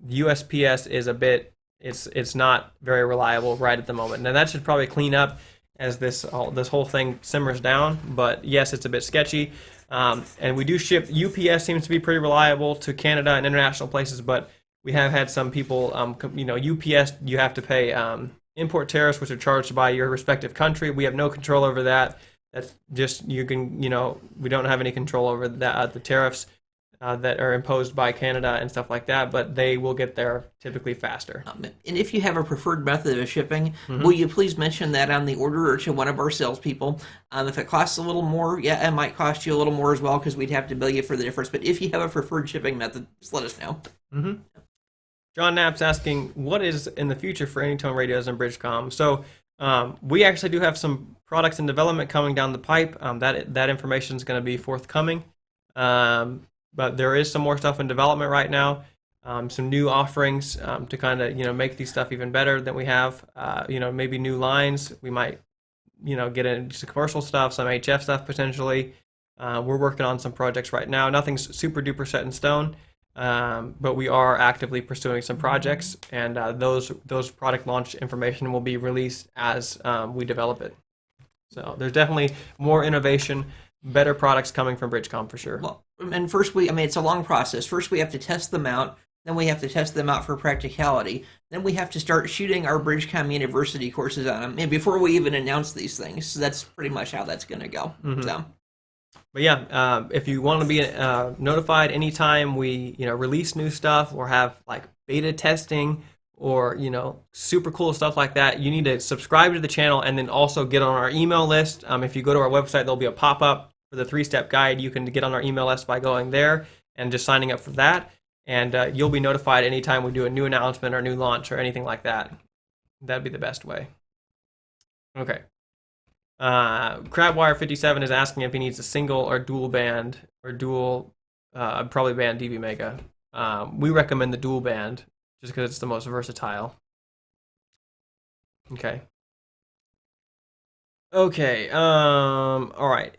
A: USPS is a bit it's not very reliable right at the moment, and that should probably clean up as this whole thing simmers down. But yes, it's a bit sketchy. And we do ship. UPS seems to be pretty reliable to Canada and international places, but we have had some people, UPS, you have to pay import tariffs, which are charged by your respective country. We have no control over that. That's just, we don't have any control over that, the tariffs that are imposed by Canada and stuff like that, but they will get there typically faster.
B: And if you have a preferred method of shipping, will you please mention that on the order or to one of our salespeople? If it costs a little more, yeah, it might cost you a little more as well because we'd have to bill you for the difference. But if you have a preferred shipping method, just let us know.
A: John Knapp's asking, what is in the future for AnyTone radios and BridgeCom? So we actually do have some products in development coming down the pipe. That information is going to be forthcoming. But there is some more stuff in development right now. Some new offerings to kind of make these stuff even better than we have. Maybe new lines. We might get into commercial stuff, some HF stuff potentially. We're working on some projects right now. Nothing's super duper set in stone. But we are actively pursuing some projects, and those product launch information will be released as we develop it. So there's definitely more innovation, better products coming from BridgeCom for sure.
B: Well, and first it's a long process. First we have to test them out, then we have to test them out for practicality, then we have to start shooting our BridgeCom University courses on them, and before we even announce these things. So that's pretty much how that's going to go. So.
A: But yeah, if you want to be notified anytime we release new stuff or have like beta testing or super cool stuff like that, you need to subscribe to the channel and then also get on our email list. If you go to our website, there'll be a pop-up for the 3-step guide. You can get on our email list by going there and just signing up for that, and you'll be notified anytime we do a new announcement or new launch or anything like that. That'd be the best way. Okay. Crabwire57 is asking if he needs a single or dual band or dual, probably band DV Mega. We recommend the dual band just because it's the most versatile. Okay. Okay. All right.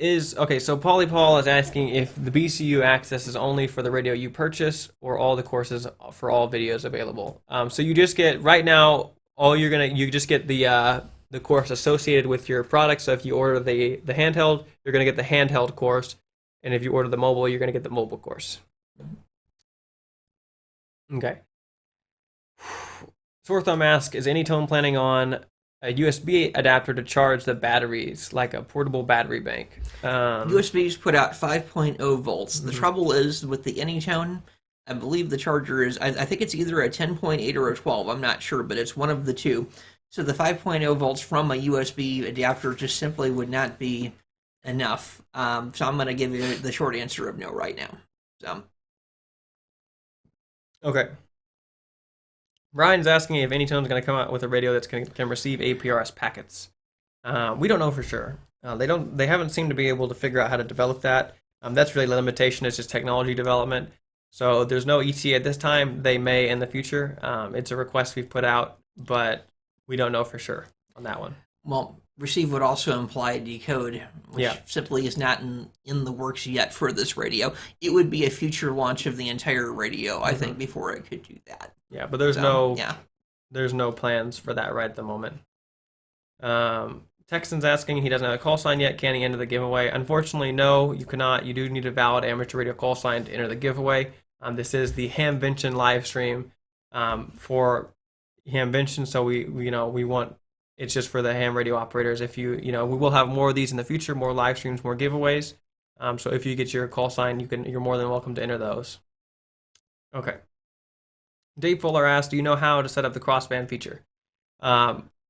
A: So Polly Paul is asking if the BCU access is only for the radio you purchase or all the courses for all videos available. So you just get right now. You just get the course associated with your product. So if you order the handheld, you're going to get the handheld course, and if you order the mobile, you're going to get the mobile course. Okay. Sore Thumb asks, is AnyTone planning on a USB adapter to charge the batteries, like a portable battery bank.
B: USBs put out 5.0 volts. The trouble is with the AnyTone, I believe the charger is, I think it's either a 10.8 or a 12. I'm not sure, but it's one of the two. So the 5.0 volts from a USB adapter just simply would not be enough. So I'm going to give you the short answer of no right now. So.
A: Okay. Brian's asking if AnyTone's going to come out with a radio that's can receive APRS packets. We don't know for sure. They haven't seemed to be able to figure out how to develop that. That's really the limitation. It's just technology development. So there's no ETA at this time. They may in the future. It's a request we've put out, but we don't know for sure on that one.
B: Well, receive would also imply decode, which simply is not in the works yet for this radio. It would be a future launch of the entire radio, I think, before it could do that.
A: Yeah, but there's no plans for that right at the moment. Texan's asking, he doesn't have a call sign yet. Can he enter the giveaway? Unfortunately, no, you cannot. You do need a valid amateur radio call sign to enter the giveaway. This is the Hamvention live stream for Hamvention, so we want, it's just for the ham radio operators. If we will have more of these in the future, more live streams, more giveaways. So if you get your call sign, you're more than welcome to enter those. Okay. Dave Fuller asked, do you know how to set up the crossband feature?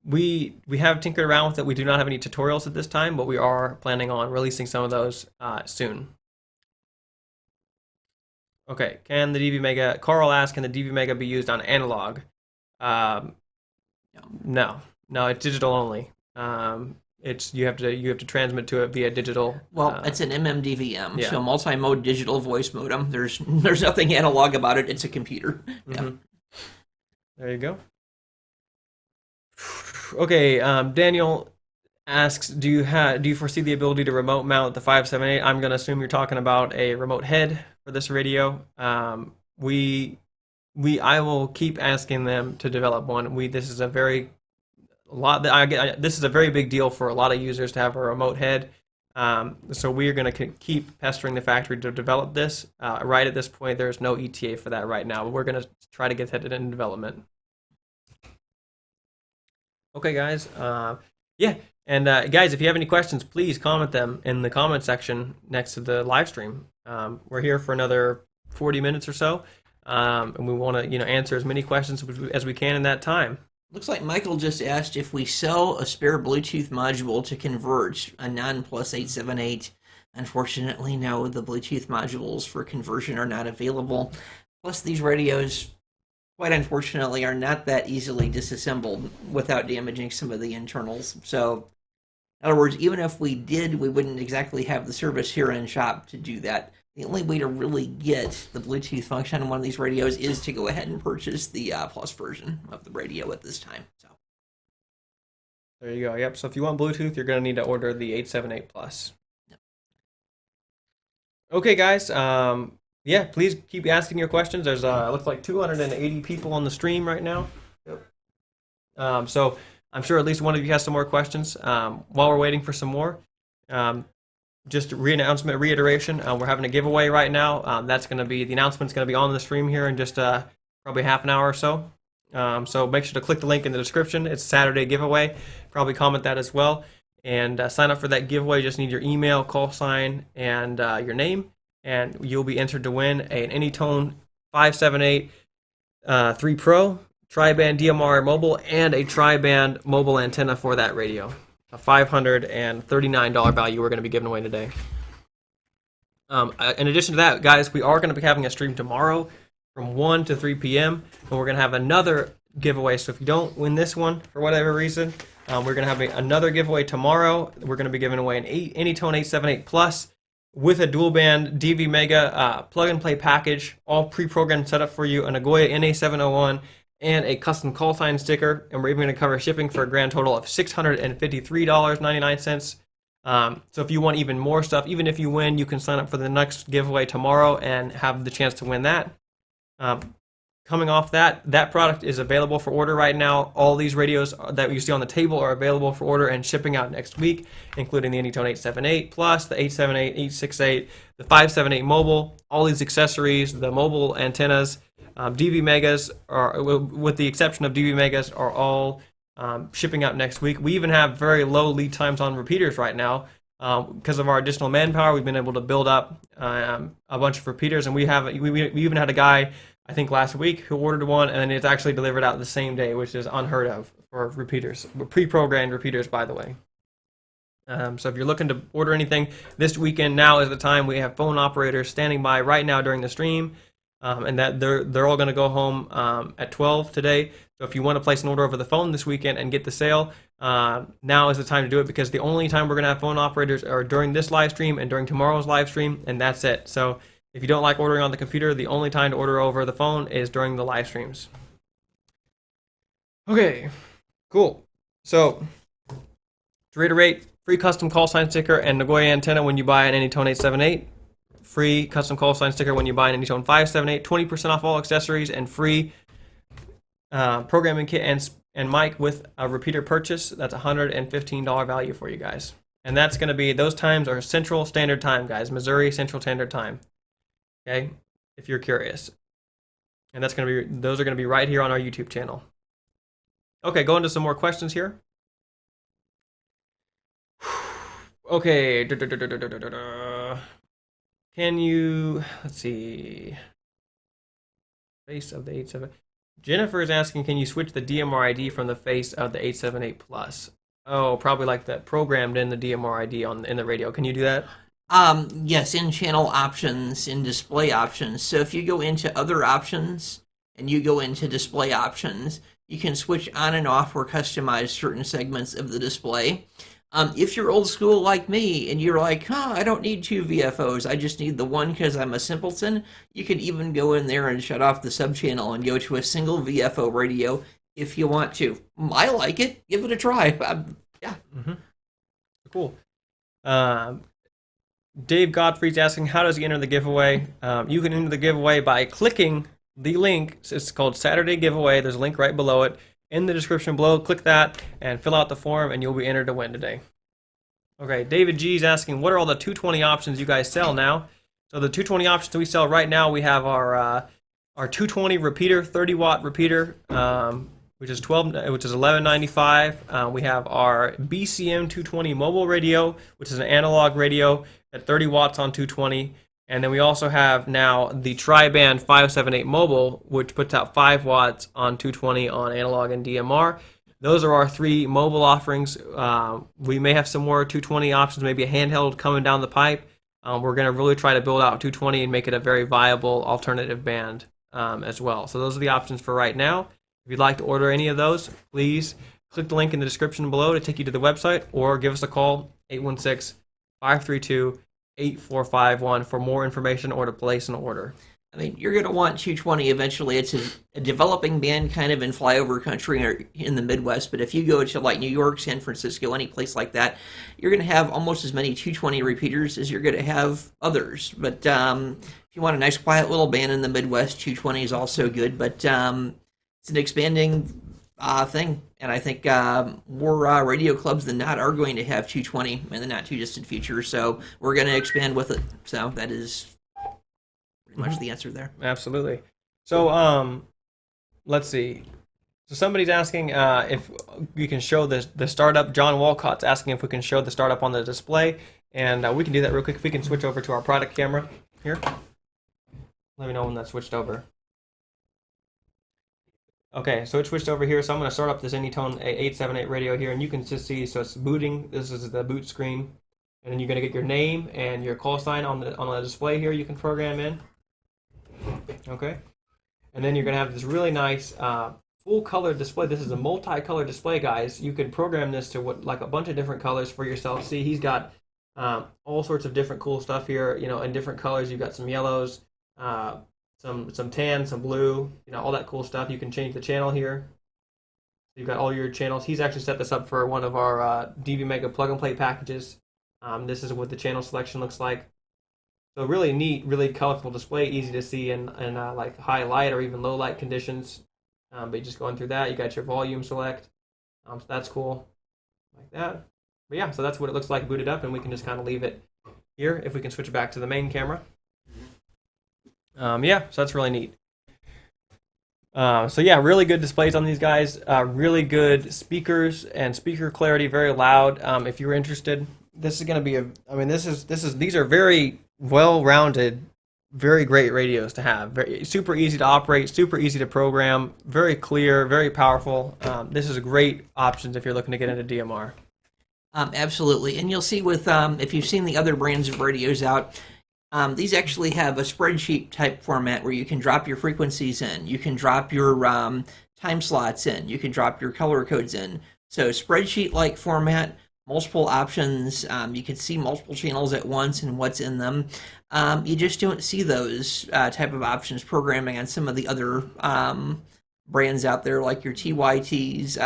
A: We have tinkered around with it. We do not have any tutorials at this time, but we are planning on releasing some of those soon. Okay, can the DV Mega, Carl asked, can the DV Mega be used on analog? No, it's digital only. You have to transmit to it via digital.
B: Well, it's an MMDVM, so multi-mode digital voice modem. There's nothing analog about it. It's a computer. Yeah.
A: There you go. Okay, Daniel asks, do you foresee the ability to remote mount the 578? I'm going to assume you're talking about a remote head for this radio. I will keep asking them to develop one. This is a very big deal for a lot of users to have a remote head. So we are going to keep pestering the factory to develop this. Right at this point, there's no ETA for that right now, but we're going to try to get that in development. Okay, guys. And guys, if you have any questions, please comment them in the comment section next to the live stream. We're here for another 40 minutes or so, and we want to answer as many questions as we can in that time.
B: Looks like Michael just asked if we sell a spare Bluetooth module to converge a non-plus 878. Unfortunately, no, the Bluetooth modules for conversion are not available. Plus, these radios, quite unfortunately, are not that easily disassembled without damaging some of the internals. So, in other words, even if we did, we wouldn't exactly have the service here in shop to do that. The only way to really get the Bluetooth function on one of these radios is to go ahead and purchase the Plus version of the radio at this time. So
A: there you go. Yep. So if you want Bluetooth, you're going to need to order the 878 Plus. Yep. Okay, guys. Please keep asking your questions. There's looks like 280 people on the stream right now. Yep. So I'm sure at least one of you has some more questions. While we're waiting for some more, just reiteration, we're having a giveaway right now. The announcement's going to be on the stream here in just probably half an hour or so. So make sure to click the link in the description. It's a Saturday giveaway. Probably comment that as well. And sign up for that giveaway. Just need your email, call sign, and your name. And you'll be entered to win an AnyTone 578 3 Pro, tri-band DMR mobile, and a tri-band mobile antenna for that radio. A $539 value we're going to be giving away today. In addition to that, guys, we are going to be having a stream tomorrow from 1 to 3 p.m. And we're going to have another giveaway. So if you don't win this one for whatever reason, we're going to have another giveaway tomorrow. We're going to be giving away an AnyTone 878 Plus with a dual band DV Mega plug-and-play package, all pre-programmed setup for you, an Nagoya NA701, and a custom call sign sticker, and we're even going to cover shipping for a grand total of $653.99. So if you want even more stuff, even if you win, you can sign up for the next giveaway tomorrow and have the chance to win that. Coming off that product is available for order right now. All these radios that you see on the table are available for order and shipping out next week, including the AnyTone 878 Plus, the 878, 868, the 578 mobile, all these accessories, the mobile antennas. DV Megas, with the exception of DV Megas, are all shipping out next week. We even have very low lead times on repeaters right now. Because of our additional manpower, we've been able to build up a bunch of repeaters, and we even had a guy, I think last week, who ordered one, and it's actually delivered out the same day, which is unheard of for repeaters. Pre-programmed repeaters, by the way. So if you're looking to order anything this weekend, now is the time. We have phone operators standing by right now during the stream, and that they're all going to go home at 12 today. So if you want to place an order over the phone this weekend and get the sale, now is the time to do it, because the only time we're going to have phone operators are during this live stream and during tomorrow's live stream, and that's it. So if you don't like ordering on the computer, the only time to order over the phone is during the live streams. Okay, cool. So to reiterate, free custom call sign sticker and Nagoya antenna when you buy an AnyTone 878. Free custom call sign sticker when you buy an AnyTone 578. 20% off all accessories, and free programming kit and mic with a repeater purchase. That's $115 value for you guys. And that's going to be, those times are Central Standard Time, guys. Missouri Central Standard Time. Okay, if you're curious. And that's going to be, those are going to be right here on our YouTube channel. Okay, go into some more questions here. Okay, can you, let's see, face of the 87. Jennifer is asking, can you switch the DMR ID from the face of the 878 Plus? Oh, probably like that programmed in the DMR ID in the radio. Can you do that?
B: Yes, in channel options, in display options. So if you go into other options and you go into display options, you can switch on and off or customize certain segments of the display. If you're old school like me and you're like, I don't need 2 VFOs, I just need the one because I'm a simpleton, you can even go in there and shut off the subchannel and go to a single VFO radio if you want to. I like it. Give it a try. Yeah.
A: Mm-hmm. Cool. Dave Godfrey's asking, how does he enter the giveaway? You can enter the giveaway by clicking the link. It's called Saturday Giveaway. There's a link right below it. In the description below, click that and fill out the form, and you'll be entered to win today. Okay, David G is asking, what are all the 220 options you guys sell now? So the 220 options we sell right now, we have our 220 repeater, 30-watt repeater, which is $11.95. We have our BCM 220 mobile radio, which is an analog radio at 30 watts on 220. And then we also have now the Tri-Band 578 mobile, which puts out 5 watts on 220 on analog and DMR. Those are our 3 mobile offerings. We may have some more 220 options, maybe a handheld coming down the pipe. We're going to really try to build out 220 and make it a very viable alternative band as well. So those are the options for right now. If you'd like to order any of those, please click the link in the description below to take you to the website, or give us a call, 816-532-8451 for more information or to place an order.
B: I mean, you're going to want 220 eventually. It's a developing band kind of in flyover country or in the Midwest, but if you go to like New York, San Francisco, any place like that, you're going to have almost as many 220 repeaters as you're going to have others. But if you want a nice quiet little band in the Midwest, 220 is also good, but it's an expanding thing, and I think more radio clubs than not are going to have 220 in the not too distant future, so we're going to expand with it. So that is pretty much the answer there.
A: Absolutely. So let's see. So somebody's asking if we can show the startup. John Walcott's asking if we can show the startup on the display, and we can do that real quick. If we can switch over to our product camera here. Let me know when that's switched over. Okay, so it switched over here, so I'm going to start up this AnyTone 878 radio here, and you can just see, so it's booting. This is the boot screen, and then you're going to get your name and your call sign on the display here you can program in. Okay, and then you're going to have this really nice full color display. This is a multi-color display, guys. You can program this to like a bunch of different colors for yourself. See, he's got all sorts of different cool stuff here, in different colors. You've got some yellows, some tan, some blue, all that cool stuff. You can change the channel here. You've got all your channels. He's actually set this up for one of our DV Mega plug and play packages. This is what the channel selection looks like. So really neat, really colorful display, easy to see in like high light or even low light conditions. But you're just going through that. You got your volume select. So that's cool, like that. But yeah, so that's what it looks like booted up, and we can just kind of leave it here. If we can switch it back to the main camera. Yeah, so that's really neat. So yeah, really good displays on these guys. Really good speakers and speaker clarity, very loud. If you're interested, this is going to be I mean, these are very well-rounded, very great radios to have. Very super easy to operate, super easy to program, very clear, very powerful. This is a great options if you're looking to get into DMR.
B: Absolutely, and you'll see with if you've seen the other brands of radios out. These actually have a spreadsheet type format where you can drop your frequencies in, you can drop your time slots in, you can drop your color codes in. So spreadsheet like format, multiple options, you can see multiple channels at once and what's in them. You just don't see those type of options programming on some of the other brands out there like your TYTs,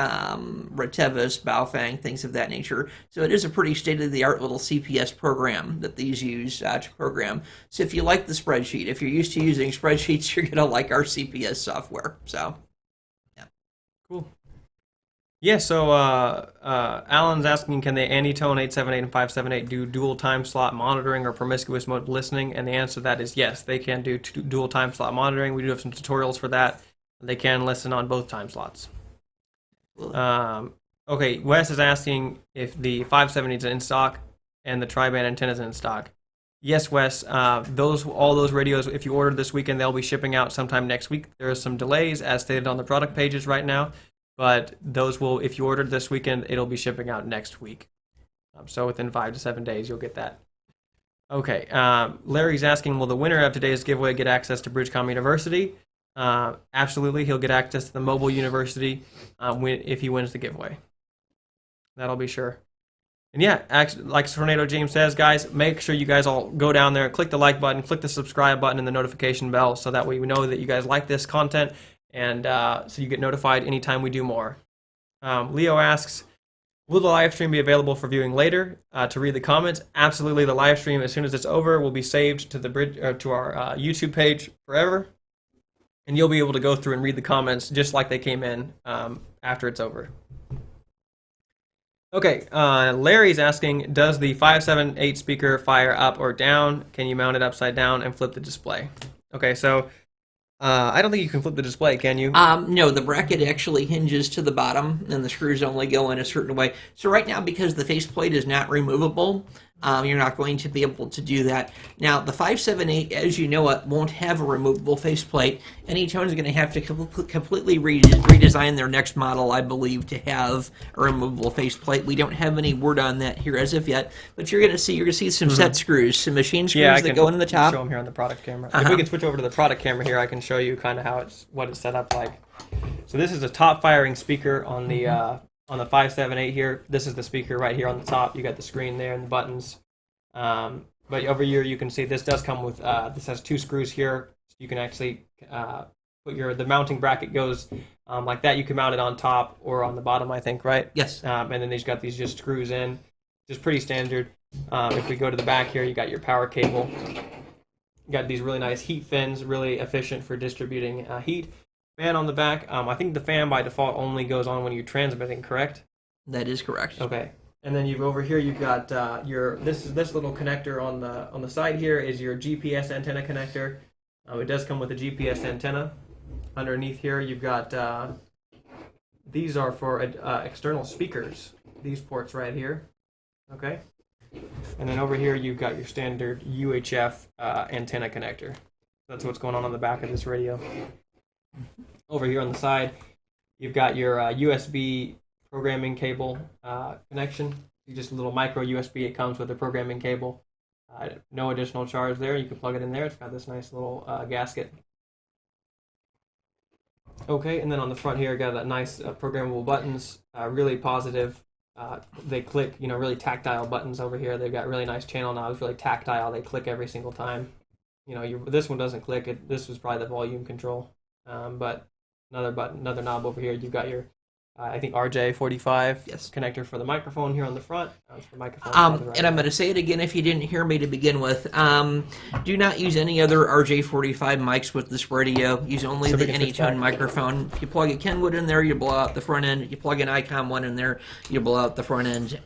B: Retevis, Baofeng, things of that nature. So it is a pretty state-of-the-art little CPS program that these use to program. So if you like the spreadsheet, if you're used to using spreadsheets, you're going to like our CPS software. So, yeah.
A: Cool. Yeah, so Alan's asking, can the AnyTone 878 and 578 do dual time slot monitoring or promiscuous mode listening? And the answer to that is yes, they can do dual time slot monitoring. We do have some tutorials for that. They can listen on both time slots. Okay, Wes is asking if the 570 is in stock and the tri-band antenna is in stock. Yes, Wes. All those radios, if you ordered this weekend, they'll be shipping out sometime next week. There are some delays, as stated on the product pages right now, but those will, if you ordered this weekend, it'll be shipping out next week. So within 5 to 7 days, you'll get that. Okay, Larry's asking, will the winner of today's giveaway get access to BridgeCom University? Absolutely, he'll get access to the mobile university if he wins the giveaway. That'll be sure. And yeah, like Tornado James says, guys, make sure you guys all go down there, click the like button, click the subscribe button, and the notification bell, so that way we know that you guys like this content, and so you get notified anytime we do more. Leo asks, will the live stream be available for viewing later? To read the comments, absolutely. The live stream, as soon as it's over, will be saved to to our YouTube page forever. And you'll be able to go through and read the comments just like they came in after it's over. Okay, Larry's asking, does the 578 speaker fire up or down? Can you mount it upside down and flip the display? Okay, so I don't think you can flip the display, can you?
B: No, the bracket actually hinges to the bottom, and the screws only go in a certain way. So right now, because the faceplate is not removable, you're not going to be able to do that. Now, the 578, as you know it, won't have a removable faceplate. AnyTone is going to have to completely redesign their next model, I believe, to have a removable faceplate. We don't have any word on that here as of yet, but you're going to see some set screws, some machine screws that go into the top.
A: Show them here on the product camera. If we can switch over to the product camera here, I can show you kind of what it's set up like. So this is a top firing speaker on the 578 here. This is the speaker right here on the top. You got the screen there and the buttons. But over here you can see this does come with this has 2 screws here. So you can actually put the mounting bracket goes like that. You can mount it on top or on the bottom, I think, right?
B: Yes.
A: And then they've got these just screws in, just pretty standard. If we go to the back here, you got your power cable. You got these really nice heat fins, really efficient for distributing heat. Fan on the back. I think the fan by default only goes on when you're transmitting, correct?
B: That is correct.
A: Okay. And then over here you've got this little connector on the side here is your GPS antenna connector. It does come with a GPS antenna. Underneath here you've got these are for external speakers. These ports right here. Okay. And then over here you've got your standard UHF antenna connector. That's what's going on the back of this radio. Over here on the side, you've got your USB programming cable connection. Just a little micro USB. It comes with a programming cable. No additional charge there. You can plug it in there. It's got this nice little gasket. Okay, and then on the front here, got that nice programmable buttons. Really positive. They click, really tactile buttons over here. They've got really nice channel knobs, really tactile. They click every single time. This one doesn't click. This was probably the volume control. But another knob over here. You've got your I think RJ45
B: Yes.
A: connector for the microphone here on the front. That's for microphone on the right.
B: And I'm going to say it again if you didn't hear me to begin with. Do not use any other RJ45 mics with this radio. Use only
A: So
B: the
A: we can switch
B: AnyTone
A: back.
B: microphone. If you plug a Kenwood in there, you blow out the front end. If you plug an ICOM one in there, you blow out the front end.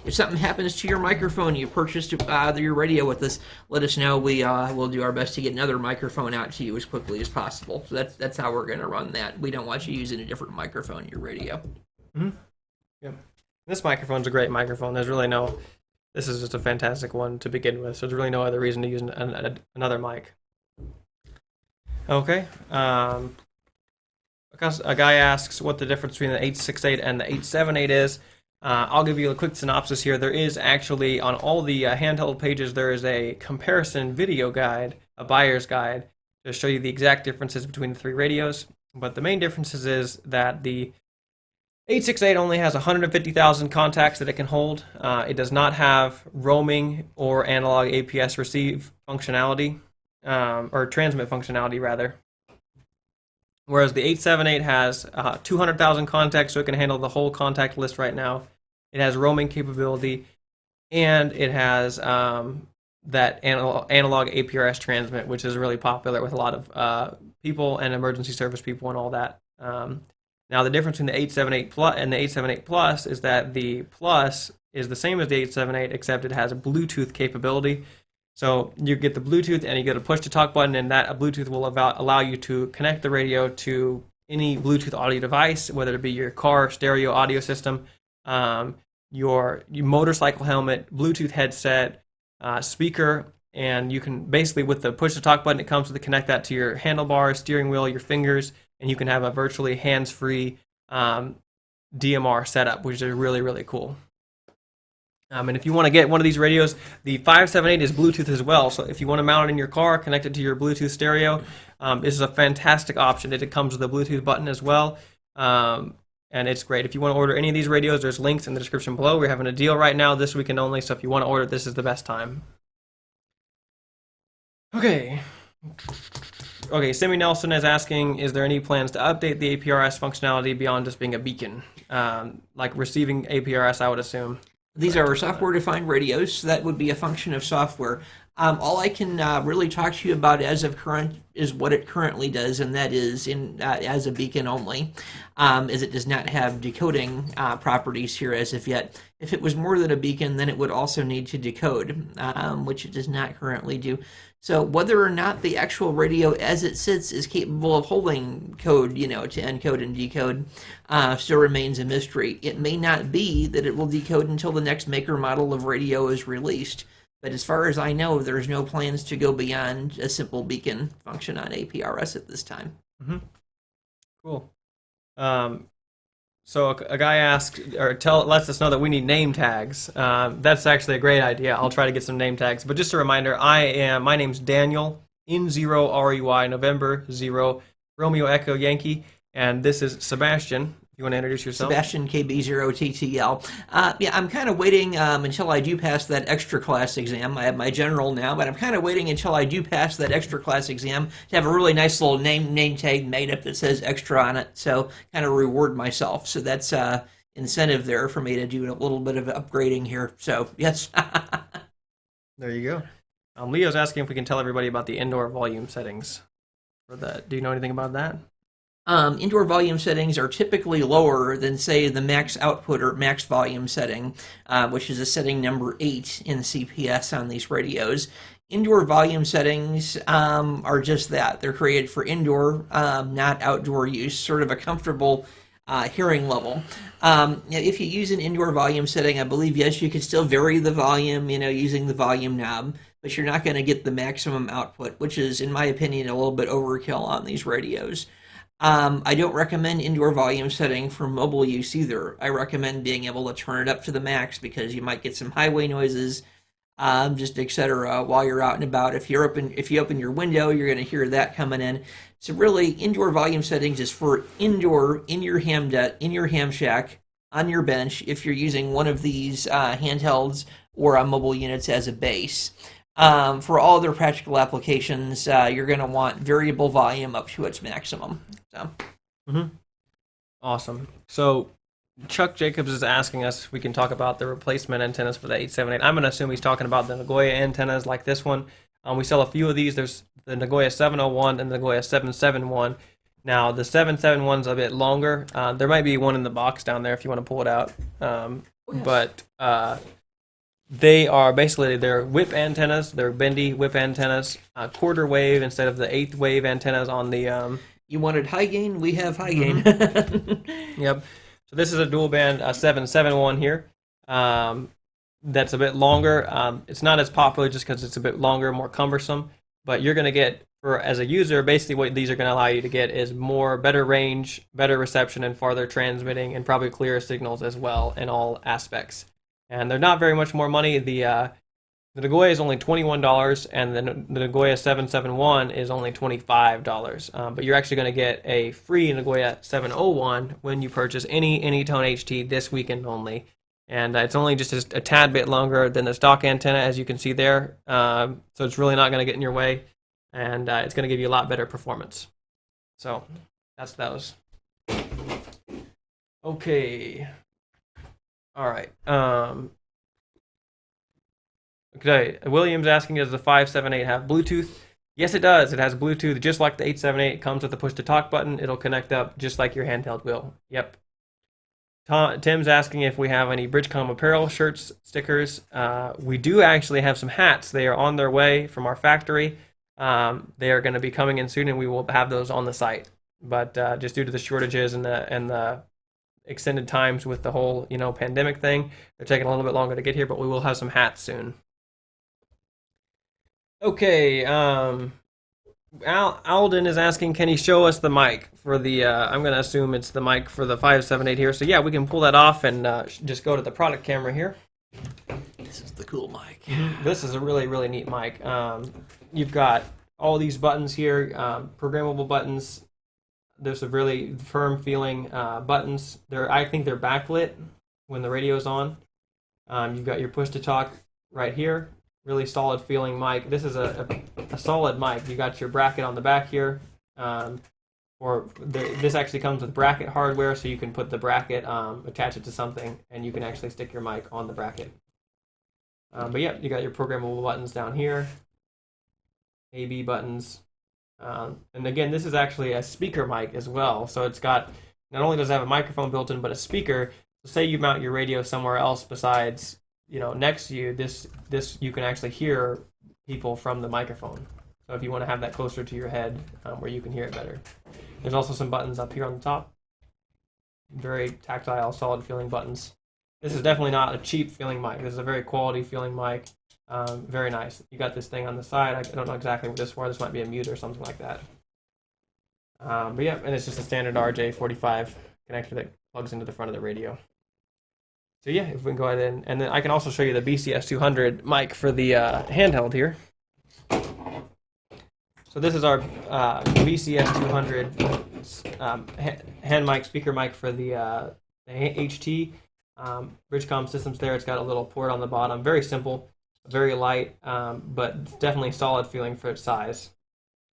B: If something happens to your microphone, you purchased your radio with us, let us know. We'll do our best to get another microphone out to you as quickly as possible. So that's how we're going to run that. We don't want you using a different microphone in your radio.
A: Mm-hmm. Yep. This microphone's a great microphone. This is just a fantastic one to begin with. So there's really no other reason to use another mic. Okay. A guy asks what the difference between the 868 and the 878 is. I'll give you a quick synopsis here. There is actually, on all the handheld pages, there is a comparison video guide, a buyer's guide, to show you the exact differences between the three radios. But the main differences is that the 868 only has 150,000 contacts that it can hold. It does not have roaming or analog APS receive functionality, or transmit functionality, rather. Whereas the 878 has 200,000 contacts, so it can handle the whole contact list right now. It has roaming capability, and it has that analog APRS transmit, which is really popular with a lot of people and emergency service people and all that. Now, the difference between the 878 Plus and the 878 Plus is that the Plus is the same as the 878, except it has a Bluetooth capability. So you get the Bluetooth, and you get a push-to-talk button, and that Bluetooth will allow you to connect the radio to any Bluetooth audio device, whether it be your car stereo audio system, your motorcycle helmet, Bluetooth headset, speaker, and you can basically, with the push-to-talk button, it comes to connect that to your handlebars, steering wheel, your fingers, and you can have a virtually hands-free DMR setup, which is really, really cool. And if you want to get one of these radios, the 578 is Bluetooth as well. So if you want to mount it in your car, connect it to your Bluetooth stereo, this is a fantastic option. It comes with a Bluetooth button as well, and it's great. If you want to order any of these radios, there's links in the description below. We're having a deal right now this weekend only, so if you want to order it, this is the best time. Okay, Simi Nelson is asking, is there any plans to update the APRS functionality beyond just being a beacon? Like receiving APRS, I would assume.
B: These are software-defined radios, so that would be a function of software. All I can really talk to you about as of current is what it currently does, and that is as a beacon only, as it does not have decoding properties here as of yet. If it was more than a beacon, then it would also need to decode, which it does not currently do. So whether or not the actual radio as it sits is capable of holding code, to encode and decode, still remains a mystery. It may not be that it will decode until the next maker model of radio is released. But as far as I know, there's no plans to go beyond a simple beacon function on APRS at this time.
A: Mm-hmm. Cool. So a guy asked, or lets us know that we need name tags. That's actually a great idea. I'll try to get some name tags. But just a reminder, my name's Daniel, N0 RUI, November 0, Romeo Echo Yankee, and this is Sebastian. You want to introduce yourself?
B: Sebastian KB0TTL. I'm kind of waiting until I do pass that extra class exam. I have my general now, but I'm kind of waiting until I do pass that extra class exam to have a really nice little name tag made up that says extra on it. So kind of reward myself. So that's incentive there for me to do a little bit of upgrading here. So yes.
A: There you go. Leo's asking if we can tell everybody about the indoor volume settings for that. Do you know anything about that?
B: Indoor volume settings are typically lower than, say, the max output or max volume setting, which is a setting number 8 in CPS on these radios. Indoor volume settings are just that. They're created for indoor, not outdoor use, sort of a comfortable hearing level. If you use an indoor volume setting, I believe, yes, you can still vary the volume, using the volume knob, but you're not going to get the maximum output, which is, in my opinion, a little bit overkill on these radios. I don't recommend indoor volume setting for mobile use either. I recommend being able to turn it up to the max because you might get some highway noises, just etc. while you're out and about. If you open your window, you're going to hear that coming in. So really, indoor volume settings is for indoor, in your ham shack, on your bench, if you're using one of these handhelds or mobile units as a base. For all other practical applications, you're going to want variable volume up to its maximum. So.
A: Mm-hmm. Awesome. So Chuck Jacobs is asking us if we can talk about the replacement antennas for the 878. I'm going to assume he's talking about the Nagoya antennas like this one. We sell a few of these. There's the Nagoya 701 and the Nagoya 771. Now, the 771 is a bit longer. There might be one in the box down there if you want to pull it out.
B: Yes.
A: But they are basically, they're whip antennas. They're bendy whip antennas. Quarter wave instead of the eighth wave antennas on the...
B: You wanted high gain? We have high gain.
A: Yep. So this is a dual band 771 here. That's a bit longer. It's not as popular just because it's a bit longer, more cumbersome. But you're going to get, as a user, basically what these are going to allow you to get is better range, better reception, and farther transmitting, and probably clearer signals as well in all aspects. And they're not very much more money. The Nagoya is only $21, and the Nagoya 771 is only $25. But you're actually going to get a free Nagoya 701 when you purchase any AnyTone HT this weekend only. And it's only just a tad bit longer than the stock antenna, as you can see there. So it's really not going to get in your way, and it's going to give you a lot better performance. So that's those. Okay. All right. Okay. William's asking, does the 578 have Bluetooth? Yes, it does. It has Bluetooth, just like the 878. It comes with a push-to-talk button. It'll connect up just like your handheld will. Yep. Tim's asking if we have any BridgeCom apparel, shirts, stickers. We do actually have some hats. They are on their way from our factory. They are going to be coming in soon, and we will have those on the site. But just due to the shortages and the extended times with the whole pandemic thing, they're taking a little bit longer to get here. But we will have some hats soon. Okay. Alden is asking, can he show us the mic for the, I'm going to assume it's the mic for the 578 here. So yeah, we can pull that off and just go to the product camera here.
B: This is the cool mic.
A: This is a really, really neat mic. You've got all these buttons here, programmable buttons. There's some really firm feeling buttons. I think they're backlit when the radio's on. You've got your push to talk right here. Really solid feeling mic. This is a solid mic. You got your bracket on the back here. This actually comes with bracket hardware, so you can put the bracket, attach it to something, and you can actually stick your mic on the bracket. But yeah, you got your programmable buttons down here, A/B buttons, and again, this is actually a speaker mic as well. So it's got, not only does it have a microphone built in, but a speaker. So say you mount your radio somewhere else besides, next to you. This you can actually hear people from the microphone. So if you want to have that closer to your head, where you can hear it better. There's also some buttons up here on the top. Very tactile, solid feeling buttons. This is definitely not a cheap feeling mic. This is a very quality feeling mic. Very nice. You got this thing on the side. I don't know exactly what this is for. This might be a mute or something like that. But yeah, and it's just a standard RJ45 connector that plugs into the front of the radio. So yeah, if we can go ahead and then I can also show you the BCS 200 mic for the handheld here. So this is our BCS 200 hand mic, speaker mic for the HT. BridgeCom systems there. It's got a little port on the bottom. Very simple, very light, but definitely solid feeling for its size.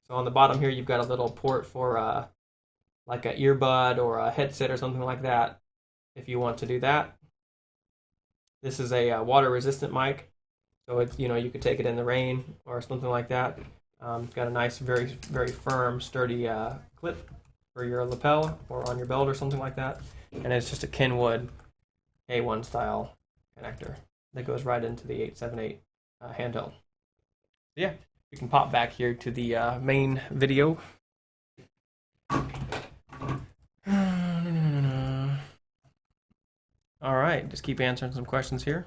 A: So on the bottom here, you've got a little port for like an earbud or a headset or something like that, if you want to do that. This is a water-resistant mic, so it's, you could take it in the rain or something like that. It's got a nice, very, very firm, sturdy clip for your lapel or on your belt or something like that. And it's just a Kenwood A1 style connector that goes right into the 878 handheld. Yeah, you can pop back here to the main video. All right, just keep answering some questions here.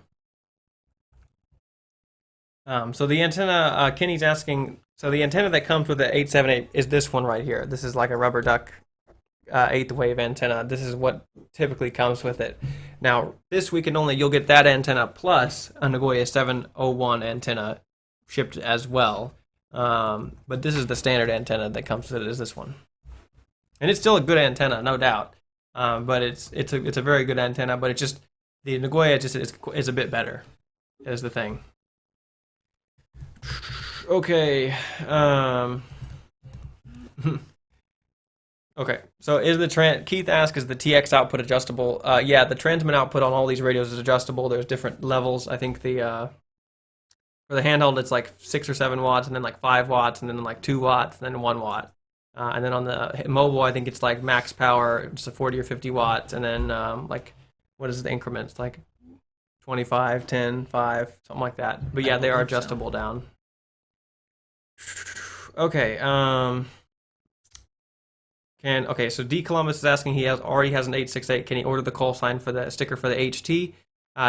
A: So the antenna, Kenny's asking, so the antenna that comes with the 878 is this one right here. This is like a rubber duck 8th wave antenna. This is what typically comes with it. Now, this weekend only, you'll get that antenna plus a Nagoya 701 antenna shipped as well. But this is the standard antenna that comes with it, is this one. And it's still a good antenna, no doubt. But it's a very good antenna, but it's just, the Nagoya just is a bit better, is the thing. Okay. Okay, so is the Keith asks, is the TX output adjustable? Yeah, the transmit output on all these radios is adjustable. There's different levels. I think for the handheld it's like 6 or 7 watts, and then like 5 watts, and then like 2 watts, and then 1 watt. And then on the mobile, I think it's like max power, just a 40 or 50 watts, and then like what is the increments, like 25, 10, 5, something like that. But yeah, they are adjustable down. Okay. Okay, so D Columbus is asking, he already has an 868. Can he order the call sign for the sticker for the HT?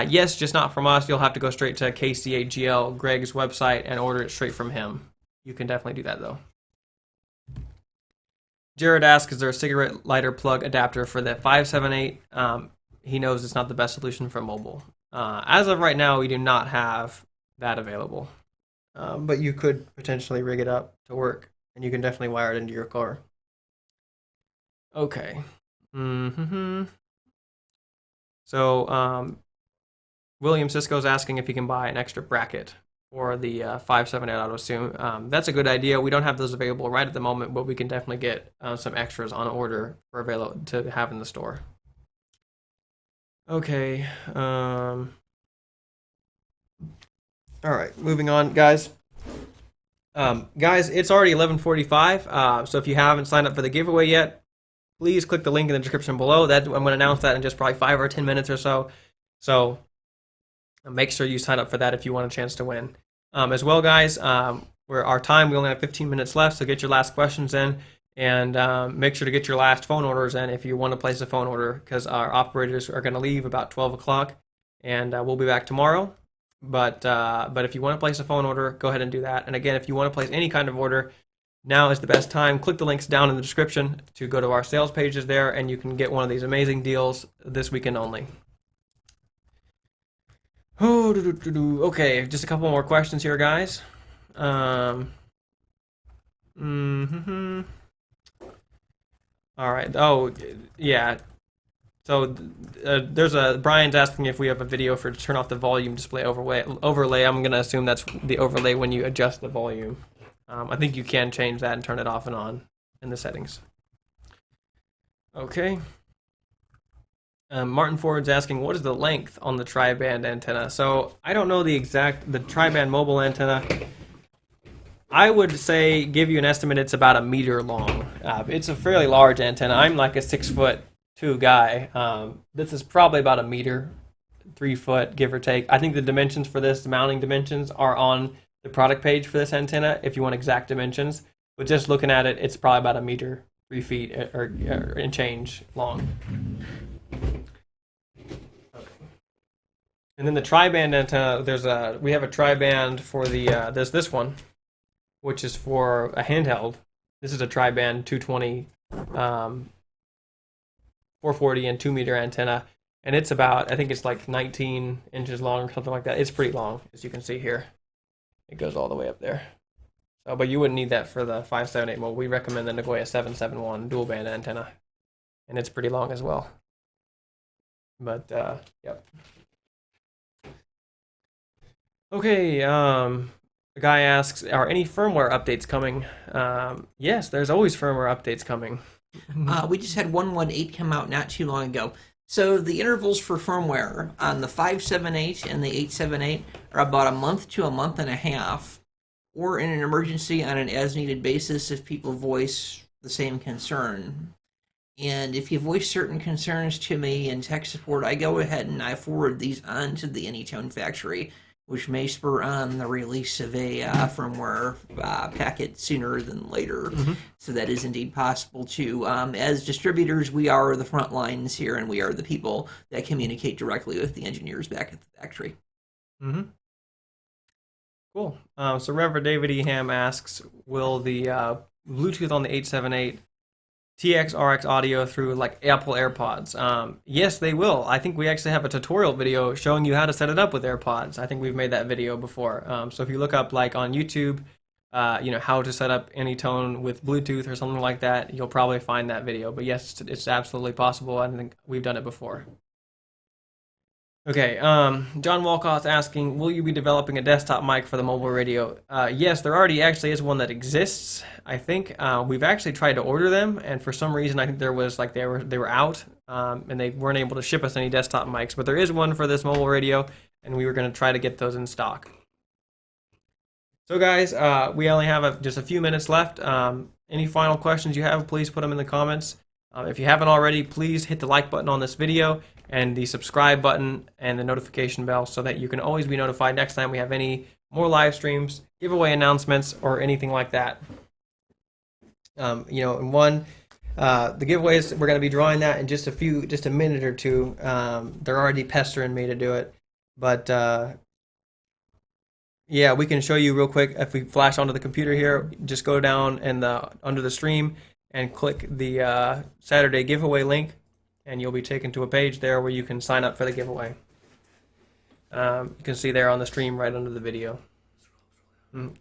A: Yes, just not from us. You'll have to go straight to KCAGL, Greg's website, and order it straight from him. You can definitely do that, though. Jared asks, is there a cigarette lighter plug adapter for the 578? He knows it's not the best solution for mobile. As of right now, we do not have that available. But you could potentially rig it up to work, and you can definitely wire it into your car. Okay. So, William Cisco's asking if he can buy an extra bracket for the 578, I would assume. That's a good idea. We don't have those available right at the moment, but we can definitely get some extras on order for available to have in the store. Okay. All right, moving on, guys. Guys, it's already 11:45, so if you haven't signed up for the giveaway yet, please click the link in the description below. I'm going to announce that in just probably 5 or 10 minutes or so. So make sure you sign up for that if you want a chance to win. As well, guys, we only have 15 minutes left, so get your last questions in, and make sure to get your last phone orders in if you want to place a phone order, because our operators are going to leave about 12 o'clock, and we'll be back tomorrow. But if you want to place a phone order, go ahead and do that. And again, if you want to place any kind of order, now is the best time. Click the links down in the description to go to our sales pages there, and you can get one of these amazing deals this weekend only. Okay, just a couple more questions here, guys. All right. Oh, yeah. So Brian's asking if we have a video for to turn off the volume display overlay. I'm going to assume that's the overlay when you adjust the volume. I think you can change that and turn it off and on in the settings. Okay. Martin Ford's asking, what is the length on the tri-band antenna? So I don't know the tri-band mobile antenna. I would say, give you an estimate, it's about 1 meter long. It's a fairly large antenna. I'm like a 6'2" guy. This is probably about 1 meter, 3 foot, give or take. I think the dimensions for this, the mounting dimensions, are on the product page for this antenna if you want exact dimensions. But just looking at it, it's probably about 1 meter, 3 feet, or and change long. Okay. And then the tri-band antenna, we have a tri-band for there's this one, which is for a handheld. This is a tri-band 220, 440 and 2 meter antenna, and it's about, I think it's like 19 inches long or something like that. It's pretty long, as you can see here. It goes all the way up there. So, but you wouldn't need that for the 578 mode. We recommend the Nagoya 771 dual band antenna, and it's pretty long as well. But yep. Okay. The guy asks, are any firmware updates coming? Yes, there's always firmware updates coming.
B: We just had 118 come out not too long ago. So the intervals for firmware on the 578 and the 878 are about a month to a month and a half, or in an emergency on an as-needed basis if people voice the same concern. And if you voice certain concerns to me in tech support, I go ahead and I forward these on to the AnyTone factory, which may spur on the release of a firmware packet sooner than later. Mm-hmm. So that is indeed possible too. As distributors, we are the front lines here, and we are the people that communicate directly with the engineers back at the factory.
A: Mm-hmm. Cool. So Reverend David E. Ham asks, will the Bluetooth on the 878 TX RX audio through like Apple AirPods? Yes, they will. I think we actually have a tutorial video showing you how to set it up with AirPods. I think we've made that video before. So if you look up like on YouTube, how to set up AnyTone with Bluetooth or something like that, you'll probably find that video. But yes, it's absolutely possible. I think we've done it before. Okay, John Walcott's asking, will you be developing a desktop mic for the mobile radio? Yes, there already actually is one that exists. I think we've actually tried to order them, and for some reason I think there was like they were out, and they weren't able to ship us any desktop mics. But there is one for this mobile radio, and we were going to try to get those in stock. So guys, we only have just a few minutes left. Any final questions you have, please put them in the comments. If you haven't already, please hit the like button on this video and the subscribe button and the notification bell so that you can always be notified next time we have any more live streams, giveaway announcements, or anything like that. The giveaways, we're going to be drawing that in just a minute or two. They're already pestering me to do it, but yeah, we can show you real quick. If we flash onto the computer here, just go down and under the stream and click the Saturday giveaway link, and you'll be taken to a page there where you can sign up for the giveaway. You can see there on the stream right under the video.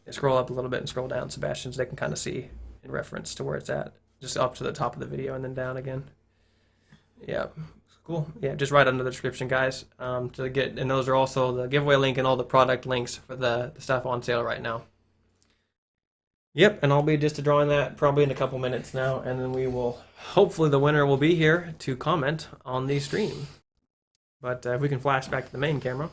A: Scroll up a little bit and scroll down, Sebastian, so they can kind of see in reference to where it's at. Just up to the top of the video and then down again. Yeah, cool. Yeah, just right under the description, guys. And those are also the giveaway link and all the product links for the stuff on sale right now. Yep, and I'll be just drawing that probably in a couple minutes now, and then hopefully the winner will be here to comment on the stream. But if we can flash back to the main camera.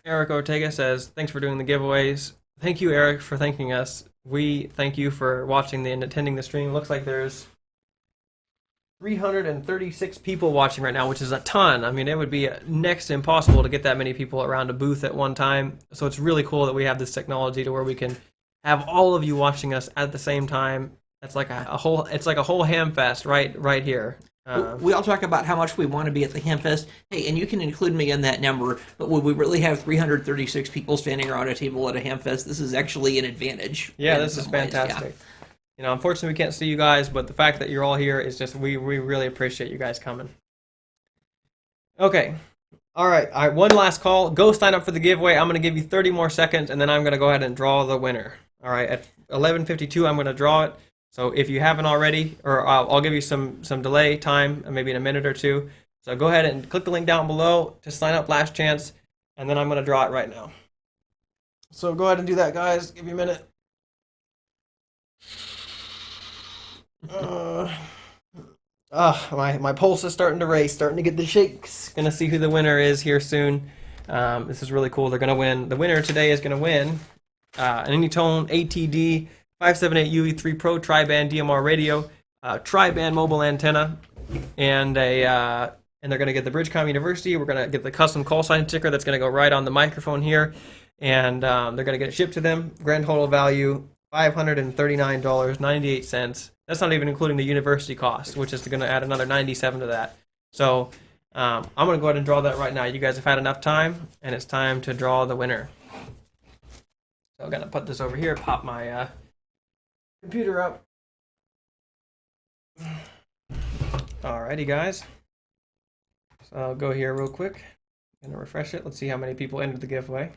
A: Eric Ortega says, thanks for doing the giveaways. Thank you, Eric, for thanking us. We thank you for watching and attending the stream. Looks like there's 336 people watching right now, which is a ton. I mean, it would be next to impossible to get that many people around a booth at one time. So it's really cool that we have this technology to where we can have all of you watching us at the same time. It's like a whole ham fest right here.
B: We all talk about how much we want to be at the Hamfest. Hey, and you can include me in that number, but would we really have 336 people standing around a table at a Hamfest? This is actually an advantage.
A: Yeah, this is fantastic. Yeah. Unfortunately, we can't see you guys, but the fact that you're all here is just, we really appreciate you guys coming. Okay. All right, one last call. Go sign up for the giveaway. I'm going to give you 30 more seconds, and then I'm going to go ahead and draw the winner. All right, at 11:52, I'm going to draw it. So if you haven't already, or I'll give you some delay time, maybe in a minute or two. So go ahead and click the link down below to sign up, last chance, and then I'm going to draw it right now. So go ahead and do that, guys. Give me a minute. My pulse is starting to race, starting to get the shakes. Gonna see who the winner is here soon. This is really cool. They're gonna win. The winner today is gonna win an AnyTone ATD 578 UE3 Pro tri-band DMR radio, tri-band mobile antenna, and they're gonna get the BridgeCom University. We're gonna get the custom call sign sticker that's gonna go right on the microphone here, and they're gonna get it shipped to them. Grand total value $539.98. That's not even including the university cost, which is going to add another $97 to that. So I'm going to go ahead and draw that right now. You guys have had enough time, and it's time to draw the winner. So I'm going to put this over here, pop my computer up. Alrighty, guys. So I'll go here real quick. I'm going to refresh it. Let's see how many people entered the giveaway.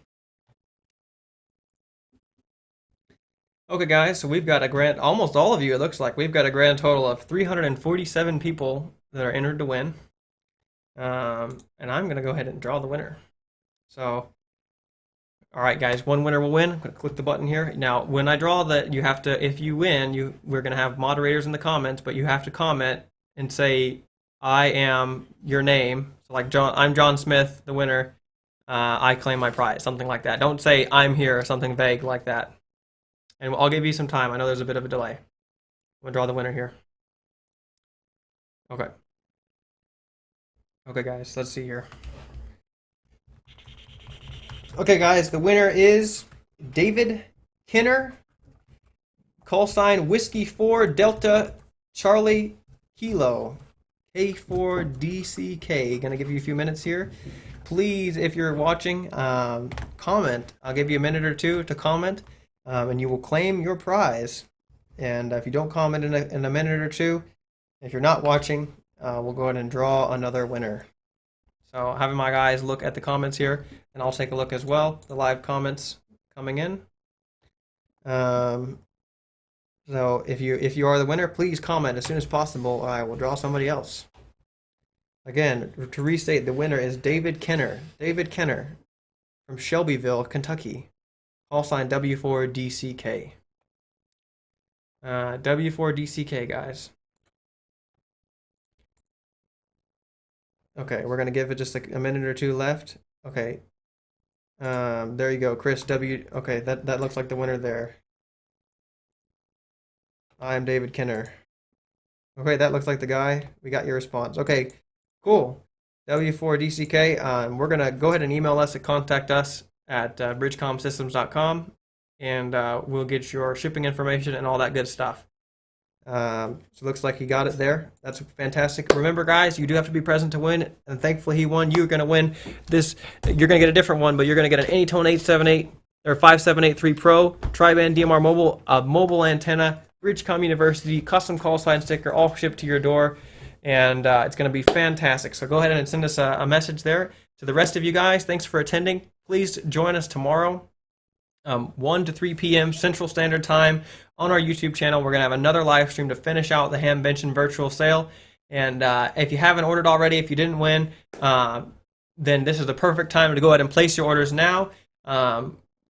A: Okay, guys, so we've got almost all of you, it looks like. We've got a grand total of 347 people that are entered to win. And I'm going to go ahead and draw the winner. So, all right, guys, one winner will win. I'm going to click the button here. Now, when I draw that, you have to, if you win, we're going to have moderators in the comments, but you have to comment and say, I am your name. So, like, I'm John Smith, the winner. I claim my prize, something like that. Don't say, I'm here, or something vague like that. And I'll give you some time. I know there's a bit of a delay. I'm going to draw the winner here. Okay. Okay, guys, let's see here. Okay, guys, the winner is David Kinner. Call sign Whiskey 4 Delta Charlie Kilo. K4DCK. Going to give you a few minutes here. Please, if you're watching, comment. I'll give you a minute or two to comment. And you will claim your prize. And if you don't comment in a minute or two, if you're not watching, we'll go ahead and draw another winner. So having my guys look at the comments here, and I'll take a look as well, the live comments coming in. So if you are the winner, please comment as soon as possible. I will draw somebody else. Again, to restate, the winner is David Kenner. David Kenner from Shelbyville, Kentucky. Call sign W4DCK. W4DCK, guys. Okay, we're gonna give it just a minute or two left. Okay. There you go, Chris W. Okay, that looks like the winner there. I'm David Kenner. Okay, that looks like the guy. We got your response. Okay, cool. W4DCK. We're gonna go ahead and email us at contact us at bridgecomsystems.com, and we'll get your shipping information and all that good stuff. So it looks like he got it there. That's fantastic. Remember, guys, you do have to be present to win, and thankfully he won. You're going to win this. You're going to get a different one, but you're going to get an AnyTone 878 or 5783 Pro, tri-band DMR mobile, a mobile antenna, BridgeCom University, custom call sign sticker, all shipped to your door, and it's going to be fantastic. So go ahead and send us a message there. To the rest of you guys, thanks for attending. Please join us tomorrow. 1 to 3 p.m. Central Standard Time on our YouTube channel. We're going to have another live stream to finish out the Hamvention virtual sale. And if you haven't ordered already, if you didn't win, then this is the perfect time to go ahead and place your orders now.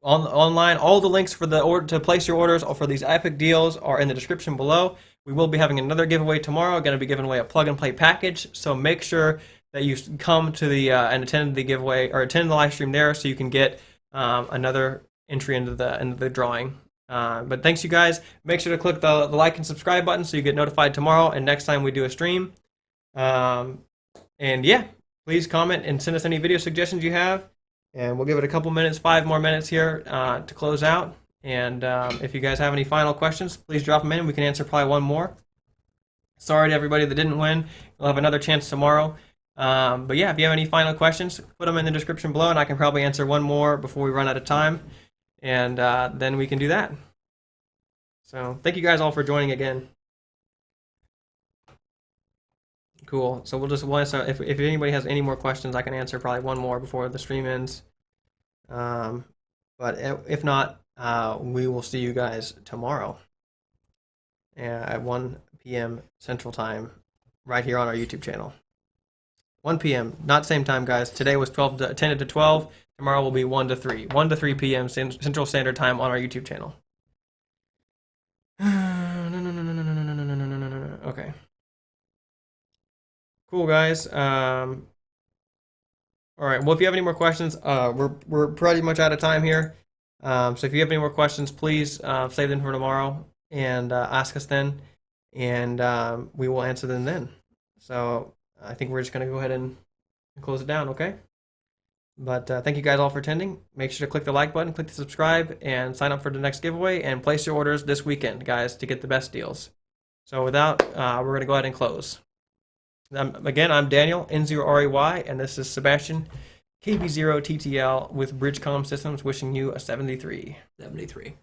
A: Online, all the links for the order to place your orders or for these epic deals are in the description below. We will be having another giveaway tomorrow. Going to be giving away a plug-and-play package. So make sure that you come to the and attend the giveaway or attend the live stream there so you can get another entry into the drawing. But thanks, you guys. Make sure to click the like and subscribe button so you get notified tomorrow and next time we do a stream. And yeah, please comment and send us any video suggestions you have. And we'll give it a couple minutes, 5 more minutes here to close out. And if you guys have any final questions, please drop them in. We can answer probably one more. Sorry to everybody that didn't win. We'll have another chance tomorrow. But yeah, if you have any final questions, put them in the description below, and I can probably answer one more before we run out of time. And then we can do that. So thank you guys all for joining again. Cool. So we'll just if anybody has any more questions, I can answer probably one more before the stream ends. But if not, we will see you guys tomorrow at 1 p.m. Central Time right here on our YouTube channel. 1 p.m. Not same time, guys. Today was 10 to 12. Tomorrow will be 1 to 3. 1 to 3 p.m. Central Standard Time on our YouTube channel. Okay. Cool, guys. All right. Well, if you have any more questions, we're pretty much out of time here. So if you have any more questions, please save them for tomorrow and ask us then, and we will answer them then. So I think we're just going to go ahead and close it down, okay? But thank you guys all for attending. Make sure to click the like button, click the subscribe, and sign up for the next giveaway, and place your orders this weekend, guys, to get the best deals. So without, we're going to go ahead and close. Again, I'm Daniel, N0RAY, and this is Sebastian, KB0TTL with BridgeCom Systems, wishing you a 73.
B: 73.